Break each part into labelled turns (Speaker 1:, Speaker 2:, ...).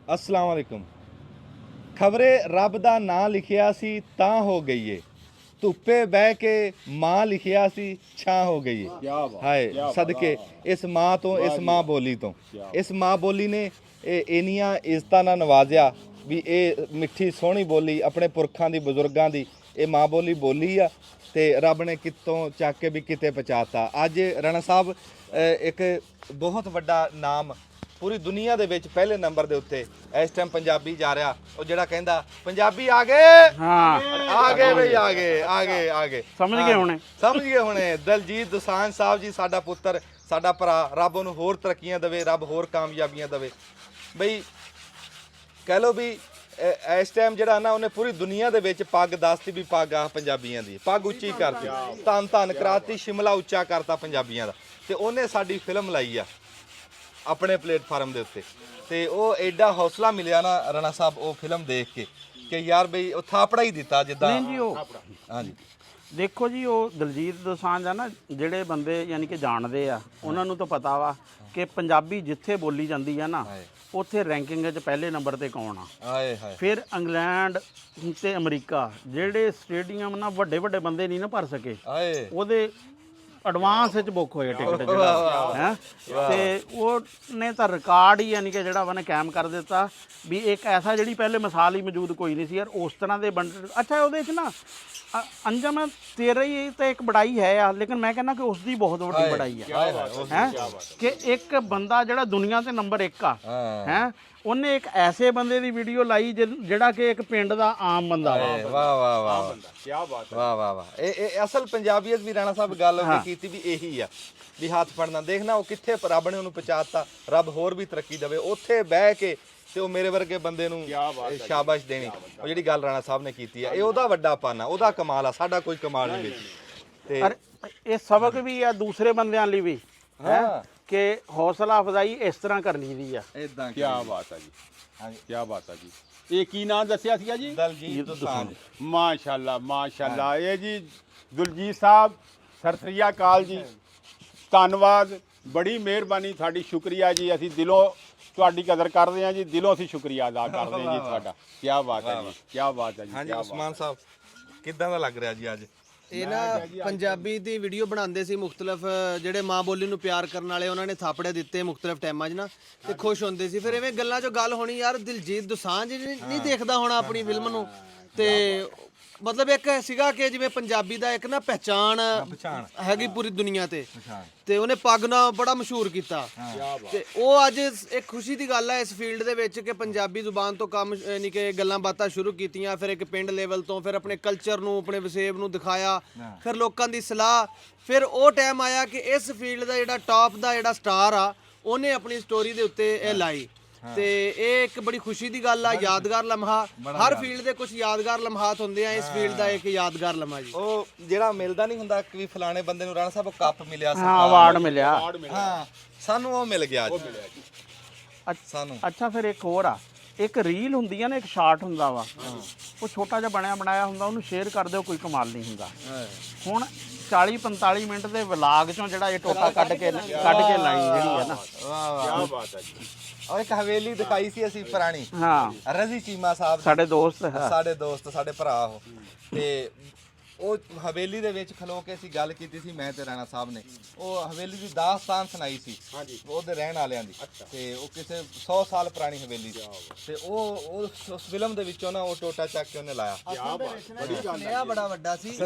Speaker 1: अस्सलाम वालेकुम। खबरे रब दा नां लिखिया सी तां हो गई है, धुप्पे बह के मां लिखिया सी छां हो गई है। हाय सदके इस मां तो, इस मां बोली तो, इस मां बोली ने इनियां इज्जतां नाल नवाजिया भी ये मिठी सोहनी बोली अपने पुरखां दी बजुर्गां दी ये मां बोली बोली आ ते रब ने कितों चक के भी किते पहुंचाता। अज राणा साहब एक बहुत वड्डा नाम पूरी दुनिया दे विच पहले नंबर दे उत्ते इस टाइम पंजाबी जा रहा ਉਹ ਜਿਹੜਾ ਕਹਿੰਦਾ ਪੰਜਾਬੀ ਆ ਗਏ ਆ ਗਏ ਬਈ ਆ ਗਏ ਆ ਗਏ ਆ ਗਏ ਸਮਝ ਗਏ ਹੁਣੇ ਦਲਜੀਤ ਦੋਸਾਂਝ ਸਾਹਿਬ ਜੀ ਸਾਡਾ ਪੁੱਤਰ ਸਾਡਾ ਭਰਾ ਰੱਬ ਉਹਨੂੰ ਹੋਰ ਤਰੱਕੀਆਂ ਦੇਵੇ ਰੱਬ ਹੋਰ ਕਾਮਯਾਬੀਆਂ ਦੇਵੇ ਬਈ ਕਹਿ ਲੋ ਵੀ ਇਸ ਟਾਈਮ ਜਿਹੜਾ ਨਾ ਉਹਨੇ ਪੂਰੀ ਦੁਨੀਆ ਦੇ ਵਿੱਚ ਪੱਗ ਦੱਸਤੀ ਵੀ ਪੱਗ ਆ ਪੰਜਾਬੀਆਂ ਦੀ ਪੱਗ ਉੱਚੀ ਕਰਤੀ ਧੰਨ ਧੰਨ ਕਰਾਤੀ ਸ਼ਿਮਲਾ ਉੱਚਾ ਕਰਤਾ ਪੰਜਾਬੀਆਂ ਦਾ ਤੇ ਉਹਨੇ ਸਾਡੀ ਫਿਲਮ ਲਾਈ ਆ ਆਪਣੇ ਪਲੇਟਫਾਰਮ ਦੇ ਉੱਤੇ ਤੇ ਉਹ ਐਡਾ ਹੌਸਲਾ ਮਿਲਿਆ ਨਾ ਰਾਣਾ ਸਾਹਿਬ ਉਹ ਫਿਲਮ ਦੇਖ ਕੇ ਕਿ ਯਾਰ ਬਈ ਉਹ ਥਾਪੜਾ ਹੀ ਦਿੱਤਾ ਜਿੱਦਾਂ
Speaker 2: ਨਹੀਂ ਜੀ ਉਹ
Speaker 1: ਹਾਂਜੀ
Speaker 2: ਦੇਖੋ ਜੀ ਉਹ ਦਲਜੀਤ ਦੋਸਾਂਝ ਆ ਨਾ ਜਿਹੜੇ ਬੰਦੇ ਯਾਨੀ ਕਿ ਜਾਣਦੇ ਆ ਉਹਨਾਂ ਨੂੰ ਤਾਂ ਪਤਾ ਵਾ ਕਿ ਪੰਜਾਬੀ ਜਿੱਥੇ ਬੋਲੀ ਜਾਂਦੀ ਆ ਨਾ ਉੱਥੇ ਰੈਂਕਿੰਗ 'ਚ ਪਹਿਲੇ ਨੰਬਰ ਤੇ ਕੌਣ ਆ
Speaker 1: ਹਾਏ ਹਾਏ
Speaker 2: ਫਿਰ ਇੰਗਲੈਂਡ ਤੇ ਅਮਰੀਕਾ ਜਿਹੜੇ ਸਟੇਡੀਅਮ ਨਾ ਵੱਡੇ ਵੱਡੇ ਬੰਦੇ ਨਹੀਂ ਨਾ ਭਰ ਸਕੇ
Speaker 1: ਹਾਏ
Speaker 2: ਉਹਦੇ ਐਡਵਾਂਸ ਵਿੱਚ ਬੁੱਕ ਹੋਏ ਟਿਕਟ ਜਿਹੜਾ ਹੈ ਤੇ ਉਹਨੇ ਤਾਂ ਰਿਕਾਰਡ ਹੀ ਯਾਨੀ ਕਿ ਜਿਹੜਾ ਉਹਨੇ ਕਾਇਮ ਕਰ ਦਿੱਤਾ ਵੀ ਇੱਕ ਐਸਾ ਜਿਹੜੀ ਪਹਿਲੇ ਮਿਸਾਲ ਹੀ ਮੌਜੂਦ ਕੋਈ ਨਹੀਂ ਸੀ ਯਾਰ ਉਸ ਤਰ੍ਹਾਂ ਦੇ ਅੱਛਾ ਉਹਦੇ 'ਚ ਨਾ ਅੰਜਮ ਤੇਰਾ ਹੀ ਤਾਂ ਇੱਕ ਬੜਾਈ ਹੈ ਆ ਲੇਕਿਨ ਮੈਂ ਕਹਿੰਦਾ ਕਿ ਉਸ ਦੀ ਬਹੁਤ ਵੱਡੀ ਬੜਾਈ ਆ ਹੈ ਕਿ ਇੱਕ ਬੰਦਾ ਜਿਹੜਾ ਦੁਨੀਆ ਤੇ ਨੰਬਰ 1 ਆ ਹੈ ਉਹਨੇ ਇੱਕ ਐਸੇ ਬੰਦੇ ਦੀ ਵੀਡੀਓ ਲਾਈ ਜਿਹੜਾ ਕਿ ਇੱਕ ਪਿੰਡ ਦਾ ਆਮ ਬੰਦਾ ਵਾ
Speaker 1: ਵਾਹ ਵਾਹ ਵਾਹ ਕੀ ਬਾਤ ਹੈ ਵਾਹ ਵਾਹ ਵਾਹ ਇਹ ਅਸਲ ਪੰਜਾਬੀਅਤ ਵੀ ਰਾਣਾ ਸਾਹਿਬ ਗੱਲ ਕੀਤੀ ਵੀ ਇਹੀ ਆ ਵੀ ਹੱਥ ਫੜਨਾ ਦੇਖਣਾ ਉਹ ਕਿੱਥੇ ਰੱਬ ਨੇ ਉਹਨੂੰ ਪਹੁੰਚਾਤਾ ਰੱਬ ਹੋਰ ਵੀ ਤਰੱਕੀ ਦੇਵੇ ਉੱਥੇ ਬਹਿ ਕੇ ਤੇ ਉਹ ਮੇਰੇ ਵਰਗੇ ਬੰਦੇ ਨੂੰ ਸ਼ਾਬਾਸ਼ ਦੇਣੀ ਉਹ ਜਿਹੜੀ ਗੱਲ ਰਾਣਾ ਸਾਹਿਬ ਨੇ ਕੀਤੀ ਆ ਇਹ ਉਹਦਾ ਵੱਡਾ ਪਾਨਾ ਉਹਦਾ ਕਮਾਲ ਆ ਸਾਡਾ ਕੋਈ ਕਮਾਲ ਨਹੀਂ ਵਿੱਚ ਤੇ
Speaker 2: ਇਹ ਸਬਕ ਵੀ ਆ ਦੂਸਰੇ ਬੰਦਿਆਂ ਲਈ ਵੀ ਹੈ ਕਿ ਹੌਸਲਾ ਅਫਜ਼ਾਈ ਇਸ ਤਰ੍ਹਾਂ ਕਰਨੀ ਦੀ ਆ
Speaker 1: ਇਦਾਂ
Speaker 3: ਕੀ ਬਾਤ ਆ ਜੀ ਹਾਂਜੀ ਕੀ ਬਾਤ ਆ ਜੀ ਇਹ ਕੀ ਨਾਮ ਦੱਸਿਆ ਸੀਗਾ ਜੀ
Speaker 1: ਦਲਜੀਤ ਦੋਸਾਂਝ
Speaker 3: ਮਾਸ਼ਾਅੱਲਾ ਮਾਸ਼ਾਅੱਲਾ ਇਹ ਜੀ ਦਲਜੀਤ ਸਾਹਿਬ ਸਤਿ ਸ੍ਰੀ ਅਕਾਲ ਜੀ ਧੰਨਵਾਦ ਬੜੀ ਮਿਹਰਬਾਨੀ ਸਾਡੀ ਸ਼ੁਕਰੀਆ ਜੀ ਅਸੀਂ ਦਿਲੋਂ ਤੁਹਾਡੀ ਕਦਰ ਕਰਦੇ ਹਾਂ ਜੀ ਦਿਲੋਂ ਅਸੀਂ ਸ਼ੁਕਰੀਆ ਅਦਾ ਕਰਦੇ ਹਾਂ ਜੀ ਤੁਹਾਡਾ ਕੀ ਬਾਤ ਹੈ ਜੀ ਕੀ ਬਾਤ ਹੈ ਜੀ
Speaker 1: ਹਾਂਜੀ ਉਸਮਾਨ ਸਾਹਿਬ ਕਿੱਦਾਂ ਦਾ ਲੱਗ ਰਿਹਾ ਜੀ ਅੱਜ
Speaker 4: ਇਹ ਨਾ ਪੰਜਾਬੀ ਦੀ ਵੀਡੀਓ ਬਣਾਉਂਦੇ ਸੀ ਮੁxtਲਫ ਜਿਹੜੇ ਮਾਂ ਬੋਲੀ ਨੂੰ ਪਿਆਰ ਕਰਨ ਵਾਲੇ ਉਹਨਾਂ ਨੇ ਥਾਪੜੇ ਦਿੱਤੇ ਮੁxtਲਫ ਟਾਈਮਾਂ 'ਚ ਨਾ ਤੇ ਖੁਸ਼ ਹੁੰਦੇ ਸੀ ਫਿਰ ਐਵੇਂ ਗੱਲਾਂ 'ਚੋਂ ਗੱਲ ਹੋਣੀ ਯਾਰ ਦਿਲਜੀਤ ਦੋਸਾਂਝ ਨਹੀਂ ਦੇਖਦਾ ਹੋਣਾ ਆਪਣੀ ਫਿਲਮ ਨੂੰ ਤੇ ਮਤਲਬ ਇੱਕ ਸੀਗਾ ਕਿ ਜਿਵੇਂ ਪੰਜਾਬੀ ਦਾ ਇੱਕ ਨਾ ਪਹਿਚਾਣ ਹੈਗੀ ਪੂਰੀ ਦੁਨੀਆ ਤੇ ਉਹਨੇ ਪੱਗ ਨਾਲ ਬੜਾ ਮਸ਼ਹੂਰ ਕੀਤਾ ਤੇ ਉਹ ਅੱਜ ਇੱਕ ਖੁਸ਼ੀ ਦੀ ਗੱਲ ਹੈ ਇਸ ਫੀਲਡ ਦੇ ਵਿੱਚ ਕਿ ਪੰਜਾਬੀ ਜ਼ੁਬਾਨ ਤੋਂ ਕੰਮ ਯਾਨੀ ਕਿ ਗੱਲਾਂ ਬਾਤਾਂ ਸ਼ੁਰੂ ਕੀਤੀਆਂ ਫਿਰ ਇੱਕ ਪਿੰਡ ਲੈਵਲ ਤੋਂ ਫਿਰ ਆਪਣੇ ਕਲਚਰ ਨੂੰ ਆਪਣੇ ਵਸੇਬ ਨੂੰ ਦਿਖਾਇਆ ਫਿਰ ਲੋਕਾਂ ਦੀ ਸਲਾਹ ਫਿਰ ਉਹ ਟਾਈਮ ਆਇਆ ਕਿ ਇਸ ਫੀਲਡ ਦਾ ਜਿਹੜਾ ਟਾਪ ਦਾ ਜਿਹੜਾ ਸਟਾਰ ਆ ਉਹਨੇ ਆਪਣੀ ਸਟੋਰੀ ਦੇ ਉੱਤੇ ਇਹ ਲਾਈ ਤੇ ਇਹ ਇੱਕ ਬੜੀ ਖੁਸ਼ੀ ਦੀ ਗੱਲ ਆ ਯਾਦਗਾਰ ਲਮਹਾ ਹਰ ਫੀਲਡ ਦੇ ਕੁਝ ਯਾਦਗਾਰ ਲਮਹਾਤ ਹੁੰਦੇ ਆ ਇਸ ਫੀਲਡ ਦਾ ਇੱਕ ਯਾਦਗਾਰ ਲਮਹਾ ਜੀ
Speaker 1: ਉਹ ਜਿਹੜਾ ਮਿਲਦਾ ਨਹੀਂ ਹੁੰਦਾ ਕਿ ਫਲਾਣੇ ਬੰਦੇ ਨੂੰ ਰਾਣਾ ਸਾਹਿਬ ਕੱਪ ਮਿਲਿਆ
Speaker 2: ਹਾਂ ਅਵਾਰਡ ਮਿਲਿਆ
Speaker 1: ਹਾਂ ਸਾਨੂੰ ਉਹ ਮਿਲ ਗਿਆ ਅੱਜ ਸਾਨੂੰ
Speaker 2: ਅੱਛਾ ਫਿਰ ਇੱਕ ਹੋਰ ਆ ਇੱਕ ਰੀਲ ਹੁੰਦੀ ਆ ਨਾ ਇੱਕ ਸ਼ਾਰਟ ਹੁੰਦਾ ਵਾ ਉਹ ਛੋਟਾ ਜਿਹਾ ਬਣਾਇਆ ਹੁੰਦਾ ਉਹਨੂੰ ਸ਼ੇਅਰ ਕਰ ਦਿਓ ਕੋਈ ਕਮਾਲ ਨਹੀਂ ਹੁੰਦਾ ਹੁਣ 40-45 ਮਿੰਟ ਦੇ ਵਲਾਗ ਚੋਂ ਜਿਹੜਾ ਇਹ ਟੋਟਾ ਕੱਢ ਕੇ ਲਾਈ ਜਿਹੜੀ ਹੈ ਨਾ
Speaker 1: ਵਾਹ ਵਾਹ ਕੀ ਬਾਤ ਹੈ ਜੀ ਉਹ ਇੱਕ ਹਵੇਲੀ ਦਿਖਾਈ ਸੀ ਅਸੀਂ ਪੁਰਾਣੀ
Speaker 2: ਹਾਂ
Speaker 1: ਰਜ਼ੀ ਚੀਮਾ ਸਾਹਿਬ
Speaker 2: ਸਾਡੇ ਦੋਸਤ
Speaker 1: ਸਾਡੇ ਭਰਾ ਉਹ ਤੇ ਉਹ ਹਵੇਲੀ ਦੇ ਵਿੱਚ ਖਲੋ ਕੇ ਅਸੀਂ ਗੱਲ ਕੀਤੀ ਸੀ ਮੈਂ ਤੇ ਰਾਣਾ ਸਾਹਿਬ ਨੇ ਉਹ ਹਵੇਲੀ ਦੀ ਦਾਸਤਾਨ ਸੁਣਾਈ ਸੀ ਉਹਦੇ ਰਹਿਣ ਵਾਲਿਆਂ ਦੀ ਤੇ ਉਹ ਕਿਸੇ 100 ਸਾਲ ਪੁਰਾਣੀ ਹਵੇਲੀ ਸੀ ਤੇ ਉਹ ਉਸ ਫਿਲਮ ਦੇ ਵਿੱਚੋਂ ਨਾ ਉਹ ਟੋਟਾ ਚੱਕ ਕੇ ਉਹਨੇ ਲਾਇਆ
Speaker 4: ਬੜਾ ਵੱਡਾ ਸੀ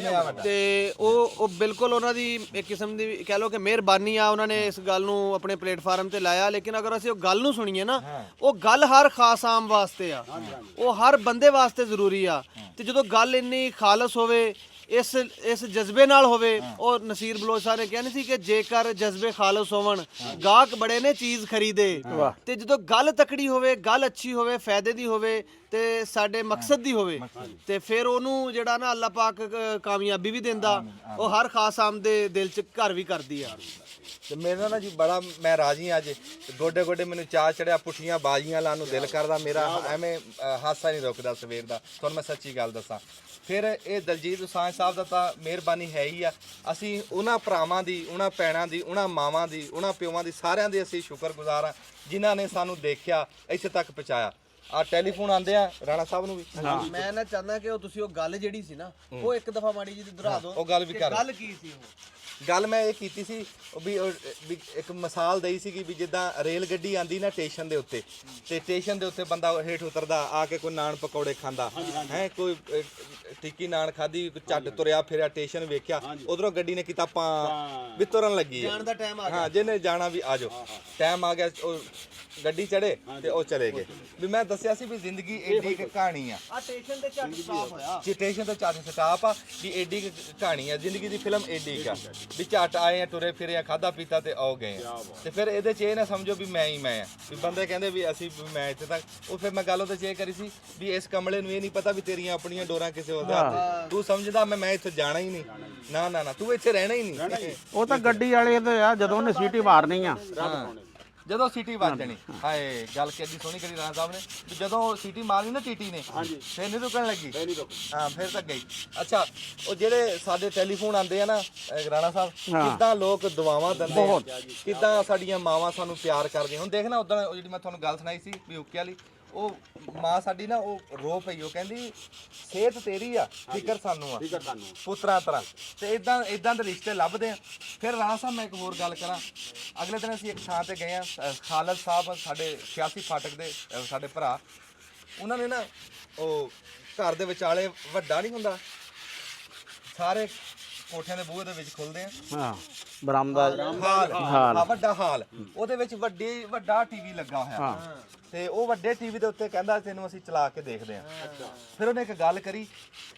Speaker 4: ਤੇ ਉਹ ਬਿਲਕੁਲ ਉਹਨਾਂ ਦੀ ਇੱਕ ਕਿਸਮ ਦੀ ਕਹਿ ਲਓ ਕਿ ਮਿਹਰਬਾਨੀ ਆ ਉਹਨਾਂ ਨੇ ਇਸ ਗੱਲ ਨੂੰ ਆਪਣੇ ਪਲੇਟਫਾਰਮ ਤੇ ਲਾਇਆ ਲੇਕਿਨ ਅਗਰ ਅਸੀਂ ਉਹ ਗੱਲ ਨੂੰ ਸੁਣੀਏ ਨਾ ਉਹ ਗੱਲ ਹਰ ਖਾਸ ਆਮ ਵਾਸਤੇ ਆ ਉਹ ਹਰ ਬੰਦੇ ਵਾਸਤੇ ਜ਼ਰੂਰੀ ਆ ਤੇ ਜਦੋਂ ਗੱਲ ਇੰਨੀ ਖਾਲਸ ਹੋਵੇ ਇਸ ਜਜ਼ਬੇ ਨਾਲ ਹੋਵੇ ਉਹ ਨਸੀਰ ਬਲੋਚ ਸਾਹਿਬ ਨੇ ਕਿਹਾ ਨਹੀਂ ਸੀ ਕਿ ਜੇਕਰ ਜਜ਼ਬੇ ਖਾਲਸ ਹੋਵਣ ਗਾਹਕ ਬੜੇ ਨੇ ਚੀਜ਼ ਖਰੀਦੇ ਤੇ ਜਦੋਂ ਗੱਲ ਤਕੜੀ ਹੋਵੇ ਗੱਲ ਅੱਛੀ ਹੋਵੇ ਫਾਇਦੇ ਦੀ ਹੋਵੇ ਤੇ ਸਾਡੇ ਮਕਸਦ ਦੀ ਹੋਵੇ ਤੇ ਫਿਰ ਉਹਨੂੰ ਜਿਹੜਾ ਨਾ ਅੱਲਾਹ ਪਾਕ ਕਾਮਯਾਬੀ ਵੀ ਦਿੰਦਾ ਉਹ ਹਰ ਖਾਸ ਆਮ ਦੇ ਦਿਲ 'ਚ ਘਰ ਵੀ ਕਰਦੀ ਆ
Speaker 1: ਤੇ ਮੇਰੇ ਨਾਲ ਜੀ ਬੜਾ ਮੈਂ ਰਾਜੀ ਅੱਜ ਗੋਡੇ ਗੋਡੇ ਮੈਨੂੰ ਚਾਹ ਚੜਿਆ ਪੁੱਠੀਆਂ ਬਾਜ਼ੀਆਂ ਲਾਉਣ ਨੂੰ ਦਿਲ ਕਰਦਾ ਮੇਰਾ ਐਵੇਂ ਹਾਸਾ ਨਹੀਂ ਰੁਕਦਾ ਸਵੇਰ ਦਾ ਤੁਹਾਨੂੰ ਮੈਂ ਸੱਚੀ ਗੱਲ ਦੱਸਾਂ ਫਿਰ ਇਹ ਦਲਜੀਤ ਦੋਸਾਂਝ ਸਾਹਿਬ ਦਾ ਤਾਂ ਮਿਹਰਬਾਨੀ ਹੈ ਹੀ ਆ ਅਸੀਂ ਉਹਨਾਂ ਭਰਾਵਾਂ ਦੀ ਉਹਨਾਂ ਭੈਣਾਂ ਦੀ ਉਹਨਾਂ ਮਾਵਾਂ ਦੀ ਉਹਨਾਂ ਪਿਓਾਂ ਦੀ ਸਾਰਿਆਂ ਦੇ ਅਸੀਂ ਸ਼ੁਕਰਗੁਜ਼ਾਰ ਹਾਂ ਜਿਨ੍ਹਾਂ ਨੇ ਸਾਨੂੰ ਦੇਖਿਆ ਇੱਥੇ ਤੱਕ ਪਹੁੰਚਾਇਆ ਆ ਟੈਲੀਫੋਨ ਆਉਂਦੇ ਆ ਰਾਣਾ ਸਾਹਿਬ ਨੂੰ ਵੀ
Speaker 4: ਮੈਂ ਨਾ ਚਾਹੁੰਦਾ ਕਿ ਉਹ ਤੁਸੀਂ ਉਹ ਗੱਲ ਜਿਹੜੀ ਸੀ ਨਾ ਉਹ ਇੱਕ ਦਫਾ ਮਾੜੀ ਜੀ ਦੁਹਰਾ ਦਿਓ
Speaker 1: ਉਹ ਗੱਲ ਵੀ
Speaker 4: ਕਿ
Speaker 1: ਕਰ
Speaker 4: ਗੱਲ ਕੀ ਸੀ ਉਹ
Speaker 1: ਗੱਲ ਮੈਂ ਇਹ ਕੀਤੀ ਸੀ ਵੀ ਇੱਕ ਮਿਸਾਲ ਦਈ ਸੀਗੀ ਵੀ ਜਿੱਦਾਂ ਰੇਲ ਗੱਡੀ ਆਂਦੀ ਨਾ ਸਟੇਸ਼ਨ ਦੇ ਉੱਤੇ ਤੇ ਸਟੇਸ਼ਨ ਦੇ ਉੱਤੇ ਬੰਦਾ ਹੇਠ ਉਤਰਦਾ ਆ ਕੇ ਕੋਈ ਨਾਨ ਪਕੌੜੇ ਖਾਂਦਾ ਹੈ ਕੋਈ ਟਿੱਕੀ ਨਾਨ ਖਾਦੀ ਝੱਟ ਤੁਰਿਆ ਫਿਰਿਆ ਸਟੇਸ਼ਨ ਵੇਖਿਆ ਉਧਰੋਂ ਗੱਡੀ ਨੇ ਕੀਤਾ ਪਾ ਵੀ ਤੁਰਨ ਲੱਗੀ
Speaker 4: ਜਾਣ ਦਾ ਟਾਈਮ ਆ ਗਿਆ
Speaker 1: ਹਾਂ ਜਿਹਨੇ ਜਾਣਾ ਵੀ ਆ ਜਾਓ ਟਾਈਮ ਆ ਗਿਆ ਉਹ ਗੱਡੀ ਚੜੇ ਤੇ ਉਹ ਚਲੇ ਗਏ ਵੀ ਮੈਂ ਦੱਸਿਆ ਸੀ ਵੀ ਜ਼ਿੰਦਗੀ ਏਡੀ ਇੱਕ ਕਹਾਣੀ ਆ
Speaker 4: ਆ ਸਟੇਸ਼ਨ ਤੇ ਝੱਟ ਸਟਾਪ ਹੋਇਆ
Speaker 1: ਸਟੇਸ਼ਨ ਤੇ ਚਾਰ ਸਟਾਪ ਆ ਵੀ ਏਡੀ ਕੁ ਕਹਾਣੀ ਆ ਜ਼ਿੰਦਗੀ ਦੀ ਫਿਲਮ ਏਡੀ ਆ ਵੀ ਝੱਟ ਆਏ ਆ ਤੁਰੇ ਫਿਰੇ ਆ ਖਾਦਾ ਪੀਤਾ ਤੇ ਆਓ ਗਏ ਆ ਤੇ ਫਿਰ ਇਹਦੇ ਚ ਇਹ ਨਾ ਸਮਝੋ ਵੀ ਮੈਂ ਹੀ ਮੈਂ ਆ ਵੀ ਬੰਦੇ ਕਹਿੰਦੇ ਵੀ ਅਸੀਂ ਵੀ ਮੈਂ ਇੱਥੇ ਤੱਕ ਉਹ ਫਿਰ ਮੈਂ ਗੱਲ ਉਹਦੇ ਚ ਇਹ ਕਰੀ ਸੀ ਵੀ ਇਸ ਕਮਲੇ ਨੂੰ ਇਹ ਨਹੀਂ ਪਤਾ ਵੀ ਤੇਰੀਆਂ ਆਪਣੀਆਂ ਡੋਰਾਂ ਕਿਸੇ ਹੋਰ ਦੇ ਹੱਥ ਤੂੰ ਸਮਝਦਾ ਮੈਂ ਇੱਥੇ ਜਾਣਾ ਹੀ ਨਹੀਂ ਨਾ ਨਾ ਨਾ ਤੂੰ ਇੱਥੇ ਰਹਿਣਾ ਹੀ ਨਹੀਂ
Speaker 2: ਉਹ ਤਾਂ ਗੱਡੀ ਵਾਲੇ ਤੇ ਆ ਜਦੋਂ ਉਹਨੇ ਸੀਟੀ ਮਾਰਨੀ ਆ
Speaker 1: ਜਦੋਂ ਸੀਟੀ ਵੱਜਣੀ ਹਾਏ ਗੱਲ ਕਿੰਨੀ ਸੋਹਣੀ ਕਰੀ ਰਾਣਾ ਸਾਹਿਬ ਨੇ ਵੀ ਜਦੋਂ ਸੀਟੀ ਮਾਰਨੀ ਨਾ ਟੀਟੀ ਨੇ ਫਿਰ ਨਹੀਂ ਰੁਕਣ ਲੱਗੀ ਹਾਂ ਫਿਰ ਤੱਕ ਗਈ ਅੱਛਾ ਉਹ ਜਿਹੜੇ ਸਾਡੇ ਟੈਲੀਫੋਨ ਆਉਂਦੇ ਆ ਨਾ ਰਾਣਾ ਸਾਹਿਬ ਕਿੱਦਾਂ ਲੋਕ ਦੁਆਵਾਂ ਦਿੰਦੇ ਆ ਕਿੱਦਾਂ ਸਾਡੀਆਂ ਮਾਵਾਂ ਸਾਨੂੰ ਪਿਆਰ ਕਰਦੀਆਂ ਹੁਣ ਦੇਖ ਨਾ ਉਦੋਂ ਜਿਹੜੀ ਮੈਂ ਤੁਹਾਨੂੰ ਗੱਲ ਸੁਣਾਈ ਸੀ ਵੀ ਓਕੇ ਵਾਲੀ ਉਹ ਮਾਂ ਸਾਡੀ ਨਾ ਉਹ ਰੋ ਪਈ ਉਹ ਕਹਿੰਦੀ ਸਿਹਤ ਤੇਰੀ ਆ ਫਿਕਰ ਸਾਨੂੰ ਆ ਪੁੱਤਰਾਂ ਤਰ੍ਹਾਂ ਤੇ ਇਦਾਂ ਦੇ ਰਿਸ਼ਤੇ ਲੱਭਦੇ ਆ ਫਿਰ ਰਾਣਾ ਸਾਹਿਬ ਮੈਂ ਇੱਕ ਹੋਰ ਗੱਲ ਕਰਾਂ ਅਗਲੇ ਦਿਨ ਅਸੀਂ ਇੱਕ ਥਾਂ ਤੇ ਗਏ ਆ ਖਾਲਦ ਸਾਹਿਬ ਸਾਡੇ 86 ਫਾਟਕ ਦੇ ਸਾਡੇ ਭਰਾ ਉਹਨਾਂ ਨੇ ਨਾ ਉਹ ਘਰ ਦੇ ਵਿਚਾਲੇ ਵੱਡਾ ਨਹੀਂ ਹੁੰਦਾ ਸਾਰੇ ਕੋਠਿਆਂ ਦੇ ਬੂਹੇ ਦੇ ਵਿੱਚ ਖੁੱਲਦੇ ਆ
Speaker 2: ਹਾਂ ਬਰਾਮਦਾ
Speaker 1: ਹਾਲ ਵੱਡਾ ਹਾਲ ਉਹਦੇ ਵਿੱਚ ਵੱਡਾ ਟੀਵੀ ਲੱਗਾ ਹੋਇਆ ਤੇ ਉਹ ਵੱਡੇ ਟੀਵੀ ਦੇ ਉੱਤੇ ਕਹਿੰਦਾ ਤੈਨੂੰ ਅਸੀਂ ਚਲਾ ਕੇ ਦੇਖਦੇ ਆ ਫਿਰ ਉਹਨੇ ਇੱਕ ਗੱਲ ਕਰੀ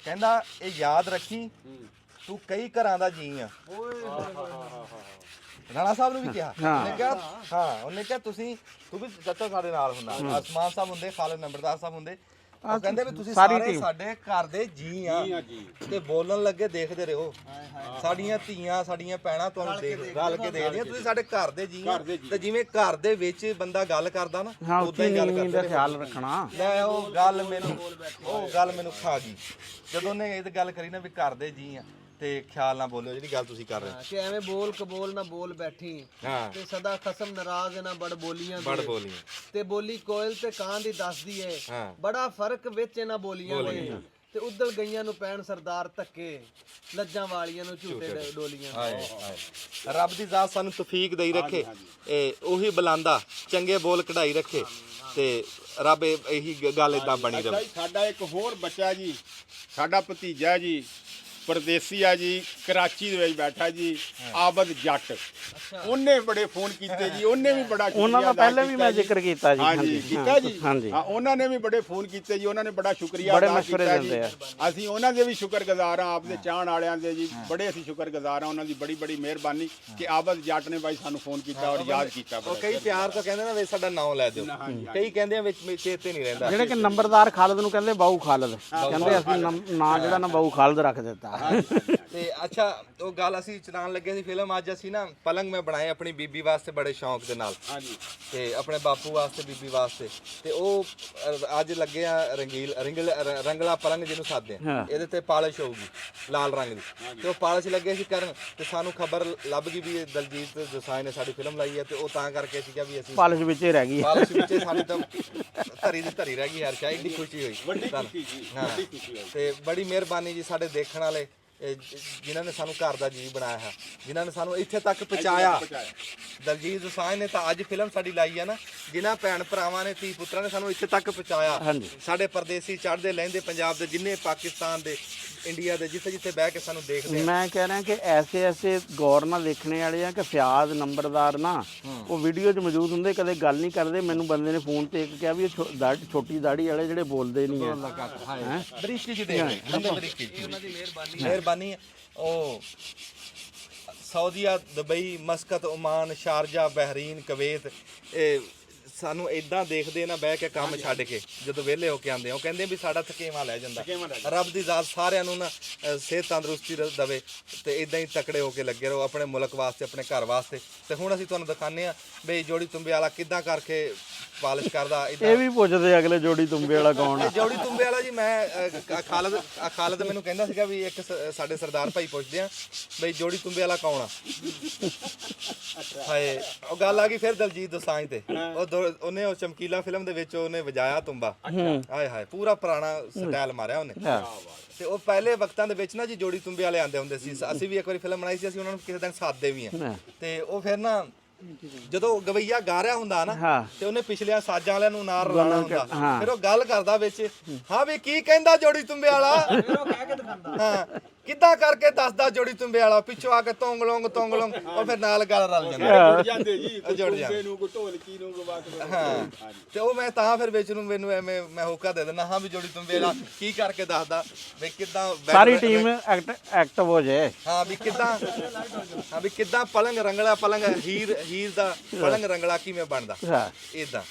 Speaker 1: ਕਹਿੰਦਾ ਇਹ ਯਾਦ ਰੱਖੀ ਤੂੰ ਕਈ ਘਰਾਂ ਦਾ ਜੀ ਆ ਰਾਣਾ ਸਾਹਿਬ ਨੂੰ ਵੀ ਕਿਹਾ ਉਹਨੇ ਕਿਹਾ ਉਹਨੇ ਕਿਹਾ ਤੂੰ ਵੀ ਜੱਟੋ ਸਾਡੇ ਨਾਲ ਹੁੰਦਾ ਅਸਮਾਨ ਸਾਹਿਬ ਹੁੰਦੇ ਖਾਲਦ ਨੰਬਰਦਾਰ ਸਾਹਿਬ ਹੁੰਦੇ ਉਹ ਕਹਿੰਦੇ ਵੀ ਤੁਸੀਂ ਸਾਰੇ ਸਾਡੇ ਘਰ ਦੇ ਜੀ ਆ ਤੇ ਬੋਲਣ ਲੱਗੇ ਦੇਖਦੇ ਰਹੋ ਸਾਡੀਆਂ ਧੀਆਂ ਸਾਡੀਆਂ ਭੈਣਾਂ ਤੁਹਾਨੂੰ ਰਲ ਕੇ ਦੇਖਦੀਆਂ ਤੁਸੀਂ ਸਾਡੇ ਘਰ ਦੇ ਜੀ ਆ ਤੇ ਜਿਵੇਂ ਘਰ ਦੇ ਵਿੱਚ ਬੰਦਾ ਗੱਲ ਕਰਦਾ ਨਾ ਉਦਾਂ ਹੀ ਗੱਲ ਕਰਦੇ
Speaker 2: ਖਿਆਲ ਰੱਖਣਾ
Speaker 1: ਲੈ ਉਹ ਗੱਲ ਮੈਨੂੰ ਖਾ ਗਈ ਜਦੋਂ ਉਹਨੇ ਇਹ ਗੱਲ ਕਰੀ ਨਾ ਵੀ ਘਰ ਦੇ ਜੀ ਆ ਤੇ ਖਿਆਲ ਨਾ ਬੋਲਿਓ ਜਿਹੜੀ ਗੱਲ ਤੁਸੀਂ ਕਰ ਰਹੇ ਹੋ
Speaker 4: ਕਿ ਐਵੇਂ ਬੋਲ ਕਬੋਲ ਨਾ ਬੋਲ ਬੈਠੀ ਤੇ ਸਦਾ ਖਸਮ ਨਾਰਾਜ਼ ਨਾ ਬੜ ਬੋਲੀਆਂ ਤੇ ਬੋਲੀ ਕੋਇਲ ਤੇ ਕਾਂ ਦੀ ਦੱਸਦੀ ਏ ਬੜਾ ਫਰਕ ਵਿੱਚ ਇਹਨਾਂ ਬੋਲੀਆਂ ਦੇ ਤੇ ਉਦਲ ਗਈਆਂ ਨੂੰ ਪੈਣ ਸਰਦਾਰ ਧੱਕੇ ਲੱਜਾਂ ਵਾਲੀਆਂ ਨੂੰ ਝੂਟੇ ਡੋਲੀਆਂ
Speaker 1: ਰੱਬ ਦੀ ਜ਼ਾਤ ਸਾਨੂੰ ਤੌਫੀਕ ਦੇਈ ਰੱਖੇ ਉਹੀ ਬੁਲਾਂਦਾ ਚੰਗੇ ਬੋਲ ਕਢਾਈ ਰੱਖੇ ਤੇ ਰੱਬ ਇਹੀ ਗੱਲ ਇਦਾਂ ਬਣੀ ਰਹੇ
Speaker 3: ਸਾਡਾ ਇੱਕ ਹੋਰ ਬੱਚਾ ਜੀ ਸਾਡਾ ਭਤੀਜਾ ਜੀ ਪਰਦੇਸੀ ਆ ਜੀ ਕਰਾਚੀ ਦੇ ਵਿੱਚ ਬੈਠਾ ਜੀ ਆਬਦ ਜੱਟ ਉਹਨੇ ਬੜੇ ਫੋਨ ਕੀਤੇ ਜੀ ਉਹਨੇ ਵੀ ਬੜਾ
Speaker 2: ਉਹਨਾਂ ਦਾ ਪਹਿਲੇ ਵੀ ਮੈਂ ਜ਼ਿਕਰ ਕੀਤਾ ਜੀ
Speaker 3: ਹਾਂਜੀ ਕੀਤਾ ਜੀ
Speaker 2: ਹਾਂਜੀ
Speaker 3: ਉਹਨਾਂ ਨੇ ਵੀ ਬੜੇ ਫੋਨ ਕੀਤੇ ਜੀ ਉਹਨਾਂ ਨੇ ਬੜਾ ਸ਼ੁਕਰੀਆ ਅਦਾ ਕੀਤਾ ਜੀ ਅਸੀਂ ਉਹਨਾਂ ਦੇ ਵੀ ਸ਼ੁਕਰਗੁਜ਼ਾਰ ਹਾਂ ਆਪਦੇ ਚਾਹਣ ਵਾਲਿਆਂ ਦੇ ਜੀ ਬੜੇ ਅਸੀਂ ਸ਼ੁਕਰਗੁਜ਼ਾਰ ਹਾਂ ਉਹਨਾਂ ਦੀ ਬੜੀ ਮਿਹਰਬਾਨੀ ਕਿ ਆਬਦ ਜੱਟ ਨੇ ਬਾਈ ਸਾਨੂੰ ਫੋਨ ਕੀਤਾ ਔਰ ਯਾਦ ਕੀਤਾ
Speaker 1: ਉਹ ਕਈ ਪਿਆਰ ਤੋਂ ਕਹਿੰਦੇ ਨਾ ਵੀ ਸਾਡਾ ਨਾਮ ਲੈ ਦਿਓ ਕਈ ਕਹਿੰਦੇ ਆ ਵਿੱਚ ਚੇਤੇ ਨਹੀਂ ਰਹਿੰਦਾ
Speaker 2: ਜਿਹੜੇ ਕਿ ਨੰਬਰਦਾਰ ਖਾਲਦ ਨੂੰ ਕਹਿੰਦੇ ਬਾਊ ਖਾਲਦ ਕਹਿੰਦੇ ਅਸੀਂ ਨਾਂ ਜਿਹੜਾ ਨਾ ਬਾਊ ਖਾਲਦ ਰੱਖ ਦਿੱਤਾ
Speaker 1: ਤੇ ਅੱਛਾ ਉਹ ਗੱਲ ਅਸੀਂ ਚਲਾਉਣ ਲੱਗੇ ਸੀ ਫਿਲਮ ਅੱਜ ਅਸੀਂ ਨਾ ਪਲੰਗ ਮੈਂ ਬਣਾਏ ਆਪਣੀ ਬੀਬੀ ਵਾਸਤੇ ਬੜੇ ਸ਼ੌਂਕ ਦੇ ਨਾਲ ਤੇ ਆਪਣੇ ਬਾਪੂ ਵਾਸਤੇ ਬੀਬੀ ਵਾਸਤੇ ਤੇ ਉਹ ਅੱਜ ਲੱਗੇ ਆ ਰੰਗਲਾ ਪਲੰਗ ਜਿਹਨੂੰ ਸਾਦੇ ਆ ਇਹਦੇ ਤੇ ਪਾਲਿਸ਼ ਹੋਊਗੀ ਲਾਲ ਰੰਗ ਦੀ ਤੇ ਉਹ ਪਾਲਿਸ਼ ਲੱਗੇ ਸੀ ਕਰਨ ਤੇ ਸਾਨੂੰ ਖਬਰ ਲੱਭ ਗਈ ਵੀ ਦਲਜੀਤ ਦੋਸਾਂਝ ਨੇ ਸਾਡੀ ਫਿਲਮ ਲਾਈ ਹੈ ਤੇ ਉਹ ਤਾਂ ਕਰਕੇ ਸੀਗਾ ਵੀ ਅਸੀਂ
Speaker 2: ਪਾਲਿਸ਼ ਵਿੱਚ ਹੀ ਰਹਿ ਗਈ
Speaker 1: ਪਾਲਿਸ਼ ਵਿੱਚ ਸਾਡੀ ਤਾਂ ਧਰੀ ਰਹਿ ਗਈ ਯਾਰ ਸ਼ਾਇਦ ਦੀ ਖੁਸ਼ੀ ਹੋਈ ਤੇ ਬੜੀ ਮਿਹਰਬਾਨੀ ਜੀ ਸਾਡੇ ਦੇਖਣ ਵਾਲੇ ਜਿਨ੍ਹਾਂ ਨੇ ਸਾਨੂੰ ਘਰ ਦਾ ਜੀ ਬਣਾਇਆ ਹੈ ਜਿਨ੍ਹਾਂ ਨੇ ਸਾਨੂੰ ਇੱਥੇ ਤੱਕ ਪਹੁੰਚਾਇਆ ਦਲਜੀਤ ਦੋਸਾਂਝ ਨੇ ਤਾਂ ਅੱਜ ਫਿਲਮ ਸਾਡੀ ਲਾਈ ਆ ਨਾ ਜਿਨ੍ਹਾਂ ਭੈਣ ਭਰਾਵਾਂ ਨੇ ਧੀ ਪੁੱਤਰਾਂ ਨੇ ਸਾਨੂੰ ਇੱਥੇ ਤੱਕ ਪਹੁੰਚਾਇਆ ਸਾਡੇ ਪਰਦੇਸੀ ਚੜ੍ਹਦੇ ਲਹਿੰਦੇ ਪੰਜਾਬ ਦੇ ਜਿੰਨੇ ਪਾਕਿਸਤਾਨ ਦੇ ਇੰਡੀਆ ਦੇ ਜਿੱਥੇ ਬਹਿ ਕੇ ਸਾਨੂੰ ਦੇਖਦੇ ਆ
Speaker 2: ਮੈਂ ਕਹਿ ਰਿਹਾ ਕਿ ਐਸੇ ਗੌਰ ਨਾਲ ਦੇਖਣੇ ਵਾਲੇ ਆ ਕਿ ਫਿਆਜ਼ ਨੰਬਰਦਾਰ ਨਾ ਉਹ ਵੀਡੀਓ 'ਚ ਮੌਜੂਦ ਹੁੰਦੇ ਕਦੇ ਗੱਲ ਨਹੀਂ ਕਰਦੇ ਮੈਨੂੰ ਬੰਦੇ ਨੇ ਫੋਨ ਤੇ ਇੱਕ ਕਿਹਾ ਵੀ ਇਹ ਛੋਟੀ ਦਾੜੀ ਵਾਲੇ ਜਿਹੜੇ ਬੋਲਦੇ ਨਹੀਂ ਹੈ
Speaker 1: ਬਰੀਕੀ ਜੀ ਦੇਖਦੇ ਬਰੀਕੀ ਉਹਨਾਂ ਦੀ ਮਿਹਰਬਾਨੀ ਉਹ ਸਾਊਦੀਆ ਦੁਬਈ ਮਸਕਤ ਓਮਾਨ ਸ਼ਾਰਜਾ ਬਹਿਰੀਨ ਕਵੇਤ ਇਹ ਸਾਨੂੰ ਇਦਾਂ ਦੇਖਦੇ ਨਾ ਬਹਿ ਕੇ ਕੰਮ ਛੱਡ ਕੇ ਜਦੋਂ ਵਿਹਲੇ ਹੋ ਕੇ ਆਉਂਦੇ ਆ ਉਹ ਕਹਿੰਦੇ ਵੀ ਸਾਡਾ ਥਕੇਵਾਂ ਲੈ ਜਾਂਦਾ ਰੱਬ ਦੀ ਜ਼ਾਤ ਸਾਰਿਆਂ ਨੂੰ ਨਾ ਸਿਹਤ ਤੰਦਰੁਸਤੀ ਦੇਵੇ ਤੇ ਇਦਾਂ ਹੀ ਤਕੜੇ ਹੋ ਕੇ ਲੱਗੇ ਰਹੋ ਆਪਣੇ ਮੁਲਕ ਵਾਸਤੇ ਆਪਣੇ ਘਰ ਵਾਸਤੇ ਤੇ ਹੁਣ ਅਸੀਂ ਤੁਹਾਨੂੰ ਦਿਖਾਉਂਦੇ ਆ ਬਈ ਜੋੜੀ ਤੁੰਬੇ ਵਾਲਾ ਕਿੱਦਾਂ ਕਰਕੇ ਪਾਲਿਸ਼ ਕਰਦਾ
Speaker 2: ਇਹ ਵੀ ਪੁੱਛਦੇ ਅਗਲੇ ਜੋੜੀ ਤੁੰਬੇ ਵਾਲਾ ਕੌਣ ਆ
Speaker 1: ਜੋੜੀ ਤੁੰਬੇ ਵਾਲਾ ਜੀ ਮੈਂ ਖਾਲਦ ਮੈਨੂੰ ਕਹਿੰਦਾ ਸੀਗਾ ਵੀ ਇੱਕ ਸਾਡੇ ਸਰਦਾਰ ਭਾਈ ਪੁੱਛਦੇ ਆ ਬਈ ਜੋੜੀ ਤੁੰਬੇ ਵਾਲਾ ਕੌਣ ਆ ਹਾਏ ਉਹ ਗੱਲ ਆ ਗਈ ਫਿਰ ਦਲਜੀਤ ਦੋਸਾਂਝ ਤੇ ਉਹ ਉਹਨੇ ਉਹ ਚਮਕੀਲਾ ਫਿਲਮ ਦੇ ਵਿੱਚ ਉਹਨੇ ਵਜਾਇਆ ਤੁੰਬਾ ਹਾਏ ਹਾਏ ਪੂਰਾ ਪੁਰਾਣਾ ਸਟਾਈਲ ਮਾਰਿਆ ਉਹਨੇ ਤੇ ਉਹ ਪਹਿਲੇ ਵਕਤਾਂ ਦੇ ਵਿੱਚ ਨਾ ਜੀ ਜੋੜੀ ਤੁੰਬੇ ਵਾਲੇ ਆਂਦੇ ਹੁੰਦੇ ਸੀ ਅਸੀਂ ਵੀ ਇੱਕ ਵਾਰੀ ਫਿਲਮ ਬਣਾਈ ਸੀ ਅਸੀਂ ਉਹਨਾਂ ਨੂੰ ਕਿਸੇ ਦਿਨ ਸਾਦੇ ਵੀ ਆ ਤੇ ਉਹ ਫਿਰ ਨਾ ਜਦੋਂ ਗਵਈਆ ਗਾ ਰਿਹਾ ਹੁੰਦਾ ਨਾ ਤੇ ਉਹਨੇ ਪਿਛਲਿਆਂ ਸਾਜ਼ਾਂ ਵਾਲਿਆਂ ਨੂੰ ਨਾਲ ਰਲਾਣਾ ਹੁੰਦਾ ਫਿਰ ਉਹ ਗੱਲ ਕਰਦਾ ਵਿੱਚ ਹਾਂ ਵੀ ਕੀ ਕਹਿੰਦਾ ਜੋੜੀ ਤੁੰਬੇ ਵਾਲਾ ਹਾਂ ਕਿੱਦਾਂ ਕਰਕੇ ਦੱਸਦਾ ਜੋੜੀ ਤੁੰਬੇ ਵਾਲਾ ਪਿੱਛੋਂ ਆ ਕੇ ਤੋਂਗਲੋਂਗ ਉਹ ਫਿਰ ਨਾਲ ਗੱਲ ਰਲ
Speaker 3: ਜੁੜ ਜਾਂਦੇ ਜੀ
Speaker 1: ਜੁੜ ਜਾਂਦੇ
Speaker 3: ਤੁੰਬੇ ਨੂੰ ਕੋ ਢੋਲਕੀ ਨੂੰ ਕੋ ਬਾਤ
Speaker 1: ਹਾਂ ਤੇ ਉਹ ਮੈਂ ਤਾਂ ਫਿਰ ਵਿੱਚ ਨੂੰ ਮੈਨੂੰ ਐਵੇਂ ਮੈਂ ਹੋਕਾ ਦੇ ਦਿੰਦਾ ਹਾਂ ਵੀ ਜੋੜੀ ਤੁੰਬੇ ਵਾਲਾ ਕੀ ਕਰਕੇ ਦੱਸਦਾ ਵੀ ਕਿੱਦਾਂ
Speaker 2: ਸਾਰੀ ਟੀਮ ਐਕਟਿਵ ਹੋ ਜਾਏ
Speaker 1: ਹਾਂ ਵੀ ਕਿੱਦਾਂ ਪਲੰਗ ਰੰਗਲਾ ਪਲੰਗ ਹੀਰ ਦਾ ਪਲੰਗ ਰੰਗਲਾ ਕਿਵੇਂ ਬਣਦਾ ਇਦਾਂ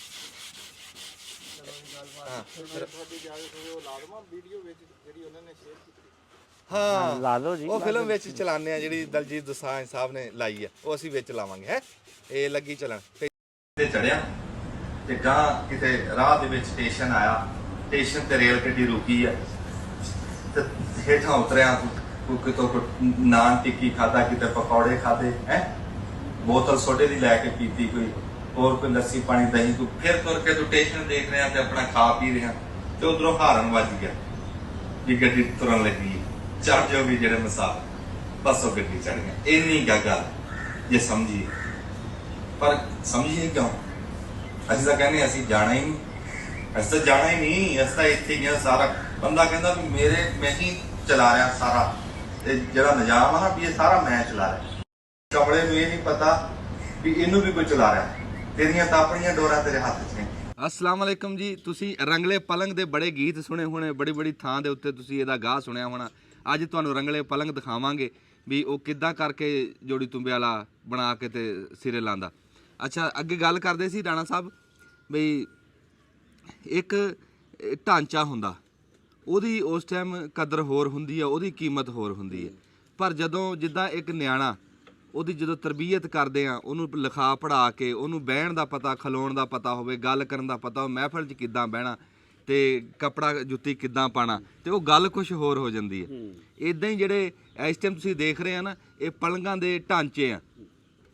Speaker 1: ਹਾਂ
Speaker 2: ਲਾ ਦਿਓ ਜੀ
Speaker 1: ਉਹ ਫਿਲਮ ਵਿੱਚ ਚਲਾਉਂਦੇ ਆ ਜਿਹੜੀ ਦਲਜੀਤ ਦੋਸਾਂਝ ਸਾਹਿਬ ਨੇ ਲਾਈ ਆ ਉਹ ਅਸੀਂ ਵਿੱਚ ਲਾਵਾਂਗੇ ਹੈ ਇਹ ਲੱਗੀ ਚੱਲਣ ਤੇ ਚੜਿਆ ਤੇ ਗਾਂ ਕਿਤੇ ਰਾਹ ਦੇ ਵਿੱਚ ਸਟੇਸ਼ਨ ਆਇਆ ਸਟੇਸ਼ਨ ਤੇ ਰੇਲ ਗੱਡੀ ਰੁਕੀ ਆ ਤੇ ਹੇਠਾਂ ਉਤਰਿਆ ਕਿਤੋਂ ਨਾਨ ਟਿੱਕੀ ਖਾਦਾ ਕਿਤੇ ਪਕੌੜੇ ਖਾਦੇ ਹੈ ਬੋਤਲ ਸੋਡੇ ਦੀ ਲੈ ਕੇ ਪੀਤੀ ਕੋਈ ਹੋਰ ਕੋਈ ਲੱਸੀ ਪਾਣੀ ਦਹੀਂ ਕੋਈ ਫਿਰ ਤੁਰ ਕੇ ਤੂੰ ਸਟੇਸ਼ਨ ਦੇਖ ਰਿਹਾ ਤੇ ਆਪਣਾ ਖਾ ਪੀ ਰਿਹਾ ਤੇ ਉਧਰੋਂ ਹਾਰਨ ਵੱਜ ਗਿਆ ਵੀ ਗੱਡੀ ਤੁਰਨ ਲੱਗੀ ਚੜ ਜਾਓ ਵੀ ਜਿਹੜੇ ਮੁਸਾਫਰ ਬਸ ਉਹ ਗੱਡੀ ਚੜ ਗਿਆ ਇੰਨੀ ਗੱਲ ਜੇ ਸਮਝੀਏ ਪਰ ਸਮਝੀਏ ਕਿਉਂ ਅਸੀਂ ਤਾਂ ਕਹਿੰਦੇ ਅਸੀਂ ਜਾਣਾ ਹੀ ਨਹੀਂ ਅਸੀਂ ਤਾਂ ਜਾਣਾ ਹੀ ਨਹੀਂ ਅਸੀਂ ਤਾਂ ਇੱਥੇ ਹੀ ਆ ਸਾਰਾ ਬੰਦਾ ਕਹਿੰਦਾ ਵੀ ਮੈਂ ਹੀ ਚਲਾ ਰਿਹਾ ਸਾਰਾ ਤੇ ਜਿਹੜਾ ਨਿਜ਼ਾਮ ਆ ਨਾ ਵੀ ਇਹ ਸਾਰਾ ਮੈਂ ਚਲਾ ਰਿਹਾ ਕਮਲੇ ਨੂੰ ਇਹ ਨਹੀਂ ਪਤਾ ਵੀ ਇਹਨੂੰ ਵੀ ਕੋਈ ਚਲਾ ਰਿਹਾ ਤੇਰੀਆਂ ਤਾਂ ਆਪਣੀਆਂ ਡੋਰਾਂ ਤੇਰੇ ਹੱਥ 'ਚ ਨੇ अस्सलाम वालेकुम जी ਤੁਸੀਂ ਰੰਗਲੇ ਪਲੰਗ ਦੇ ਬੜੇ ਗੀਤ ਸੁਣੇ ਹੋਣੇ ਬੜੀ ਥਾਂ ਦੇ ਉੱਤੇ ਤੁਸੀਂ ਇਹਦਾ ਗਾਹ ਸੁਣਿਆ ਹੋਣਾ ਅੱਜ ਤੁਹਾਨੂੰ ਰੰਗਲੇ ਪਲੰਗ ਦਿਖਾਵਾਂਗੇ ਵੀ ਉਹ ਕਿੱਦਾਂ ਕਰਕੇ ਜੋੜੀ ਤੁੰਬੇ ਵਾਲਾ ਬਣਾ ਕੇ ਤੇ ਸਿਰੇ ਲਾਂਦਾ ਅੱਛਾ ਅੱਗੇ ਗੱਲ ਕਰਦੇ ਸੀ ਰਾਣਾ ਸਾਹਿਬ ਬਈ ਇੱਕ ਢਾਂਚਾ ਹੁੰਦਾ ਉਹਦੀ ਉਸ ਟਾਈਮ ਕਦਰ ਹੋਰ ਹੁੰਦੀ ਆ ਉਹਦੀ ਕੀਮਤ ਹੋਰ ਹੁੰਦੀ ਹੈ ਪਰ ਜਦੋਂ ਜਿੱਦਾਂ ਇੱਕ ਨਿਆਣਾ ਉਹਦੀ ਜਦੋਂ ਤਰਬੀਅਤ ਕਰਦੇ ਆ ਉਹਨੂੰ ਲਿਖਾ ਪੜ੍ਹਾ ਕੇ ਉਹਨੂੰ ਬਹਿਣ ਦਾ ਪਤਾ ਖਲੋਣ ਦਾ ਪਤਾ ਹੋਵੇ ਗੱਲ ਕਰਨ ਦਾ ਪਤਾ ਹੋਵੇ ਮਹਿਫਲ 'ਚ ਕਿੱਦਾਂ ਬਹਿਣਾ ਤੇ ਕੱਪੜਾ ਜੁੱਤੀ ਕਿੱਦਾਂ ਪਾਣਾ ਤੇ ਉਹ ਗੱਲ ਕੁਝ ਹੋਰ ਹੋ ਜਾਂਦੀ ਹੈ ਇਦਾਂ ਹੀ ਜਿਹੜੇ ਇਸ ਟਾਈਮ ਤੁਸੀਂ ਦੇਖ ਰਹੇ ਆ ਨਾ ਇਹ ਪਲੰਗਾਂ ਦੇ ਢਾਂਚੇ ਆ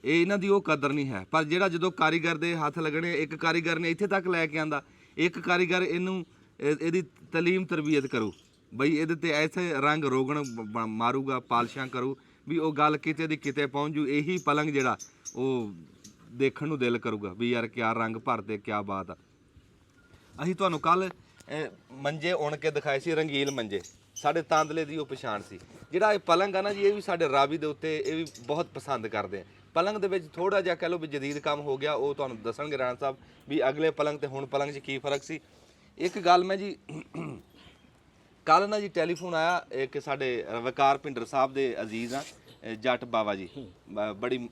Speaker 1: ਇਹ ਇਹਨਾਂ ਦੀ ਉਹ ਕਦਰ ਨਹੀਂ ਹੈ ਪਰ ਜਿਹੜਾ ਜਦੋਂ ਕਾਰੀਗਰ ਦੇ ਹੱਥ ਲੱਗਣੇ ਇੱਕ ਕਾਰੀਗਰ ਨੇ ਇੱਥੇ ਤੱਕ ਲੈ ਕੇ ਆਂਦਾ ਇੱਕ ਕਾਰੀਗਰ ਇਹਨੂੰ ਇਹਦੀ ਤਾਲੀਮ ਤਰਬੀਅਤ ਕਰੂ ਬਈ ਇਹਦੇ ਤੇ ਐਸੇ ਰੰਗ ਰੋਗਣ ਮਾਰੂਗਾ ਪਾਲਿਸ਼ਾਂ ਕਰੂ ਵੀ ਉਹ ਗੱਲ ਕਿਤੇ ਦੀ ਕਿਤੇ ਪਹੁੰਚ ਜੂ ਇਹੀ ਪਲੰਗ ਜਿਹੜਾ ਉਹ ਦੇਖਣ ਨੂੰ ਦਿਲ ਕਰੂਗਾ ਵੀ ਯਾਰ ਕਿਆ ਰੰਗ ਭਰਦੇ ਕਿਆ ਬਾਤ ਆ ਅਸੀਂ ਤੁਹਾਨੂੰ ਕੱਲ ਮੰਜੇ ਉਣ ਕੇ ਦਿਖਾਏ ਸੀ ਰੰਗੀਲ ਮੰਜੇ ਸਾਡੇ ਤਾਂਦਲੇ ਦੀ ਉਹ ਪਛਾਣ ਸੀ ਜਿਹੜਾ ਇਹ ਪਲੰਗ ਆ ਨਾ ਜੀ ਇਹ ਵੀ ਸਾਡੇ ਰਾਵੀ ਦੇ ਉੱਤੇ ਇਹ ਵੀ ਬਹੁਤ ਪਸੰਦ ਕਰਦੇ ਆ ਪਲੰਗ ਦੇ ਵਿੱਚ ਥੋੜਾ ਜਿਹਾ ਕਹਿ ਲਓ ਵੀ ਜਦੀਦ ਕੰਮ ਹੋ ਗਿਆ ਉਹ ਤੁਹਾਨੂੰ ਦੱਸਣਗੇ ਰਾਣਾ ਸਾਹਿਬ ਵੀ ਅਗਲੇ ਪਲੰਗ ਤੇ ਹੁਣ ਪਲੰਗ 'ਚ ਕੀ ਫਰਕ ਸੀ ਇੱਕ ਗੱਲ ਮੈਂ ਜੀ ਕੱਲ ਨਾ ਜੀ ਟੈਲੀਫੋਨ ਆਇਆ ਇੱਕ ਸਾਡੇ ਵਕਾਰ ਭਿੰਡਰ ਸਾਹਿਬ ਦੇ ਅਜ਼ੀਜ਼ ਆ ਜੱਟ ਬਾਵਾ ਜੀ ਬੜੀ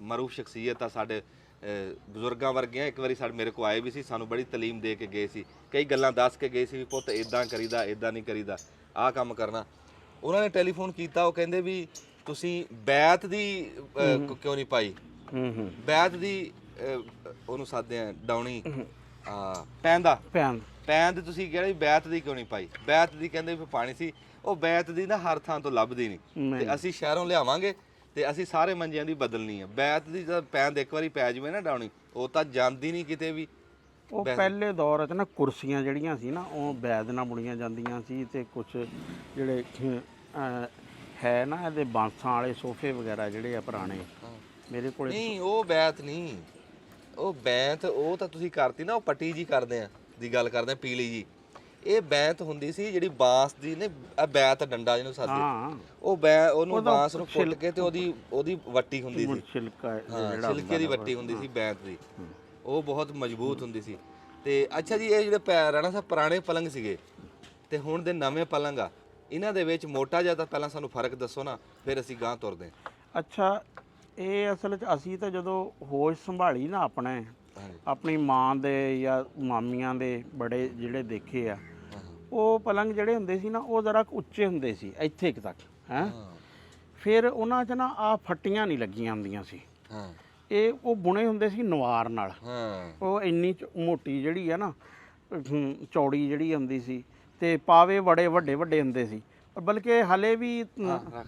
Speaker 1: ਮਰੂਫ ਸ਼ਖਸੀਅਤ ਆ ਸਾਡੇ ਬਜ਼ੁਰਗਾਂ ਵਰਗੇ ਆ ਇੱਕ ਵਾਰੀ ਸਾਡੇ ਮੇਰੇ ਕੋ ਆਏ ਵੀ ਸੀ ਸਾਨੂੰ ਬੜੀ ਤਾਲੀਮ ਦੇ ਕੇ ਗਏ ਸੀ ਕਈ ਗੱਲਾਂ ਦੱਸ ਕੇ ਗਏ ਸੀ ਵੀ ਪੁੱਤ ਇਦਾਂ ਕਰੀਦਾ ਇਦਾਂ ਨਹੀਂ ਕਰੀਦਾ ਆਹ ਕੰਮ ਕਰਨਾ ਉਹਨਾਂ ਨੇ ਟੈਲੀਫੋਨ ਕੀਤਾ ਉਹ ਕਹਿੰਦੇ ਵੀ ਤੁਸੀਂ ਬੈਤ ਦੀ ਕਿਉਂ ਨਹੀਂ ਪਾਈ ਬੈਤ ਦੀ ਉਹਨੂੰ ਸਾਦੇ ਆ ਡਾਉਣੀ ਪੈਂਦ ਤੁਸੀਂ ਕਹਿੰਦੇ ਬੈਤ ਦੀ ਕਿਉਂ ਨਹੀਂ ਪਾਈ ਬੈਤ ਦੀ ਕਹਿੰਦੇ ਵੀ ਪਾਣੀ ਸੀ ਉਹ ਬੈਤ ਦੀ ਨਾ ਹਰ ਥਾਂ ਤੋਂ ਲੱਭਦੀ ਨਹੀਂ ਤੇ ਅਸੀਂ ਸ਼ਹਿਰੋਂ ਲਿਆਵਾਂਗੇ ਤੇ ਅਸੀਂ ਸਾਰੇ ਮੰਜਿਆਂ ਦੀ ਬਦਲਣੀ ਆ ਬੈਤ ਦੀ ਜਦ ਪੈਂਦ ਇੱਕ ਵਾਰੀ ਪੈ ਜਾਵੇ ਨਾ ਡਾਉਣੀ ਉਹ ਤਾਂ ਜਾਂਦੀ ਨਹੀਂ ਕਿਤੇ ਵੀ
Speaker 2: ਉਹ ਪਹਿਲੇ ਦੌਰ 'ਚ ਨਾ ਕੁਰਸੀਆਂ ਜਿਹੜੀਆਂ ਸੀ ਨਾ ਉਹ ਬੈਦ ਨਾਲ ਬੁਣੀਆਂ ਜਾਂਦੀਆਂ ਸੀ ਤੇ ਕੁਝ ਜਿਹੜੇ ਹੈ ਨਾ ਇਹਦੇ ਬਾਂਸਾਂ ਵਾਲੇ ਸੋਫੇ ਵਗੈਰਾ ਜਿਹੜੇ ਆ ਪੁਰਾਣੇ ਮੇਰੇ ਕੋਲ
Speaker 1: ਨਹੀਂ ਉਹ ਬੈਤ ਨਹੀਂ ਉਹ ਬੈਂਤ ਉਹ ਤਾਂ ਤੁਸੀਂ ਕਰਤੀ ਨਾ ਉਹ ਪੱਟੀ ਜੀ ਕਰਦੇ ਆ ਦੀ ਗੱਲ ਕਰਦੇ ਆ ਪੀਲੀ ਜੀ ਇਹ ਬੈਂਤ ਹੁੰਦੀ ਸੀ ਜਿਹੜੀ ਬਾਂਸ ਦੀ ਨੇ ਬੈਤ ਡੰਡਾ ਜਿਹਨੂੰ ਸਾਦੇ ਉਹ ਉਹਨੂੰ ਬਾਂਸ ਨੂੰ ਪੁੱਟ ਕੇ ਤੇ ਉਹਦੀ ਵੱਟੀ ਹੁੰਦੀ ਸੀ ਛਿਲਕੇ ਦੀ ਵੱਟੀ ਹੁੰਦੀ ਸੀ ਬੈਂਤ ਦੀ ਉਹ ਬਹੁਤ ਮਜ਼ਬੂਤ ਹੁੰਦੀ ਸੀ ਤੇ ਅੱਛਾ ਜੀ ਇਹ ਜਿਹੜੇ ਰਾਣਾ ਸਾਹਿਬ ਪੁਰਾਣੇ ਪਲੰਗ ਸੀਗੇ ਤੇ ਹੁਣ ਦੇ ਨਵੇਂ ਪਲੰਗ ਆ ਇਹਨਾਂ ਦੇ ਵਿੱਚ ਮੋਟਾ ਜਿਹਾ ਤਾਂ ਪਹਿਲਾਂ ਸਾਨੂੰ ਫਰਕ ਦੱਸੋ ਨਾ ਫਿਰ ਅਸੀਂ ਗਾਂਹ ਤੁਰਦੇ
Speaker 2: ਅੱਛਾ ਇਹ ਅਸਲ 'ਚ ਅਸੀਂ ਤਾਂ ਜਦੋਂ ਹੋਸ਼ ਸੰਭਾਲੀ ਨਾ ਆਪਣੀ ਮਾਂ ਦੇ ਜਾਂ ਮਾਮੀਆਂ ਦੇ ਬੜੇ ਜਿਹੜੇ ਦੇਖੇ ਆ ਉਹ ਪਲੰਗ ਜਿਹੜੇ ਹੁੰਦੇ ਸੀ ਨਾ ਉਹ ਜ਼ਰਾ ਉੱਚੇ ਹੁੰਦੇ ਸੀ ਇੱਥੇ ਤੱਕ ਹੈ ਫਿਰ ਉਹਨਾਂ 'ਚ ਨਾ ਆ ਫੱਟੀਆਂ ਨਹੀਂ ਲੱਗੀਆਂ ਹੁੰਦੀਆਂ ਸੀ ਇਹ ਉਹ ਬੁਣੇ ਹੁੰਦੇ ਸੀ ਨਵਾਰ ਨਾਲ ਉਹ ਇੰਨੀ ਮੋਟੀ ਜਿਹੜੀ ਆ ਨਾ ਚੌੜੀ ਜਿਹੜੀ ਹੁੰਦੀ ਸੀ ਤੇ ਪਾਵੇ ਬੜੇ ਵੱਡੇ ਹੁੰਦੇ ਸੀ ਬਲਕਿ ਹਲੇ ਵੀ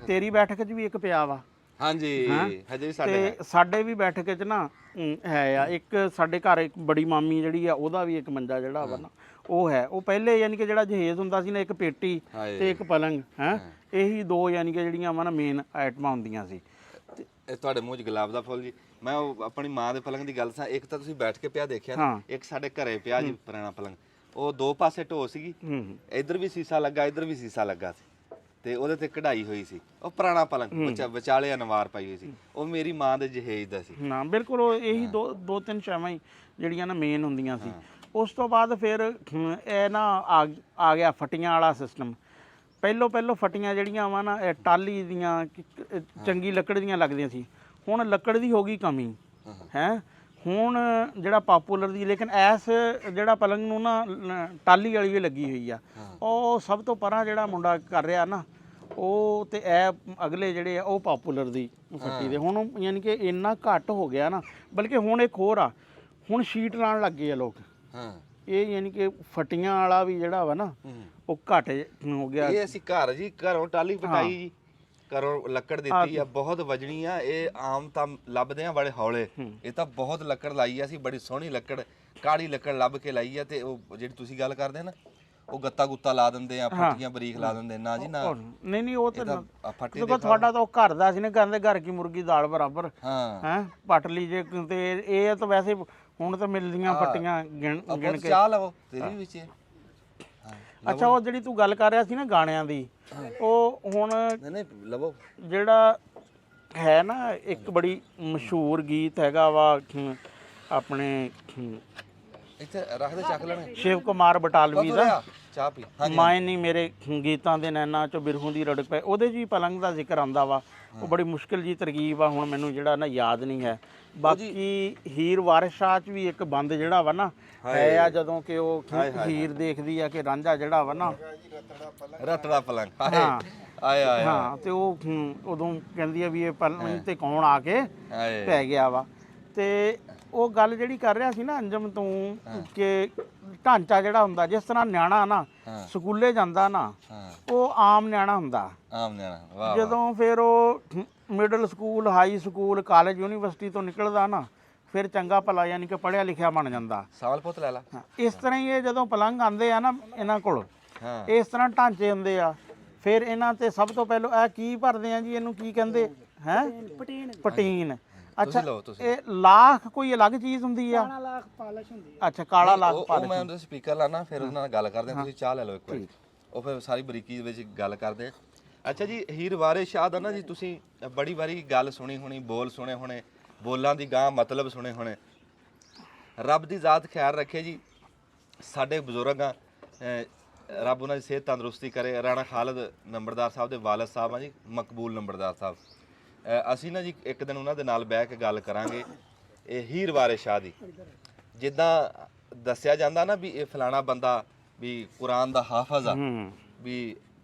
Speaker 2: ਤੇਰੀ ਬੈਠਕ 'ਚ ਵੀ ਇੱਕ ਪਿਆ ਵਾ
Speaker 1: ਹਾਂਜੀ ਹਜੇ ਵੀ ਸਾਡੇ
Speaker 2: ਤੇ ਸਾਡੇ ਵੀ ਬੈਠਕ 'ਚ ਨਾ ਹੈ ਆ ਇੱਕ ਸਾਡੇ ਘਰ ਇੱਕ ਬੜੀ ਮਾਮੀ ਜਿਹੜੀ ਆ ਉਹਦਾ ਵੀ ਇੱਕ ਮੰਜਾ ਜਿਹੜਾ ਵਾ ਨਾ ਉਹ ਹੈ। ਉਹ ਪਹਿਲੇ ਯਾਨੀ ਕਿ ਜਿਹੜਾ ਜਹੇਜ਼ ਹੁੰਦਾ ਸੀ ਨਾ ਇੱਕ ਪੇਟੀ ਤੇ ਇੱਕ ਪਲੰਗ ਹੈ, ਇਹੀ ਦੋ ਯਾਨੀ ਕਿ ਜਿਹੜੀਆਂ ਵਾ ਨਾ ਮੇਨ ਆਈਟਮਾਂ ਹੁੰਦੀਆਂ ਸੀ।
Speaker 1: ਇਹ ਤੁਹਾਡੇ ਮੂੰਹ 'ਚ ਗੁਲਾਬ ਦਾ ਫੁੱਲ ਜੀ। ਮੈਂ ਉਹ ਆਪਣੀ ਮਾਂ ਦੇ ਪਲੰਗ ਦੀ ਗੱਲ ਸਾਂ, ਇੱਕ ਤਾਂ ਤੁਸੀਂ ਬੈਠ ਕੇ ਪਿਆ ਦੇਖਿਆ ਨਾ, ਇੱਕ ਸਾਡੇ ਘਰੇ ਪਿਆ ਜੀ ਪੁਰਾਣਾ ਪਲੰਗ, ਉਹ ਦੋ ਪਾਸੇ ਢੋ ਸੀਗੀ, ਇੱਧਰ ਵੀ ਸੀਸਾ ਲੱਗਾ ਇੱਧਰ ਵੀ ਸੀਸਾ ਲੱਗਾ ਸੀ ਤੇ ਉਹਦੇ ਤੇ ਕਢਾਈ ਹੋਈ ਸੀ, ਉਹ ਪੁਰਾਣਾ ਪਲੰਗ ਵਿਚਾਲੇ ਅਨਵਾਰ ਪਾਈ ਹੋਈ ਸੀ, ਉਹ ਮੇਰੀ ਮਾਂ ਦੇ ਜਹੇਜ਼ ਦਾ ਸੀ
Speaker 2: ਨਾ। ਬਿਲਕੁਲ ਉਹ ਇਹੀ ਦੋ ਤਿੰਨ ਸ਼ੈਵਾਂ ਹੀ ਜਿਹੜੀਆਂ ਨਾ ਮੇਨ ਹੁੰਦੀਆਂ ਸੀ। ਉਸ ਤੋਂ ਬਾਅਦ ਫਿਰ ਇਹ ਨਾ ਆ ਗਿਆ ਫਟੀਆਂ ਵਾਲਾ ਸਿਸਟਮ। ਪਹਿਲੋਂ ਫਟੀਆਂ ਜਿਹੜੀਆਂ ਵਾ ਨਾ ਇਹ ਟਾਲੀ ਦੀਆਂ ਚੰਗੀ ਲੱਕੜ ਦੀਆਂ ਲੱਗਦੀਆਂ ਸੀ, ਹੁਣ ਲੱਕੜ ਦੀ ਹੋ ਗਈ ਕਮੀ ਹੈ। ਹੁਣ ਜਿਹੜਾ ਪਾਪੂਲਰ ਦੀ, ਲੇਕਿਨ ਐਸ ਜਿਹੜਾ ਪਲੰਗ ਨੂੰ ਨਾ ਟਾਲੀ ਵਾਲੀ ਵੀ ਲੱਗੀ ਹੋਈ ਆ, ਉਹ ਸਭ ਤੋਂ ਪਰਾਂ ਜਿਹੜਾ ਮੁੰਡਾ ਕਰ ਰਿਹਾ ਨਾ ਉਹ, ਤੇ ਇਹ ਅਗਲੇ ਜਿਹੜੇ ਆ ਉਹ ਪਾਪੂਲਰ ਦੀ ਫੱਟੀ ਦੇ। ਹੁਣ ਯਾਨੀ ਕਿ ਇੰਨਾ ਘੱਟ ਹੋ ਗਿਆ ਨਾ, ਬਲਕਿ ਹੁਣ ਇੱਕ ਹੋਰ ਆ, ਹੁਣ ਸ਼ੀਟ ਲਾਉਣ ਲੱਗ ਗਏ ਆ ਲੋਕ। ਇਹ ਯਾਨੀ ਕਿ ਫਟੀਆਂ ਵਾਲਾ ਵੀ ਜਿਹੜਾ ਵਾ ਨਾ ਉਹ ਘੱਟ ਹੋ ਗਿਆ।
Speaker 1: ਇਹ ਅਸੀਂ ਘਰ ਜੀ ਘਰੋਂ ਟਾਲੀ ਪਟਾਈ ਜੀ, ਘਰੋਂ ਲੱਕੜ ਦਿੱਤੀ ਆ, ਬਹੁਤ ਵਜਣੀ ਆ। ਇਹ ਆਮ ਤਾਂ ਲੱਭਦੇ ਆ ਬੜੇ ਹੌਲੇ, ਇਹ ਤਾਂ ਬਹੁਤ ਲੱਕੜ ਲਾਈ ਆ ਅਸੀਂ, ਬੜੀ ਸੋਹਣੀ ਲੱਕੜ, ਕਾਲੀ ਲੱਕੜ ਲੱਭ ਕੇ ਲਾਈ ਆ। ਤੇ ਉਹ ਜਿਹੜੀ ਤੁਸੀਂ ਗੱਲ ਕਰਦੇ ਆ ਨਾ, ਉਹ ਗੱਤਾ ਗੁੱਤਾ ਲਾ ਦਿੰਦੇ ਆ, ਫੱਟੀਆਂ ਬਰੀਕ ਲਾ ਦਿੰਦੇ ਨਾ ਜੀ ਨਾ।
Speaker 2: ਨਹੀਂ ਉਹ ਤਾਂ
Speaker 1: ਫੱਟੀ
Speaker 2: ਦੇਖੋ ਤੁਹਾਡਾ ਤਾਂ ਉਹ ਘਰ ਦਾ ਸੀ ਨਾ, ਕਹਿੰਦੇ ਘਰ ਕੀ ਮੁਰਗੀ ਦਾਲ ਬਰਾਬਰ
Speaker 1: ਹਾਂ
Speaker 2: ਪੱਟ ਲਈ ਜੇ। ਤੇ ਇਹ ਤਾਂ ਵੈਸੇ ਹੁਣ ਤਾਂ ਮਿਲਦੀਆਂ ਫੱਟੀਆਂ ਗਿਣ ਕੇ।
Speaker 1: ਚਾਹ ਲਵੋ ਤੇਰੀ ਵਿੱਚ
Speaker 2: ਅੱਛਾ, ਉਹ ਜਿਹੜੀ ਤੂੰ ਗੱਲ ਕਰ ਰਿਹਾ ਸੀ ਨਾ ਗਾਣਿਆਂ ਦੀ, ਉਹ ਹੁਣ
Speaker 1: ਨਹੀਂ ਲਵੋ
Speaker 2: ਜਿਹੜਾ ਹੈ ਨਾ ਇੱਕ ਬੜੀ ਮਸ਼ਹੂਰ ਗੀਤ ਹੈਗਾ ਵਾ ਆਪਣੇ
Speaker 1: ਇੱਥੇ ਰੱਖ ਦੇ, ਚੱਕ ਲੈਣੇ,
Speaker 2: ਸ਼ਿਵ ਕੁਮਾਰ ਬਟਾਲਵੀ ਦਾ,
Speaker 1: ਚਾਹ ਪੀ
Speaker 2: ਮਾਏ ਨਹੀਂ ਮੇਰੇ ਗੀਤਾਂ ਦੇ ਨੈਣਾ ਚੋਂ ਬਿਰਹੂ ਦੀ ਰੜਕ ਪਏ। ਉਹਦੇ 'ਚ ਵੀ ਪਲੰਗ ਦਾ ਜ਼ਿਕਰ ਆਉਂਦਾ ਵਾ। ਉਹ ਬੜੀ ਮੁਸ਼ਕਿਲ ਜੀ ਤਰਕੀਬ ਆ, ਹੁਣ ਮੈਨੂੰ ਜਿਹੜਾ ਨਾ ਯਾਦ ਨਹੀਂ ਹੈ। ਬਾਕੀ ਹੀਰ ਵਾਰਿਸ ਸ਼ਾਹ 'ਚ ਵੀ ਇੱਕ ਬੰਦ ਜਿਹੜਾ ਵਾ ਨਾ ਹੈ ਆ, ਜਦੋਂ ਕਿ ਉਹ ਹੀਰ ਦੇਖਦੀ ਆ ਕਿ ਰਾਂਝਾ ਜਿਹੜਾ ਵਾ ਨਾ
Speaker 1: ਰਤੜਾ ਪਲੰਗ
Speaker 2: ਹਾਂ
Speaker 1: ਆਇਆ
Speaker 2: ਹਾਂ, ਤੇ ਉਹ ਉਦੋਂ ਕਹਿੰਦੀ ਆ ਵੀ ਇਹ ਪਲੰਗ ਤੇ ਕੌਣ ਆ ਕੇ ਪੈ ਗਿਆ ਵਾ। ਤੇ ਉਹ ਗੱਲ ਜਿਹੜੀ ਕਰ ਰਿਹਾ ਸੀ ਨਾ ਅੰਜਮ ਤੂੰ, ਕਿ ਢਾਂਚਾ ਜਿਹੜਾ ਹੁੰਦਾ, ਜਿਸ ਤਰ੍ਹਾਂ ਨਿਆਣਾ ਨਾ ਸਕੂਲੇ ਜਾਂਦਾ ਨਾ, ਉਹ ਆਮ ਨਿਆਣਾ ਹੁੰਦਾ।
Speaker 1: ਆਮ ਨਿਆਣਾ, ਵਾਹ।
Speaker 2: ਜਦੋਂ ਫਿਰ ਉਹ middle school, high school, college, university ਤੋਂ ਨਿਕਲਦਾ ਨਾ, ਫਿਰ ਚੰਗਾ ਭਲਾ ਯਾਨੀ ਕਿ ਪੜ੍ਹਿਆ ਲਿਖਿਆ ਬਣ ਜਾਂਦਾ।
Speaker 1: ਸਵਾਲ ਪੁੱਤ ਲੈ ਲਾ।
Speaker 2: ਇਸ ਤਰ੍ਹਾਂ ਹੀ ਇਹ ਜਦੋਂ ਪਲੰਗ ਆਉਂਦੇ ਆ ਨਾ ਇਹਨਾਂ ਕੋਲ, ਇਸ ਤਰ੍ਹਾਂ ਢਾਂਚੇ ਹੁੰਦੇ ਆ। ਫਿਰ ਇਹਨਾਂ ਤੇ ਸਭ ਤੋਂ ਪਹਿਲਾਂ ਇਹ ਕੀ ਭਰਦੇ ਆ ਜੀ, ਇਹਨੂੰ ਕੀ ਕਹਿੰਦੇ ਹੈ? ਪਟੀਨ। ਅੱਛਾ, ਇਹ ਲਾਖ ਕੋਈ ਅਲੱਗ ਚੀਜ਼ ਹੁੰਦੀ ਆ? ਕਾਲਾ ਲਾਖ ਪਾਲਿਸ਼ ਹੁੰਦੀ ਆ। ਅੱਛਾ, ਕਾਲਾ ਲਾਖ ਪਾਲਿਸ਼।
Speaker 1: ਉਹ ਮੈਂ ਉਹਦੇ ਸਪੀਕਰ ਲਾਣਾ, ਫਿਰ ਉਹਨਾਂ ਨਾਲ ਗੱਲ ਕਰਦੇ ਆ। ਤੁਸੀਂ ਚਾਹ ਲੈ ਲਓ ਇੱਕ ਵਾਰੀ, ਉਹ ਫਿਰ ਸਾਰੀ ਬਰੀਕੀ ਦੇ ਵਿੱਚ ਗੱਲ ਕਰਦੇ ਆ। ਅੱਛਾ ਜੀ, ਹੀਰ ਵਾਰਿਸ ਸ਼ਾਹ ਦਾ ਨਾ ਜੀ ਤੁਸੀਂ ਬੜੀ ਵਾਰੀ ਗੱਲ ਸੁਣੀ ਹੋਣੀ, ਬੋਲ ਸੁਣੇ ਹੋਣੇ, ਬੋਲਾਂ ਦੀ ਗਾਂ ਮਤਲਬ ਸੁਣੇ ਹੋਣੇ। ਰੱਬ ਦੀ ਜ਼ਾਤ ਖਿਆਲ ਰੱਖੇ ਜੀ, ਸਾਡੇ ਬਜ਼ੁਰਗਾਂ, ਰੱਬ ਉਹਨਾਂ ਦੀ ਸਿਹਤ ਤੰਦਰੁਸਤੀ ਕਰੇ। ਰਾਣਾ ਖਾਲਦ ਨੰਬਰਦਾਰ ਸਾਹਿਬ ਦੇ ਵਾਲਦ ਸਾਹਿਬ ਆ ਜੀ, ਮਕਬੂਲ ਨੰਬਰਦਾਰ ਸਾਹਿਬ। ਅਸੀਂ ਨਾ ਜੀ ਇੱਕ ਦਿਨ ਉਹਨਾਂ ਦੇ ਨਾਲ ਬਹਿ ਕੇ ਗੱਲ ਕਰਾਂਗੇ ਇਹ ਹੀਰ ਵਾਰਿਸ ਸ਼ਾਹ ਦੀ। ਜਿੱਦਾਂ ਦੱਸਿਆ ਜਾਂਦਾ ਨਾ ਵੀ ਇਹ ਫਲਾਣਾ ਬੰਦਾ ਵੀ ਕੁਰਾਨ ਦਾ ਹਾਫਜ਼ ਆ, ਵੀ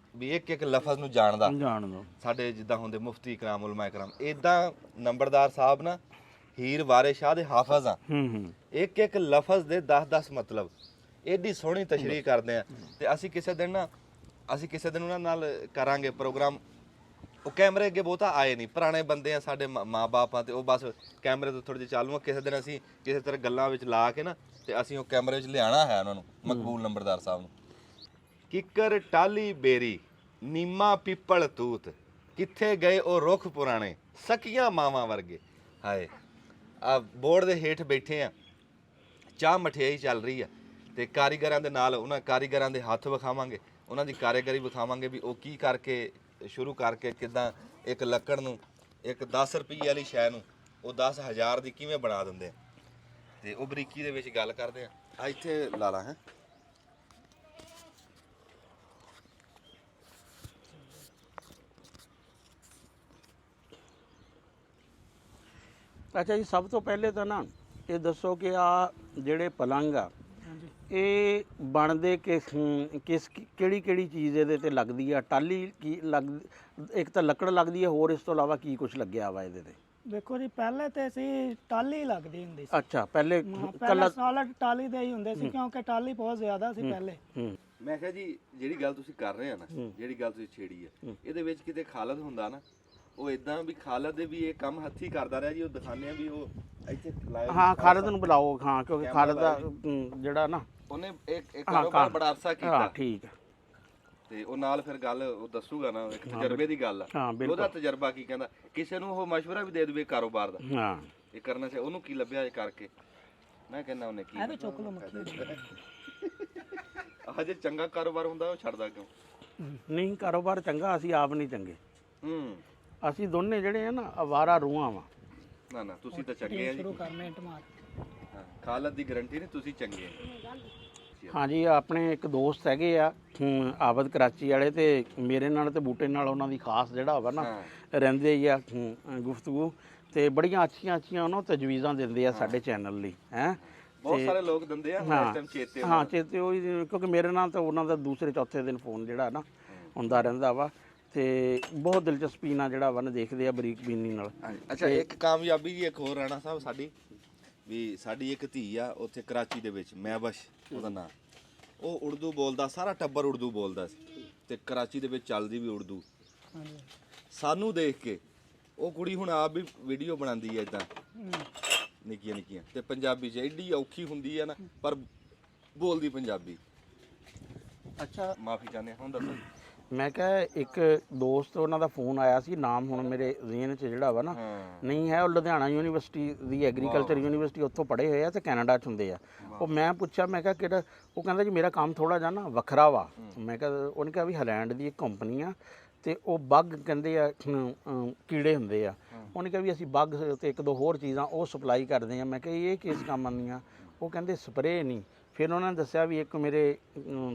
Speaker 1: ਇੱਕ ਲਫ਼ਜ਼ ਨੂੰ ਜਾਣਦਾ। ਸਾਡੇ ਜਿੱਦਾਂ ਹੁੰਦੇ ਮੁਫਤੀ ਇਕਰਾਮ, ਉਲਮਾ ਇਕਰਾਮ, ਇਦਾਂ ਨੰਬਰਦਾਰ ਸਾਹਿਬ ਨਾ ਹੀਰ ਵਾਰਿਸ ਸ਼ਾਹ ਦੇ ਹਾਫਜ਼ ਆ। ਇੱਕ ਲਫ਼ਜ਼ ਦੇ 10-10 ਮਤਲਬ, ਏਡੀ ਸੋਹਣੀ ਤਸ਼ਰੀਹ ਕਰਦੇ ਆ। ਤੇ ਅਸੀਂ ਕਿਸੇ ਦਿਨ ਉਹਨਾਂ ਨਾਲ ਕਰਾਂਗੇ ਪ੍ਰੋਗਰਾਮ। ਉਹ ਕੈਮਰੇ ਅੱਗੇ ਬਹੁਤਾ ਆਏ ਨਹੀਂ, ਪੁਰਾਣੇ ਬੰਦੇ ਆ, ਸਾਡੇ ਮਾਂ-ਬਾਪ ਆ, ਤੇ ਉਹ ਬਸ ਕੈਮਰੇ ਤੋਂ ਥੋੜੇ ਜਿਹੇ ਚਾਲੂ ਆ। ਕਿਸੇ ਦਿਨ ਅਸੀਂ ਕਿਸੇ ਤਰ੍ਹਾਂ ਗੱਲਾਂ ਵਿੱਚ ਲਾ ਕੇ ਨਾ, ਤੇ ਅਸੀਂ ਉਹ ਕੈਮਰੇ ਵਿੱਚ ਲਿਆਣਾ ਹੈ ਉਹਨਾਂ ਨੂੰ, ਮਕਬੂਲ ਨੰਬਰਦਾਰ ਸਾਹਿਬ ਨੂੰ। ਕਿੱਕਰ ਟਾਲੀ ਬੇਰੀ ਨੀਮਾ ਪਿੱਪਲ ਤੂਤ, ਕਿੱਥੇ ਗਏ ਉਹ ਰੁੱਖ ਪੁਰਾਣੇ, ਸਕੀਆਂ ਮਾਵਾਂ ਵਰਗੇ। ਹਾਏ, ਆ ਬੋਰਡ ਦੇ ਹੇਠ ਬੈਠੇ ਆ, ਚਾਹ ਮਠਿਆਈ ਚੱਲ ਰਹੀ ਆ, ਤੇ ਕਾਰੀਗਰਾਂ ਦੇ ਨਾਲ ਉਹਨਾਂ ਕਾਰੀਗਰਾਂ ਦੇ ਹੱਥ ਵਿਖਾਵਾਂਗੇ, ਉਹਨਾਂ ਦੀ ਕਾਰੀਗਰੀ ਵਿਖਾਵਾਂਗੇ ਵੀ ਉਹ ਕੀ ਕਰਕੇ ਸ਼ੁਰੂ ਕਰਕੇ ਕਿੱਦਾਂ ਇੱਕ ਲੱਕੜ ਨੂੰ, ਇੱਕ 10 ਰੁਪਏ ਵਾਲੀ ਸ਼ੈ ਨੂੰ ਉਹ 10,000 ਦੀ ਕਿਵੇਂ ਬਣਾ ਦਿੰਦੇ ਆ। ਤੇ ਉਹ ਬਰੀਕੀ ਦੇ ਵਿੱਚ ਗੱਲ ਕਰਦੇ ਆ। ਇੱਥੇ ਲਾ ਲਾ ਹੈ।
Speaker 2: ਅੱਛਾ ਜੀ, ਸਭ ਤੋਂ ਪਹਿਲੇ ਤਾਂ ਨਾ ਇਹ ਦੱਸੋ ਕਿ ਆ ਜਿਹੜੇ ਪਲੰਗ ਆ ਇਹ ਬਣਦੇ ਕਿਹੜੀ ਚੀਜ਼ ਇਹਦੇ ਤੇ ਲੱਗਦੀ ਆ? ਟਾਲੀ ਕੀ ਇੱਕ ਤਾਂ ਲੱਕੜ ਲੱਗਦੀ ਹੈ, ਹੋਰ ਇਸ ਤੋਂ ਇਲਾਵਾ ਕੀ ਕੁਝ ਲੱਗਿਆ ਵਾ ਇਹਦੇ ਤੇ?
Speaker 5: ਦੇਖੋ ਜੀ, ਪਹਿਲੇ ਤੇ ਸੀ ਟਾਲੀ ਲੱਗਦੀ ਹੁੰਦੀ ਸੀ।
Speaker 2: ਅੱਛਾ, ਪਹਿਲੇ
Speaker 5: ਸਾਲਟ ਟਾਲੀ ਦੇ ਹੀ ਹੁੰਦੇ ਸੀ, ਕਿਉਂਕਿ ਟਾਲੀ ਬਹੁਤ ਜ਼ਿਆਦਾ ਸੀ ਪਹਿਲੇ।
Speaker 1: ਮੈਂ ਕਿਹਾ ਜੀ ਜਿਹੜੀ ਗੱਲ ਤੁਸੀਂ ਕਰ ਰਹੇ ਆ ਨਾ, ਜਿਹੜੀ ਗੱਲ ਤੁਸੀਂ ਛੇੜੀ ਆ, ਇਹਦੇ ਵਿੱਚ ਕਿਤੇ ਖਾਲਦ ਹੁੰਦਾ ਨਾ, ਉਹ ਇਦਾਂ ਵੀ ਖਾਲਦ ਦੇ ਵੀ ਇਹ ਕੰਮ ਹੱਥੀ ਕਰਦਾ ਰਿਹਾ ਜੀ, ਉਹ ਦਿਖਾਉਂਦੇ ਆ ਵੀ ਉਹ ਇੱਥੇ ਲਾਇਆ
Speaker 2: ਹਾਂ ਖਾਲਦ ਨੂੰ ਬੁਲਾਓ, ਹਾਂ ਕਿਉਂਕਿ ਖਾਲਦ ਦਾ ਜਿਹੜਾ ਨਾ
Speaker 1: ਉਹਨੇ ਇੱਕ ਕਾਰੋਬਾਰ ਬੜਾ ਅਰਸਾ
Speaker 2: ਹਾਂ
Speaker 1: ਕੀਤਾ
Speaker 2: ਠੀਕ ਹੈ।
Speaker 1: ਤੇ ਉਹ ਨਾਲ ਫਿਰ ਗੱਲ ਉਹ ਦੱਸੂਗਾ ਨਾ, ਇੱਕ ਤਜਰਬੇ ਦੀ ਗੱਲ ਆ,
Speaker 2: ਹਾਂ ਬਿਲਕੁਲ
Speaker 1: ਉਹਦਾ ਤਜਰਬਾ ਕੀ ਕਹਿੰਦਾ, ਕਿਸੇ ਨੂੰ ਉਹ ਮਸ਼ਵਰਾ ਵੀ ਦੇ ਦੇਵੇ ਕਾਰੋਬਾਰ ਦਾ
Speaker 2: ਹਾਂ
Speaker 1: ਇਹ ਕਰਨਾ ਚਾਹੀਦਾ, ਉਹਨੂੰ ਕੀ ਲੱਭਿਆ ਇਹ ਕਰਕੇ, ਮੈਂ ਕਹਿੰਦਾ ਉਹਨੇ ਕੀ
Speaker 5: ਐਵੇਂ ਚੁੱਕ ਲੋ ਮੱਖੀ
Speaker 1: ਹਜੇ ਚੰਗਾ ਕਾਰੋਬਾਰ ਹੁੰਦਾ ਉਹ ਛੱਡਦਾ ਕਿਉਂ?
Speaker 2: ਨਹੀਂ ਕਾਰੋਬਾਰ ਚੰਗਾ, ਅਸੀਂ ਆਪ ਨਹੀਂ ਚੰਗੇ,
Speaker 1: ਹੂੰ
Speaker 2: ਅਸੀਂ ਦੋਨੇ ਜਿਹੜੇ ਆ ਨਾ ਅਵਾਰਾ ਰੂਹਾਂ ਵਾਂ।
Speaker 1: ਨਾ ਤੁਸੀਂ ਤਾਂ ਚੰਗੇ ਆ ਜੀ,
Speaker 5: ਸ਼ੁਰੂ ਕਰ ਮਿੰਟ ਮਾਰ
Speaker 1: ਹਾਂ, ਖਾਲਦ ਦੀ ਗਾਰੰਟੀ ਨਹੀਂ, ਤੁਸੀਂ ਚੰਗੇ ਆ।
Speaker 2: ਹਾਂਜੀ ਆਪਣੇ ਇੱਕ ਦੋਸਤ ਹੈਗੇ ਆ ਆਬਦ ਕਰਾਚੀ ਵਾਲੇ, ਤੇ ਮੇਰੇ ਨਾਲ ਤੇ ਬੂਟੇ ਨਾਲ ਉਹਨਾਂ ਦੀ ਖਾਸ ਜਿਹੜਾ ਹੋਵਾ ਨਾ ਰਹਿੰਦੇ ਹੀ ਆ ਗੁਫ਼ਤਗੂ, ਤੇ ਬੜੀਆਂ ਅੱਛੀਆਂ ਉਹਨਾਂ ਤਜਵੀਜ਼ਾਂ ਦਿੰਦੇ ਆ ਸਾਡੇ ਚੈਨਲ ਲਈ ਹੈ।
Speaker 1: ਬਹੁਤ ਸਾਰੇ ਲੋਕ ਦਿੰਦੇ ਆ, ਇਸ ਟਾਈਮ ਚੇਤੇ
Speaker 2: ਹਾਂ ਚੇਤੇ ਉਹੀ, ਕਿਉਂਕਿ ਮੇਰੇ ਨਾਲ ਤਾਂ ਉਹਨਾਂ ਦਾ ਦੂਸਰੇ ਚੌਥੇ ਦਿਨ ਫੋਨ ਜਿਹੜਾ ਨਾ ਹੁੰਦਾ ਰਹਿੰਦਾ ਵਾ, ਤੇ ਬਹੁਤ ਦਿਲਚਸਪੀ ਨਾਲ ਜਿਹੜਾ ਵਾ ਨਾ ਦੇਖਦੇ ਆ ਬਰੀਕ ਬੀਨੀ ਨਾਲ।
Speaker 1: ਅੱਛਾ ਇੱਕ ਕਾਮਯਾਬੀ ਜੀ ਇੱਕ ਹੋਰ ਰਾਣਾ ਸਾਹਿਬ ਸਾਡੀ ਵੀ, ਸਾਡੀ ਇੱਕ ਧੀ ਆ ਉੱਥੇ ਕਰਾਚੀ ਦੇ ਵਿੱਚ, ਮੈਬਸ਼ ਉਹਦਾ ਨਾਂ, ਉਹ ਉਰਦੂ ਬੋਲਦਾ, ਸਾਰਾ ਟੱਬਰ ਉਰਦੂ ਬੋਲਦਾ ਸੀ ਤੇ ਕਰਾਚੀ ਦੇ ਵਿੱਚ ਚੱਲਦੀ ਵੀ ਉਰਦੂ। ਸਾਨੂੰ ਦੇਖ ਕੇ ਉਹ ਕੁੜੀ ਹੁਣ ਆਪ ਵੀ ਵੀਡੀਓ ਬਣਾਉਂਦੀ ਹੈ ਇਦਾਂ ਨਿੱਕੀਆਂ ਤੇ ਪੰਜਾਬੀ 'ਚ ਐਡੀ ਔਖੀ ਹੁੰਦੀ ਆ ਨਾ, ਪਰ ਬੋਲਦੀ ਪੰਜਾਬੀ।
Speaker 2: ਅੱਛਾ
Speaker 1: ਮਾਫੀ ਚਾਹੁੰਦੇ ਹੁਣ ਦੱਸੋ।
Speaker 2: ਮੈਂ ਕਿਹਾ ਇੱਕ ਦੋਸਤ ਉਹਨਾਂ ਦਾ ਫੋਨ ਆਇਆ ਸੀ, ਨਾਮ ਹੁਣ ਮੇਰੇ ਜ਼ਿਹਨ 'ਚ ਜਿਹੜਾ ਵਾ ਨਾ ਨਹੀਂ ਹੈ, ਉਹ ਲੁਧਿਆਣਾ ਯੂਨੀਵਰਸਿਟੀ ਦੀ ਐਗਰੀਕਲਚਰ ਯੂਨੀਵਰਸਿਟੀ ਉੱਥੋਂ ਪੜ੍ਹੇ ਹੋਏ ਆ ਤੇ ਕੈਨੇਡਾ 'ਚ ਹੁੰਦੇ ਆ। ਉਹ ਮੈਂ ਪੁੱਛਿਆ, ਮੈਂ ਕਿਹਾ ਕਿਹੜਾ, ਉਹ ਕਹਿੰਦਾ ਜੀ ਮੇਰਾ ਕੰਮ ਥੋੜਾ ਜਿਹਾ ਨਾ ਵੱਖਰਾ ਵਾ। ਮੈਂ ਕਿਹਾ, ਉਹਨੇ ਕਿਹਾ ਵੀ ਹਾਲੈਂਡ ਦੀ ਇੱਕ ਕੰਪਨੀ ਆ ਤੇ ਉਹ ਬੱਗ ਕਹਿੰਦੇ ਆ ਕੀੜੇ ਹੁੰਦੇ ਆ, ਉਹਨੇ ਕਿਹਾ ਵੀ ਅਸੀਂ ਬੱਗ ਤੇ ਇੱਕ ਦੋ ਹੋਰ ਚੀਜ਼ਾਂ ਉਹ ਸਪਲਾਈ ਕਰਦੇ ਆ। ਮੈਂ ਕਿਹਾ ਇਹ ਕਿਸ ਕੰਮ ਆਉਂਦੀਆਂ? ਉਹ ਕਹਿੰਦੇ ਸਪਰੇਅ ਨਹੀਂ। ਫਿਰ ਉਹਨਾਂ ਨੇ ਦੱਸਿਆ ਵੀ ਇੱਕ ਮੇਰੇ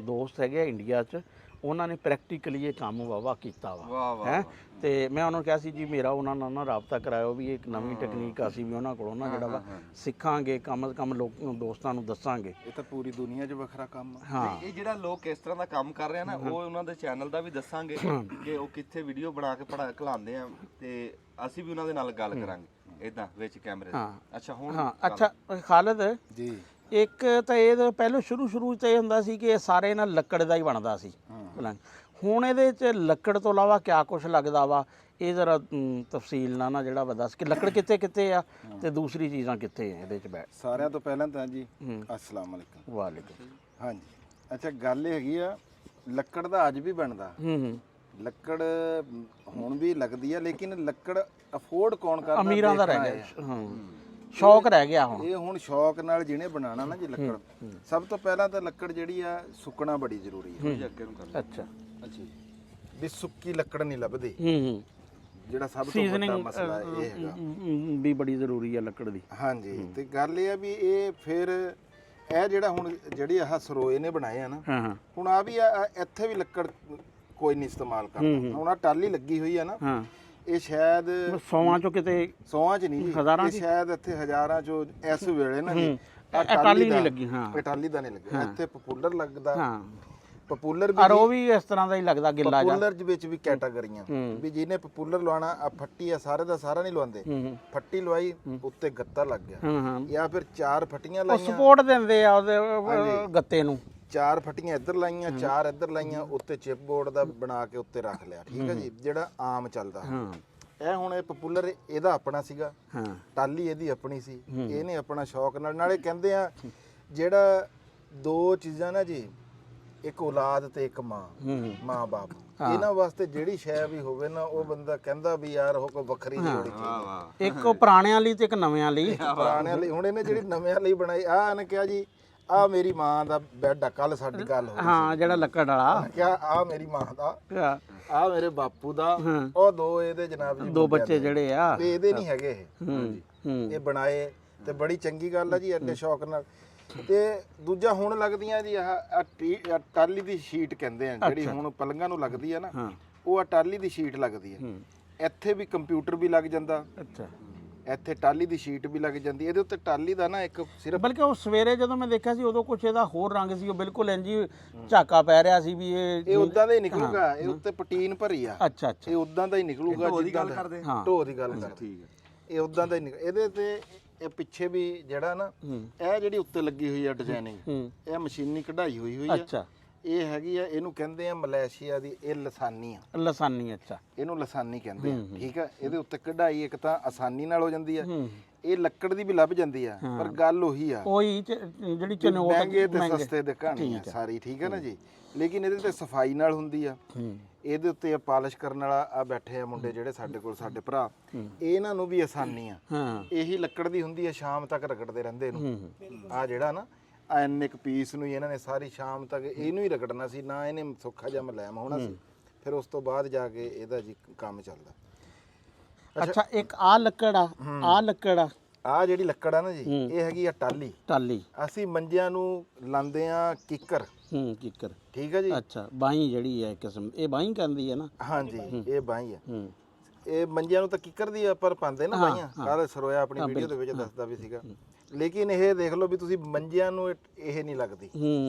Speaker 2: ਦੋਸਤ ਹੈਗੇ ਆ ਇੰਡੀਆ 'ਚ, ਉਹਨਾਂ ਨੇ ਪ੍ਰੈਕਟੀਕਲੀ ਇਹ ਕੰਮ ਵਾਵਾ ਕੀਤਾ ਵਾ ਹੈ। ਤੇ ਮੈਂ ਉਹਨਾਂ ਨੂੰ ਕਿਹਾ ਸੀ ਜੀ ਮੇਰਾ ਉਹਨਾਂ ਨਾਲ ਨਾ ਰਾਬਤਾ ਕਰਾਇਓ, ਵੀ ਇੱਕ ਨਵੀਂ ਟੈਕਨੀਕ ਆ, ਅਸੀਂ ਵੀ ਉਹਨਾਂ ਕੋਲੋਂ ਨਾ ਜਿਹੜਾ ਵਾ ਸਿੱਖਾਂਗੇ, ਕਮ ਸੇ ਕਮ ਦੋਸਤਾਂ ਨੂੰ ਦੱਸਾਂਗੇ।
Speaker 6: ਇਹ ਤਾਂ ਪੂਰੀ ਦੁਨੀਆ 'ਚ ਵੱਖਰਾ ਕੰਮ ਆ।
Speaker 2: ਹਾਂ
Speaker 1: ਇਹ ਜਿਹੜਾ ਲੋਕ ਇਸ ਤਰ੍ਹਾਂ ਦਾ ਕੰਮ ਕਰ ਰਹੇ ਆ ਨਾ, ਉਹ ਉਹਨਾਂ ਦੇ ਚੈਨਲ ਦਾ ਵੀ ਦੱਸਾਂਗੇ ਕਿ ਉਹ ਕਿੱਥੇ ਵੀਡੀਓ ਬਣਾ ਕੇ ਘਲਾਉਂਦੇ ਆ, ਤੇ ਅਸੀਂ ਵੀ ਉਹਨਾਂ ਦੇ ਨਾਲ ਗੱਲ ਕਰਾਂਗੇ ਇਦਾਂ ਵਿੱਚ ਕੈਮਰੇ ਦੇ। ਅੱਛਾ ਹੁਣ
Speaker 2: ਹਾਂ ਅੱਛਾ ਖਾਲਦ
Speaker 6: ਜੀ
Speaker 2: ਇੱਕ ਤਾਂ ਇਹ ਪਹਿਲਾਂ ਸ਼ੁਰੂ 'ਚ ਇਹ ਹੁੰਦਾ ਸੀ ਕਿ ਇਹ ਸਾਰੇ ਨਾ ਲੱਕੜ ਦਾ ਹੀ ਬਣਦਾ ਸੀ ਪਲੰਗ। ਹੁਣ ਇਹਦੇ 'ਚ ਲੱਕੜ ਤੋਂ ਇਲਾਵਾ ਕਿਆ ਕੁਝ ਲੱਗਦਾ ਵਾ, ਇਹ ਜ਼ਰਾ ਤਫਸੀਲ ਨਾਲ ਨਾ ਜਿਹੜਾ ਵਾ ਦੱਸ ਕਿ ਲੱਕੜ ਕਿੱਥੇ ਆ ਤੇ ਦੂਸਰੀ ਚੀਜ਼ਾਂ ਕਿੱਥੇ ਆ ਇਹਦੇ 'ਚ ਬੈਠ।
Speaker 6: ਸਾਰਿਆਂ ਤੋਂ ਪਹਿਲਾਂ ਤਾਂ ਜੀ ਅਸਲਾਮ ਵਾਲੇਕੁਮ।
Speaker 2: ਵਾਲੇਕੁਮ।
Speaker 6: ਹਾਂਜੀ ਅੱਛਾ ਗੱਲ ਇਹ ਹੈਗੀ ਆ, ਲੱਕੜ ਦਾ ਅੱਜ ਵੀ ਬਣਦਾ। ਲੱਕੜ ਹੁਣ ਵੀ ਲੱਗਦੀ ਆ, ਲੇਕਿਨ ਲੱਕੜ ਅਫੋਰਡ ਕੌਣ ਕਰਦਾ?
Speaker 2: ਅਮੀਰਾਂ ਦਾ ਰਹਿ ਗਿਆ, ਹਾਂ ਸ਼ੌਕ ਰਹਿ ਗਿਆ ਹੁਣ।
Speaker 6: ਇਹ ਹੁਣ ਸ਼ੌਕ ਨਾਲ ਜਿਹਨੇ ਬਣਾਉਣਾ ਨਾ ਜੀ ਲੱਕੜ, ਸਭ ਤੋਂ ਪਹਿਲਾਂ ਤਾਂ ਲੱਕੜ ਜਿਹੜੀ ਆ ਸੁੱਕਣਾ ਬੜੀ ਜ਼ਰੂਰੀ ਹੈ।
Speaker 2: ਅੱਛਾ
Speaker 6: ਵੀ ਸੁੱਕੀ ਲੱਕੜ ਨਹੀਂ ਲੱਭਦੀ, ਜਿਹੜਾ ਸਭ ਤੋਂ ਵੱਡਾ
Speaker 2: ਸੀਜ਼ਨਿੰਗ
Speaker 6: ਮਸਲਾ ਇਹ ਹੈਗਾ
Speaker 2: ਵੀ ਬੜੀ ਜ਼ਰੂਰੀ ਆ ਲੱਕੜ ਦੀ।
Speaker 6: ਹਾਂਜੀ ਤੇ ਗੱਲ ਇਹ ਆ ਵੀ ਇਹ ਫਿਰ ਇਹ ਜਿਹੜਾ ਹੁਣ ਜਿਹੜੀ ਆਹ ਸਰੋਏ ਨੇ ਬਣਾਏ ਆ ਨਾ,
Speaker 2: ਹਾਂ
Speaker 6: ਹੁਣ ਆ ਵੀ ਇੱਥੇ ਵੀ ਲੱਕੜ ਕੋਈ ਨਹੀਂ ਇਸਤੇਮਾਲ ਕਰਦਾ। ਹੁਣ ਆ ਟਾਲੀ ਲੱਗੀ ਹੋਈ ਆ ਨਾ,
Speaker 2: ਹਾਂ
Speaker 6: ਇਹ ਸ਼ਾਇਦ
Speaker 2: 100 ਚੋਂ ਕਿਤੇ
Speaker 6: 100 ਚ ਨਹੀਂ ਜੀ,
Speaker 2: ਹਜ਼ਾਰਾਂ
Speaker 6: ਇਹ ਸ਼ਾਇਦ ਇੱਥੇ ਹਜ਼ਾਰਾਂ ਚੋਂ ਇਸ ਵੇਲੇ ਨਾ ਜੀ
Speaker 2: ਟਾਲੀ ਨਹੀਂ ਲੱਗੀ। ਹਾਂ
Speaker 6: ਇਹ ਟਾਲੀ ਦਾ ਨਹੀਂ ਲੱਗਿਆ, ਇੱਥੇ ਪਪੂਲਰ ਲੱਗਦਾ।
Speaker 2: ਹਾਂ
Speaker 6: ਪਪੂਲਰ
Speaker 2: ਔਰ ਉਹ ਵੀ ਇਸ ਤਰ੍ਹਾਂ ਦਾ ਹੀ ਲੱਗਦਾ ਗਿੱਲਾ ਜਿਹਾ।
Speaker 6: ਪਪੂਲਰ ਵਿੱਚ ਵੀ ਕੈਟਾਗਰੀਆਂ ਵੀ ਜਿਹਨੇ ਪਪੂਲਰ ਲਵਾਉਣਾ, ਆ ਫੱਟੀ ਆ ਸਾਰੇ ਦਾ ਸਾਰਾ ਨਹੀਂ ਲਵਾਉਂਦੇ, ਫੱਟੀ ਲਵਾਈ ਉੱਤੇ ਗੱਤਾ ਲੱਗ ਗਿਆ,
Speaker 2: ਹਾਂ
Speaker 6: ਜਾਂ ਫਿਰ 4 ਫੱਟੀਆਂ
Speaker 2: ਉਹ
Speaker 6: ਲਾਈਆਂ,
Speaker 2: ਸਪੋਰਟ ਦਿੰਦੇ ਆ ਉਹਦੇ ਗੱਤੇ ਨੂੰ।
Speaker 6: 4 ਫੱਟੀਆਂ ਇੱਧਰ ਲਾਈਆਂ, 4 ਇੱਧਰ ਲਾਈਆਂ, ਉੱਤੇ ਚਿਪ ਬੋਰਡ ਦਾ ਬਣਾ ਕੇ ਉੱਤੇ ਰੱਖ ਲਿਆ। ਠੀਕ ਹੈ ਜੀ, ਜਿਹੜਾ ਆਮ ਚੱਲਦਾ।
Speaker 2: ਹਾਂ
Speaker 6: ਇਹ ਹੁਣ ਇਹ ਪਪੂਲਰ ਇਹਦਾ ਆਪਣਾ ਸੀਗਾ,
Speaker 2: ਹਾਂ
Speaker 6: ਟਾਲੀ ਇਹਦੀ ਆਪਣੀ ਸੀ, ਇਹਨੇ ਆਪਣਾ ਸ਼ੌਕ ਨਾਲ। ਨਾਲੇ ਕਹਿੰਦੇ ਆ ਜਿਹੜਾ ਦੋ ਚੀਜ਼ਾਂ ਨਾ ਜੀ, ਇੱਕ ਔਲਾਦ ਤੇ ਇੱਕ ਮਾਂ ਬਾਪ, ਇਹਨਾਂ ਵਾਸਤੇ ਜਿਹੜੀ ਸ਼ੈ ਵੀ ਹੋਵੇ ਨਾ, ਉਹ ਬੰਦਾ ਕਹਿੰਦਾ ਵੀ ਯਾਰ ਉਹ ਕੋਈ ਵੱਖਰੀ ਨਹੀਂ ਹੋਣੀ ਚਾਹੀਦੀ।
Speaker 2: ਇੱਕ ਪੁਰਾਣਿਆਂ ਲਈ ਤੇ ਇੱਕ ਨਵਿਆਂ ਲਈ।
Speaker 6: ਪੁਰਾਣਿਆਂ ਲਈ ਹੁਣ ਇਹਨੇ ਜਿਹੜੀ ਨਵਿਆਂ ਲਈ ਬਣਾਈ, ਆਹ ਇਹਨੇ ਕਿਹਾ ਜੀ ਆ ਮੇਰੀ ਮਾਂ ਦਾ ਬੈੱਡ ਆ, ਕੱਲ ਸਾਡੀ ਗੱਲ ਹੋਈ
Speaker 2: ਹਾਂ ਜਿਹੜਾ ਲੱਕੜ ਵਾਲਾ,
Speaker 6: ਕਿਹਾ ਆ ਮੇਰੀ ਮਾਂ ਦਾ, ਆ ਮੇਰੇ ਬਾਪੂ ਦਾ, ਉਹ ਦੋ ਇਹਦੇ ਜਨਾਬ ਜੀ
Speaker 2: ਦੋ ਬੱਚੇ ਜਿਹੜੇ ਆ
Speaker 6: ਤੇ ਇਹਦੇ ਨਹੀਂ ਹੈਗੇ ਇਹ ਬਣਾਏ, ਤੇ ਬੜੀ ਚੰਗੀ ਗੱਲ ਆ ਜੀ ਐਡੇ ਸ਼ੌਕ ਨਾਲ। ਤੇ ਦੂਜਾ ਹੁਣ ਲੱਗਦੀਆਂ ਜੀ ਆਹ ਟਾਲੀ ਦੀ ਸ਼ੀਟ ਕਹਿੰਦੇ ਆ, ਜਿਹੜੀ ਹੁਣ ਪਲੰਘਾਂ ਨੂੰ ਲੱਗਦੀ ਆ ਨਾ, ਉਹ ਆ ਟਾਲੀ ਦੀ ਸ਼ੀਟ ਲੱਗਦੀ ਆ। ਇੱਥੇ ਵੀ ਕੰਪਿਊਟਰ ਵੀ ਲੱਗ ਜਾਂਦਾ,
Speaker 2: ਅੱਛਾ
Speaker 6: ਇੱਥੇ ਟਾਲੀ ਦੀ ਸ਼ੀਟ ਵੀ ਲੱਗ ਜਾਂਦੀ। ਇਹਦੇ ਉੱਤੇ ਟਾਲੀ ਦਾ ਨਾ ਇੱਕ ਸਿਰਫ,
Speaker 2: ਬਲਕਿ ਉਹ ਸਵੇਰੇ ਜਦੋਂ ਮੈਂ ਦੇਖਿਆ ਸੀ ਉਦੋਂ ਕੁਛ ਇਹਦਾ ਹੋਰ ਰੰਗ ਸੀ, ਉਹ ਬਿਲਕੁਲ ਇੰਜ ਹੀ ਝਾਕਾ ਪੈ ਰਿਹਾ ਸੀ ਵੀ ਇਹ
Speaker 6: ਉਦਾਂ ਦਾ ਹੀ ਨਿਕਲੂਗਾ। ਇਹ ਉੱਤੇ ਪਟੀਨ ਭਰੀ ਆ,
Speaker 2: ਅੱਛਾ ਅੱਛਾ
Speaker 6: ਇਹ ਉਦਾਂ ਦਾ ਹੀ ਨਿਕਲੂਗਾ ਜਿੱਦਾਂ ਦਾ ਢੋ ਦੀ ਗੱਲ ਕਰਦੇ।
Speaker 1: ਠੀਕ ਹੈ,
Speaker 6: ਇਹ ਉਦਾਂ ਦਾ ਹੀ ਇਹਦੇ ਤੇ ਇਹ ਪਿੱਛੇ ਵੀ ਜਿਹੜਾ ਨਾ, ਇਹ ਜਿਹੜੀ ਉੱਤੇ ਲੱਗੀ ਹੋਈ ਆ ਡਿਜ਼ਾਈਨਿੰਗ, ਇਹ ਮਸ਼ੀਨੀ ਕਢਾਈ ਹੋਈ ਆ।
Speaker 2: ਅੱਛਾ
Speaker 6: ਇਹ ਹੈਗੀ ਆ, ਇਹਨੂੰ ਕਹਿੰਦੇ ਆ ਮਲੇਸ਼ੀਆ ਦੀ, ਇਹ ਲਸਾਨੀ ਆ,
Speaker 2: ਲਸਾਨੀ, ਅੱਛਾ
Speaker 6: ਇਹਨੂੰ ਲਸਾਨੀ ਕਹਿੰਦੇ ਆ, ਠੀਕ ਆ। ਇਹਦੇ ਉੱਤੇ ਕਢਾਈ ਇੱਕ ਤਾਂ ਆਸਾਨੀ ਨਾਲ ਹੋ ਜਾਂਦੀ ਆ, ਇਹ ਲੱਕੜ ਦੀ ਵੀ ਲੱਭ ਜਾਂਦੀ ਆ, ਪਰ ਗੱਲ ਉਹੀ ਆ,
Speaker 2: ਉਹੀ ਜਿਹੜੀ ਚਨੋਕ
Speaker 6: ਮਹਿੰਗੇ ਤੇ ਸਸਤੇ ਦੀ ਕਹਾਣੀ ਆ ਸਾਰੀ, ਠੀਕ ਹੈ ਨਾ ਜੀ। ਲੇਕਿਨ ਇਹਦੇ ਤੇ ਸਫਾਈ ਨਾਲ ਹੁੰਦੀ ਆ। ਇਹਦੇ ਉੱਤੇ ਪਾਲਿਸ਼ ਕਰਨ ਵਾਲਾ ਆ ਬੈਠੇ ਆ ਮੁੰਡੇ ਜਿਹੜੇ ਸਾਡੇ ਕੋਲ, ਸਾਡੇ ਭਰਾ, ਇਹਨਾਂ ਨੂੰ ਵੀ ਆਸਾਨੀ ਆ। ਇਹੀ ਲੱਕੜ ਦੀ ਹੁੰਦੀ ਆ, ਸ਼ਾਮ ਤੱਕ ਰਗੜਦੇ ਰਹਿੰਦੇ ਇਹਨੂੰ। ਆ ਜਿਹੜਾ ਨਾ ਇੰਨੇ ਕੁ ਪੀਸ ਨੂੰ ਹੀ ਇਹਨਾਂ ਨੇ ਸਾਰੀ ਸ਼ਾਮ ਤੱਕ ਇਹਨੂੰ ਹੀ ਰਗੜਨਾ ਸੀ, ਨਾ ਇਹਨੇ ਸੌਖਾ ਜਿਹਾ ਮਲੈਮ ਹੋਣਾ ਸੀ। ਫਿਰ ਉਸ ਤੋਂ ਬਾਅਦ ਜਾ ਕੇ ਇਹਦਾ ਜੀ ਕੰਮ ਚੱਲਦਾ।
Speaker 2: ਅੱਛਾ, ਇੱਕ ਆ ਲੱਕੜ ਆ, ਆ ਲੱਕੜ ਆ,
Speaker 6: ਆ ਜਿਹੜੀ ਲੱਕੜ ਆ ਨਾ ਜੀ, ਇਹ ਹੈਗੀ ਆ ਟਾਲੀ।
Speaker 2: ਟਾਲੀ,
Speaker 6: ਅਸੀਂ ਮੰਜਿਆਂ ਨੂੰ ਲਾਉਂਦੇ ਆ ਕਿੱਕਰ,
Speaker 2: ਕਿੱਕਰ,
Speaker 6: ਠੀਕ ਹੈ ਜੀ।
Speaker 2: ਅੱਛਾ, ਬਾਈ ਜਿਹੜੀ ਹੈ ਕਿਸਮ, ਇਹ ਬਾਈ ਕਹਿੰਦੀ ਹੈ ਨਾ?
Speaker 6: ਹਾਂਜੀ, ਇਹ ਬਾਈ ਆ। ਇਹ ਮੰਜਿਆਂ ਨੂੰ ਤਾਂ ਕਿੱਕਰ ਦੀ ਪਰ ਪਾਉਂਦੇ ਨਾ ਬਾਈਆਂ। ਕੱਲ ਸਰੋਇਆ ਆਪਣੀ ਵੀਡੀਓ ਦੇ ਵਿੱਚ ਦੱਸਦਾ ਵੀ ਸੀਗਾ। ਲੇਕਿਨ ਇਹ ਦੇਖ ਲਓ ਵੀ ਤੁਸੀਂ ਮੰਜਿਆਂ ਨੂੰ ਇਹ ਨਹੀਂ ਲੱਗਦੀ,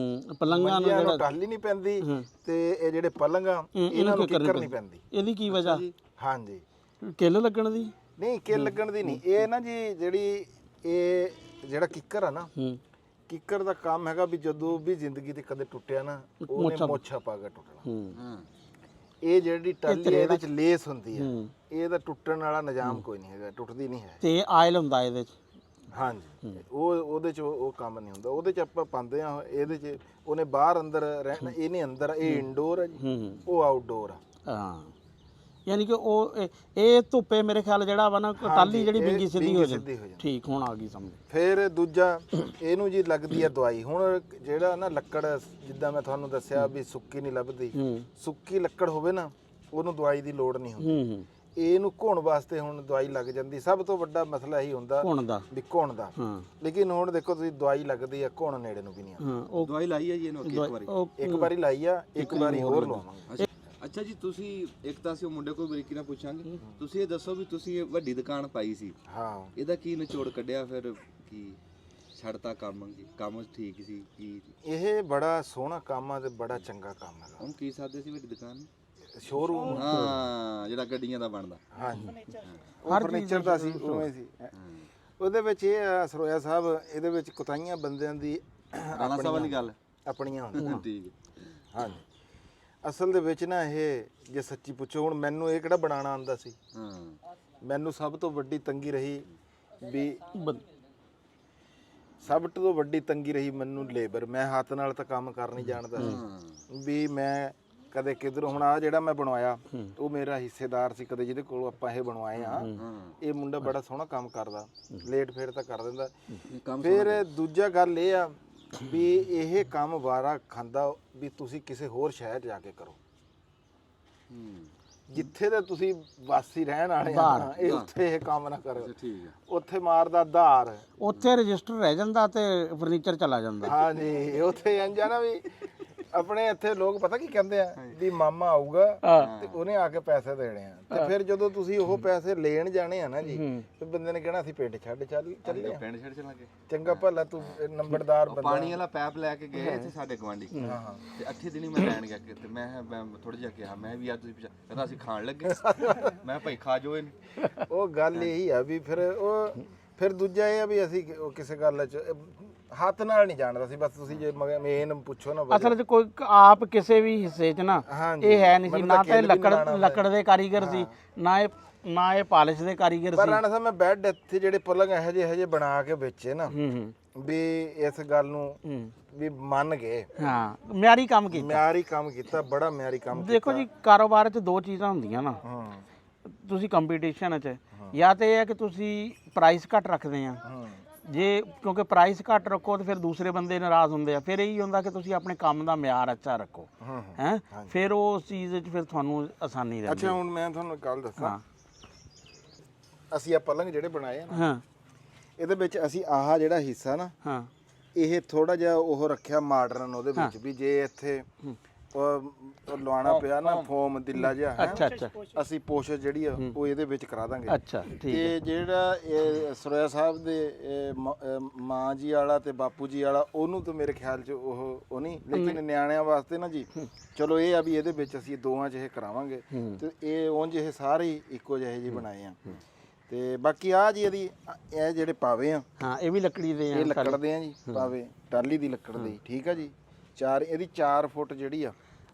Speaker 2: ਪਲੰਗਾਂ
Speaker 6: ਮੰਜਿਆਂ ਨੂੰ ਟਾਲੀ ਨਹੀਂ ਪੈਂਦੀ, ਤੇ ਇਹ ਜਿਹੜੇ ਪਲੰਗ ਆ ਇਹਨਾਂ ਨੂੰ ਕਿੱਕਰ ਨਹੀਂ ਪੈਂਦੀ।
Speaker 2: ਇਹਦੀ ਕੀ ਵਜ੍ਹਾ?
Speaker 6: ਹਾਂਜੀ,
Speaker 2: ਕਿੱਲ ਲੱਗਣ ਦੀ?
Speaker 6: ਨਹੀਂ, ਕਿੱਲ ਲੱਗਣ ਦੀ ਨਹੀਂ। ਇਹ ਨਾ ਜੀ ਜਿਹੜੀ ਇਹ ਜਿਹੜਾ ਕਿੱਕਰ ਆ ਨਾ, ਕਿੱਕਰ ਦਾ ਕੰਮ ਹੈਗਾ ਵੀ ਜਦੋਂ ਵੀ ਜ਼ਿੰਦਗੀ ਤੇ ਕਦੇ ਟੁੱਟਿਆ ਨਾ, ਉਹਨੇ ਮੋਛਾ ਪਾ ਕੇ ਟੁੱਟਣਾ। ਇਹ ਜਿਹੜੀ ਟਾਲੀ ਹੈ ਇਹਦੇ ਚ ਲੇਸ ਹੁੰਦੀ ਹੈ, ਇਹਦਾ ਟੁੱਟਣ ਵਾਲਾ ਨਿਜ਼ਾਮ ਕੋਈ ਨਹੀਂ ਹੈਗਾ, ਟੁੱਟਦੀ ਨਹੀਂ ਹੈ।
Speaker 2: ਤੇ ਆਇਲ ਹੁੰਦਾ ਇਹਦੇ ਚ?
Speaker 6: ਹਾਂਜੀ, ਉਹਦੇ ਚ ਉਹ ਕੰਮ ਨਹੀਂ ਹੁੰਦਾ। ਉਹਦੇ ਚ ਆਪਾਂ ਪਾਉਂਦੇ ਆ, ਇਹਦੇ ਚ ਉਹਨੇ ਬਾਹਰ ਅੰਦਰ ਰਹਿਣਾ, ਇਹਨੇ ਅੰਦਰ, ਇਹ ਇਨਡੋਰ ਹੈ ਜੀ, ਉਹ ਆਊਟਡੋਰ ਆ।
Speaker 2: ਹਾਂ, ਯਾਨੀ ਕਿ ਉਹ ਇਹ ਧੁੱਪੇ ਮੇਰੇ ਖਿਆਲ ਜਿਹੜਾ ਵਾ ਨਾ ਟਾਲੀ ਜਿਹੜੀ ਬਿੰਗੀ ਸਿੱਧੀ ਹੋ ਜਾਂਦੀ। ਠੀਕ, ਹੁਣ ਆ ਗਈ ਸਮਝ।
Speaker 6: ਫਿਰ ਦੂਜਾ ਇਹਨੂੰ ਜੀ ਲੱਗਦੀ ਹੈ ਦਵਾਈ। ਹੁਣ ਜਿਹੜਾ ਨਾ ਲੱਕੜ, ਜਿੱਦਾਂ ਮੈਂ ਤੁਹਾਨੂੰ ਦੱਸਿਆ ਵੀ ਸੁੱਕੀ ਨਹੀਂ ਲੱਭਦੀ, ਸੁੱਕੀ ਲੱਕੜ ਹੋਵੇ ਨਾ ਉਹਨੂੰ ਦਵਾਈ ਦੀ ਲੋੜ ਨਹੀਂ ਹੁੰਦੀ। ਇਹਨੂੰ ਘੁਣ ਵਾਸਤੇ ਹੁਣ ਦਵਾਈ ਲੱਗ ਜਾਂਦੀ। ਸਭ ਤੋਂ ਵੱਡਾ ਮਸਲਾ ਇਹੀ ਹੁੰਦਾ
Speaker 2: ਘੁਣ ਦਾ,
Speaker 6: ਵੀ ਘੁਣ ਦਾ। ਲੇਕਿਨ ਹੁਣ ਦੇਖੋ ਤੁਸੀਂ, ਦਵਾਈ ਲੱਗਦੀ ਆ, ਘੁਣ ਨੇੜੇ ਨੂੰ ਵੀ ਨਹੀਂ ਆਉਂਦਾ।
Speaker 2: ਉਹ
Speaker 7: ਦਵਾਈ ਲਾਈ ਹੈ ਜੀ ਇਹਨੂੰ
Speaker 6: ਇੱਕ ਵਾਰੀ ਲਾਈ ਆ, ਇੱਕ ਵਾਰੀ ਹੋਰ ਲਵਾਵਾਂਗੇ।
Speaker 7: ਅੱਛਾ ਜੀ, ਤੁਸੀਂ ਇੱਕ ਤਾਂ ਅਸੀਂ ਉਹ ਮੁੰਡੇ ਕੋਲ ਬਰੀਕੀ ਨਾਲ ਪੁੱਛਾਂਗੇ, ਤੁਸੀਂ ਇਹ ਦੱਸੋ ਵੀ ਤੁਸੀਂ ਇਹ ਵੱਡੀ ਦੁਕਾਨ ਪਾਈ ਸੀ,
Speaker 6: ਹਾਂ,
Speaker 7: ਇਹਦਾ ਕੀ ਨਿਚੋੜ ਕੱਢਿਆ ਫਿਰ? ਕੀ ਛੱਡਤਾ ਕੰਮ ਠੀਕ ਸੀ ਕੀ?
Speaker 6: ਇਹ ਬੜਾ ਸੋਹਣਾ ਕੰਮ ਆ ਤੇ ਬੜਾ ਚੰਗਾ ਕੰਮ ਹੈਗਾ।
Speaker 7: ਹੁਣ ਕੀ ਸਾਦੇ ਸੀ ਵੱਡੀ ਦੁਕਾਨ?
Speaker 6: ਸ਼ੋਰੂਮ,
Speaker 7: ਹਾਂ, ਜਿਹੜਾ ਗੱਡੀਆਂ ਦਾ ਬਣਦਾ।
Speaker 6: ਹਾਂਜੀ, ਉਹ ਫਰਨੀਚਰ ਦਾ ਸੀ, ਉਵੇਂ ਸੀ। ਉਹਦੇ ਵਿੱਚ ਇਹ ਆ ਸਰੋਇਆ ਸਾਹਿਬ, ਇਹਦੇ ਵਿੱਚ ਕੁਤਾਈਆਂ ਬੰਦਿਆਂ ਦੀ
Speaker 7: ਰਾਣਾ ਸਾਹਿਬ ਵਾਲੀ ਗੱਲ
Speaker 6: ਆਪਣੀਆਂ ਹੁੰਦੀਆਂ।
Speaker 7: ਠੀਕ ਹੈ।
Speaker 6: ਹਾਂਜੀ, ਅਸਲ ਦੇ ਵਿੱਚ ਨਾ ਇਹ ਜੇ ਸੱਚੀ ਪੁੱਛੋ, ਹੁਣ ਮੈਨੂੰ ਇਹ ਕਿਹੜਾ ਬਣਾਉਣਾ ਆਉਂਦਾ ਸੀ। ਮੈਨੂੰ ਸਭ ਤੋਂ ਵੱਡੀ ਤੰਗੀ ਰਹੀ ਵੀ, ਸਭ ਤੋਂ ਵੱਡੀ ਤੰਗੀ ਰਹੀ ਮੈਨੂੰ ਲੇਬਰ। ਮੈਂ ਹੱਥ ਨਾਲ ਤਾਂ ਕੰਮ ਕਰ ਨਹੀਂ ਜਾਣਦਾ ਸੀ ਵੀ ਮੈਂ ਕਦੇ ਕਿਧਰੋਂ। ਹੁਣ ਆ ਜਿਹੜਾ ਮੈਂ ਬਣਵਾਇਆ, ਉਹ ਮੇਰਾ ਹਿੱਸੇਦਾਰ ਸੀ ਕਦੇ, ਜਿਹਦੇ ਕੋਲ ਆਪਾਂ ਇਹ ਬਣਵਾਏ ਆ। ਇਹ ਮੁੰਡਾ ਬੜਾ ਸੋਹਣਾ ਕੰਮ ਕਰਦਾ, ਲੇਟ ਫੇਰ ਤਾਂ ਕਰ ਦਿੰਦਾ। ਫਿਰ ਦੂਜਾ ਗੱਲ ਇਹ ਆ ਵੀ ਇਹ ਕੰਮ ਵਾਰਾ ਖਾਂਦਾ ਵੀ ਤੁਸੀਂ ਕਿਸੇ ਹੋਰ ਸ਼ਹਿਰ ਜਾ ਕੇ ਕਰੋ, ਜਿੱਥੇ ਤੇ ਤੁਸੀਂ ਵਾਸੀ ਰਹਿਣ ਵਾਲੇ ਆ, ਇਹ ਉੱਥੇ ਇਹ ਕੰਮ ਨਾ ਕਰੋ। ਉੱਥੇ ਮਾਰਦਾ ਧਾਰ,
Speaker 2: ਉੱਥੇ ਰਜਿਸਟਰ ਰਹਿ ਜਾਂਦਾ ਤੇ ਫਰਨੀਚਰ ਚਲਾ ਜਾਂਦਾ।
Speaker 6: ਹਾਂਜੀ, ਉੱਥੇ ਇੰਝ ਆ ਨਾ ਵੀ ਆਪਣੇ ਇੱਥੇ ਲੋਕ ਪਤਾ ਕੀ ਕਹਿੰਦੇ ਆ ਵੀ ਮਾਮਾ ਆਊਗਾ ਤੇ ਉਹਨੇ ਆ ਕੇ ਪੈਸੇ ਦੇਣੇ ਆ, ਤੇ ਫਿਰ ਜਦੋਂ ਤੁਸੀਂ ਉਹ ਪੈਸੇ ਲੈਣ ਜਾਣੇ ਆ ਨਾ ਜੀ, ਤੇ ਬੰਦੇ ਨੇ ਕਹਿਣਾ ਅਸੀਂ ਪਿੰਡ ਛੱਡ ਚੱਲੇ ਆ।
Speaker 7: ਪਿੰਡ ਛੱਡ ਚੱਲਾਂਗੇ,
Speaker 6: ਚੰਗਾ ਭਲਾ ਤੂੰ ਨੰਬਰਦਾਰ ਬੰਦਾ।
Speaker 7: ਪਾਣੀ ਵਾਲਾ ਪੈਪ ਲੈ ਕੇ ਗਏ ਇੱਥੇ ਸਾਡੇ ਗਵਾਂਢੀ, ਤੇ 8 ਦਿਨ ਮੈਂ ਲੈਣ ਗਿਆ ਤੇ ਮੈਂ ਥੋੜਾ ਜਿਹਾ ਕਿਹਾ, ਮੈਂ ਵੀ ਅੱਜ ਤੁਸੀਂ ਕਹਿੰਦਾ ਅਸੀਂ ਖਾਣ ਲੱਗੇ। ਮੈਂ ਭਾਈ ਖਾ ਜੋ ਇਹਨੂੰ।
Speaker 6: ਉਹ ਗੱਲ ਇਹੀ ਆ ਵੀ ਫਿਰ ਦੂਜਾ ਇਹ ਆ ਵੀ ਅਸੀਂ ਕਿਸੇ ਗੱਲ 'ਚ ਹੱਥ ਨਾਲ ਨਹੀਂ ਜਾਣਦਾ ਸੀ। ਬਸ ਤੁਸੀਂ ਜੇ ਮੇਨ ਪੁੱਛੋ ਨਾ,
Speaker 2: ਅਸਲ 'ਚ ਕੋਈ ਆਪ ਕਿਸੇ ਵੀ ਹਿੱਸੇ 'ਚ ਨਾ ਇਹ ਹੈ ਨਹੀਂ ਸੀ, ਨਾ ਤੇ ਲੱਕੜ ਦੇ ਕਾਰੀਗਰ ਸੀ, ਨਾ ਇਹ ਪਾਲਿਸ਼ ਦੇ ਕਾਰੀਗਰ ਸੀ।
Speaker 6: ਪਰ ਰਾਣਾ ਸਾਹਿਬ, ਮੈਂ ਬੈੱਡ ਇੱਥੇ ਜਿਹੜੇ ਪਲੰਗ ਇਹੋ ਜਿਹੇ ਬਣਾ ਕੇ ਵੇਚੇ ਨਾ, ਵੀ ਇਸ ਗੱਲ ਨੂੰ ਵੀ ਮੰਨ ਗਏ।
Speaker 2: ਹਾਂ, ਮਿਆਰੀ ਕੰਮ ਕੀਤਾ,
Speaker 6: ਮਿਆਰੀ ਕੰਮ ਕੀਤਾ, ਬੜਾ ਮਿਆਰੀ ਕੰਮ ਕੀਤਾ।
Speaker 2: ਦੇਖੋ ਜੀ, ਕਾਰੋਬਾਰ 'ਚ ਦੋ ਚੀਜ਼ਾਂ ਹੁੰਦੀਆਂ ਨਾ, ਤੁਸੀਂ ਕੰਪੀਟੀਸ਼ਨ 'ਚ ਜਾਂ ਤੇ ਇਹ ਹੈ ਕਿ ਤੁਸੀਂ ਪ੍ਰਾਈਸ ਘੱਟ ਰੱਖਦੇ ਆ, ਜੇ ਕਿਉਂਕਿ ਪ੍ਰਾਈਸ ਘੱਟ ਰੱਖੋ ਤੇ ਫਿਰ ਦੂਸਰੇ ਬੰਦੇ ਨਾਰਾਜ਼ ਹੁੰਦੇ ਆ। ਫਿਰ ਇਹੀ ਹੁੰਦਾ ਕਿ ਤੁਸੀਂ ਆਪਣੇ ਕੰਮ ਦਾ ਮਿਆਰ ਅੱਛਾ ਰੱਖੋ, ਹੈ ਫਿਰ ਉਸ ਚੀਜ਼ ਵਿੱਚ ਫਿਰ ਤੁਹਾਨੂੰ ਆਸਾਨੀ ਰਹਿੰਦੀ।
Speaker 6: ਅੱਛਾ, ਹੁਣ ਮੈਂ ਤੁਹਾਨੂੰ ਗੱਲ ਦੱਸਾਂ, ਅਸੀਂ ਆ ਪਲੰਗ ਜਿਹੜੇ ਬਣਾਏ ਆ ਨਾ, ਇਹਦੇ ਵਿੱਚ ਅਸੀਂ ਆਹ ਜਿਹੜਾ ਹਿੱਸਾ ਨਾ, ਇਹ ਥੋੜਾ ਜਿਹਾ ਉਹ ਰੱਖਿਆ ਮਾਡਰਨ ਉਹਦੇ ਵਿੱਚ, ਵੀ ਜੇ ਇੱਥੇ ਉਹ ਲਵਾਉਣਾ ਪਿਆ ਨਾ ਫੋਮ ਦਿੱਲਾ ਜਿਹਾ,
Speaker 2: ਅੱਛਾ ਅੱਛਾ,
Speaker 6: ਅਸੀਂ ਪੋਸ਼ਸ਼ ਜਿਹੜੀ ਆ ਉਹ ਇਹਦੇ ਵਿੱਚ ਕਰਾ ਦਾਂਗੇ।
Speaker 2: ਅੱਛਾ, ਠੀਕ ਹੈ।
Speaker 6: ਤੇ ਜਿਹੜਾ ਇਹ ਸਰੋਇਆ ਸਾਹਿਬ ਦੇ ਮਾਂ ਜੀ ਵਾਲਾ ਤੇ ਬਾਪੂ ਜੀ ਵਾਲਾ, ਉਹਨੂੰ ਤਾਂ ਮੇਰੇ ਖਿਆਲ 'ਚ ਉਹ ਨਹੀਂ, ਲੇਕਿਨ ਨਿਆਣਿਆਂ ਵਾਸਤੇ ਨਾ ਜੀ, ਚਲੋ ਇਹ ਆ ਵੀ ਇਹਦੇ ਵਿੱਚ ਅਸੀਂ ਦੋਵਾਂ 'ਚ ਇਹ ਕਰਾਵਾਂਗੇ। ਤੇ ਇਹ ਉਂਝ ਇਹ ਸਾਰੇ ਇੱਕੋ ਜਿਹੇ ਜਿਹੇ ਬਣਾਏ ਆ। ਤੇ ਬਾਕੀ ਆ ਜੀ ਇਹਦੀ ਇਹ ਜਿਹੜੇ ਪਾਵੇ ਆ,
Speaker 2: ਹਾਂ, ਇਹ ਵੀ ਲੱਕੜੀ ਦੇ ਆ,
Speaker 6: ਇਹ ਲੱਕੜ ਦੇ ਆ ਜੀ ਪਾਵੇ, ਟਾਲੀ ਦੀ ਲੱਕੜ ਦੇ, ਠੀਕ ਆ ਜੀ। ਇਹਦੀ 4 ਫੁੱਟ ਜਿਹੜੀ ਆ।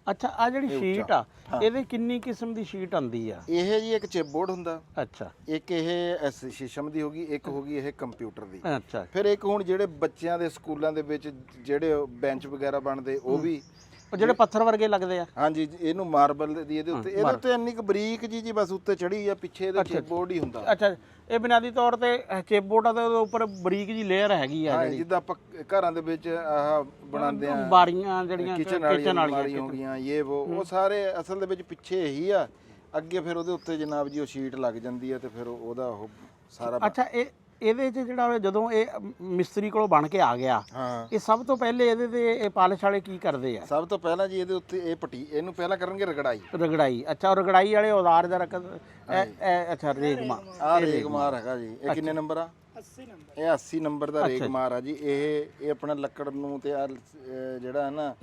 Speaker 2: ਅੱਛਾ ਆ ਜਿਹੜੀ ਸ਼ੀਟ ਆ ਇਹਦੇ ਕਿੰਨੀ ਕਿਸਮ ਦੀ ਸ਼ੀਟ ਆਂਦੀ ਆ?
Speaker 6: ਇਹ ਜੀ ਇੱਕ ਚਿਪਬੋਰਡ ਹੁੰਦਾ,
Speaker 2: ਅੱਛਾ
Speaker 6: ਇੱਕ ਇਹ ਸ਼ੀਸ਼ਮ ਦੀ ਹੋਗੀ, ਇੱਕ ਹੋਗੀ ਇਹ ਕੰਪਿਊਟਰ ਦੀ।
Speaker 2: ਅੱਛਾ
Speaker 6: ਫਿਰ ਇੱਕ ਹੁਣ ਜਿਹੜੇ ਬੱਚਿਆਂ ਦੇ ਸਕੂਲਾਂ ਦੇ ਵਿੱਚ ਜਿਹੜੇ ਬੈਂਚ ਵਗੈਰਾ ਬਣਦੇ ਉਹ ਵੀ,
Speaker 2: ਉਹ ਜਿਹੜੇ ਪੱਥਰ ਵਰਗੇ ਲੱਗਦੇ ਆ।
Speaker 6: ਹਾਂਜੀ ਇਹਨੂੰ ਮਾਰਬਲ ਦੀ ਇਹਦੇ ਉੱਤੇ ਇੰਨੀ ਕੁ ਬਰੀਕ ਜੀ ਬਸ ਉੱਤੇ ਚੜੀ ਆ, ਪਿੱਛੇ ਇਹਦੇ ਚਿਪਬੋਰਡ ਹੀ ਹੁੰਦਾ।
Speaker 2: ਅੱਛਾ ਇਹ ਬੁਨਿਆਦੀ ਤੌਰ ਤੇ ਚਿਪਬੋਰਡ ਆ ਤੇ ਉਹਦੇ ਉੱਪਰ ਬਰੀਕ ਜੀ ਲੇਅਰ ਹੈਗੀ ਆ
Speaker 6: ਹਾਂ
Speaker 2: ਜਿਹੜੀ
Speaker 6: ਜਿੱਦਾਂ ਆਪਾਂ ਘਰਾਂ ਦੇ ਵਿੱਚ ਆਹ ਬਣਾਉਂਦੇ ਆ
Speaker 2: ਬਾਰੀਆਂ ਜਿਹੜੀਆਂ
Speaker 6: ਕਿਚਨ ਵਾਲੀਆਂ ਹੋ ਗਈਆਂ ਉਹ ਸਾਰੇ ਅਸਲ ਦੇ ਵਿੱਚ ਪਿੱਛੇ ਹੀ ਆ, ਅੱਗੇ ਫਿਰ ਉਹਦੇ ਉੱਤੇ ਜਨਾਬ ਜੀ ਉਹ ਸ਼ੀਟ ਲੱਗ ਜਾਂਦੀ ਆ ਤੇ ਫਿਰ ਉਹਦਾ ਉਹ ਸਾਰਾ।
Speaker 2: ਅੱਛਾ ਇਹਦੇ 'ਚ ਜਿਹੜਾ ਜਦੋਂ ਇਹ ਮਿਸਤਰੀ ਕੋਲੋਂ ਬਣ ਕੇ ਆ ਗਿਆ,
Speaker 6: ਹਾਂ
Speaker 2: ਇਹ ਸਭ ਤੋਂ ਪਹਿਲੇ ਇਹਦੇ ਤੇ ਇਹ ਪਾਲਿਸ਼ ਵਾਲੇ ਕੀ ਕਰਦੇ ਆ?
Speaker 6: ਸਭ ਤੋਂ ਪਹਿਲਾਂ ਜੀ ਇਹਦੇ ਉੱਤੇ ਇਹਨੂੰ ਪਹਿਲਾਂ ਕਰਨਗੇ ਰਗੜਾਈ।
Speaker 2: ਅੱਛਾ ਉਹ ਰਗੜਾਈ ਵਾਲੇ ਔਜ਼ਾਰ ਜਰਾ ਅੱਛਾ ਰੇਗਮਾਰ।
Speaker 6: ਆਹ ਰੇਗਮਾਰ ਹੈਗਾ ਜੀ। ਇਹ ਕਿੰਨੇ ਨੰਬਰ ਆ?
Speaker 5: 80 ਨੰਬਰ।
Speaker 6: ਇਹ 80 ਨੰਬਰ ਦਾ ਰੇਗਮਾਰ ਆ ਜੀ। ਇਹ ਆਪਣਾ ਲੱਕੜ ਨੂੰ ਤੇ ਜਿਹੜਾ ਹੈ ਨਾ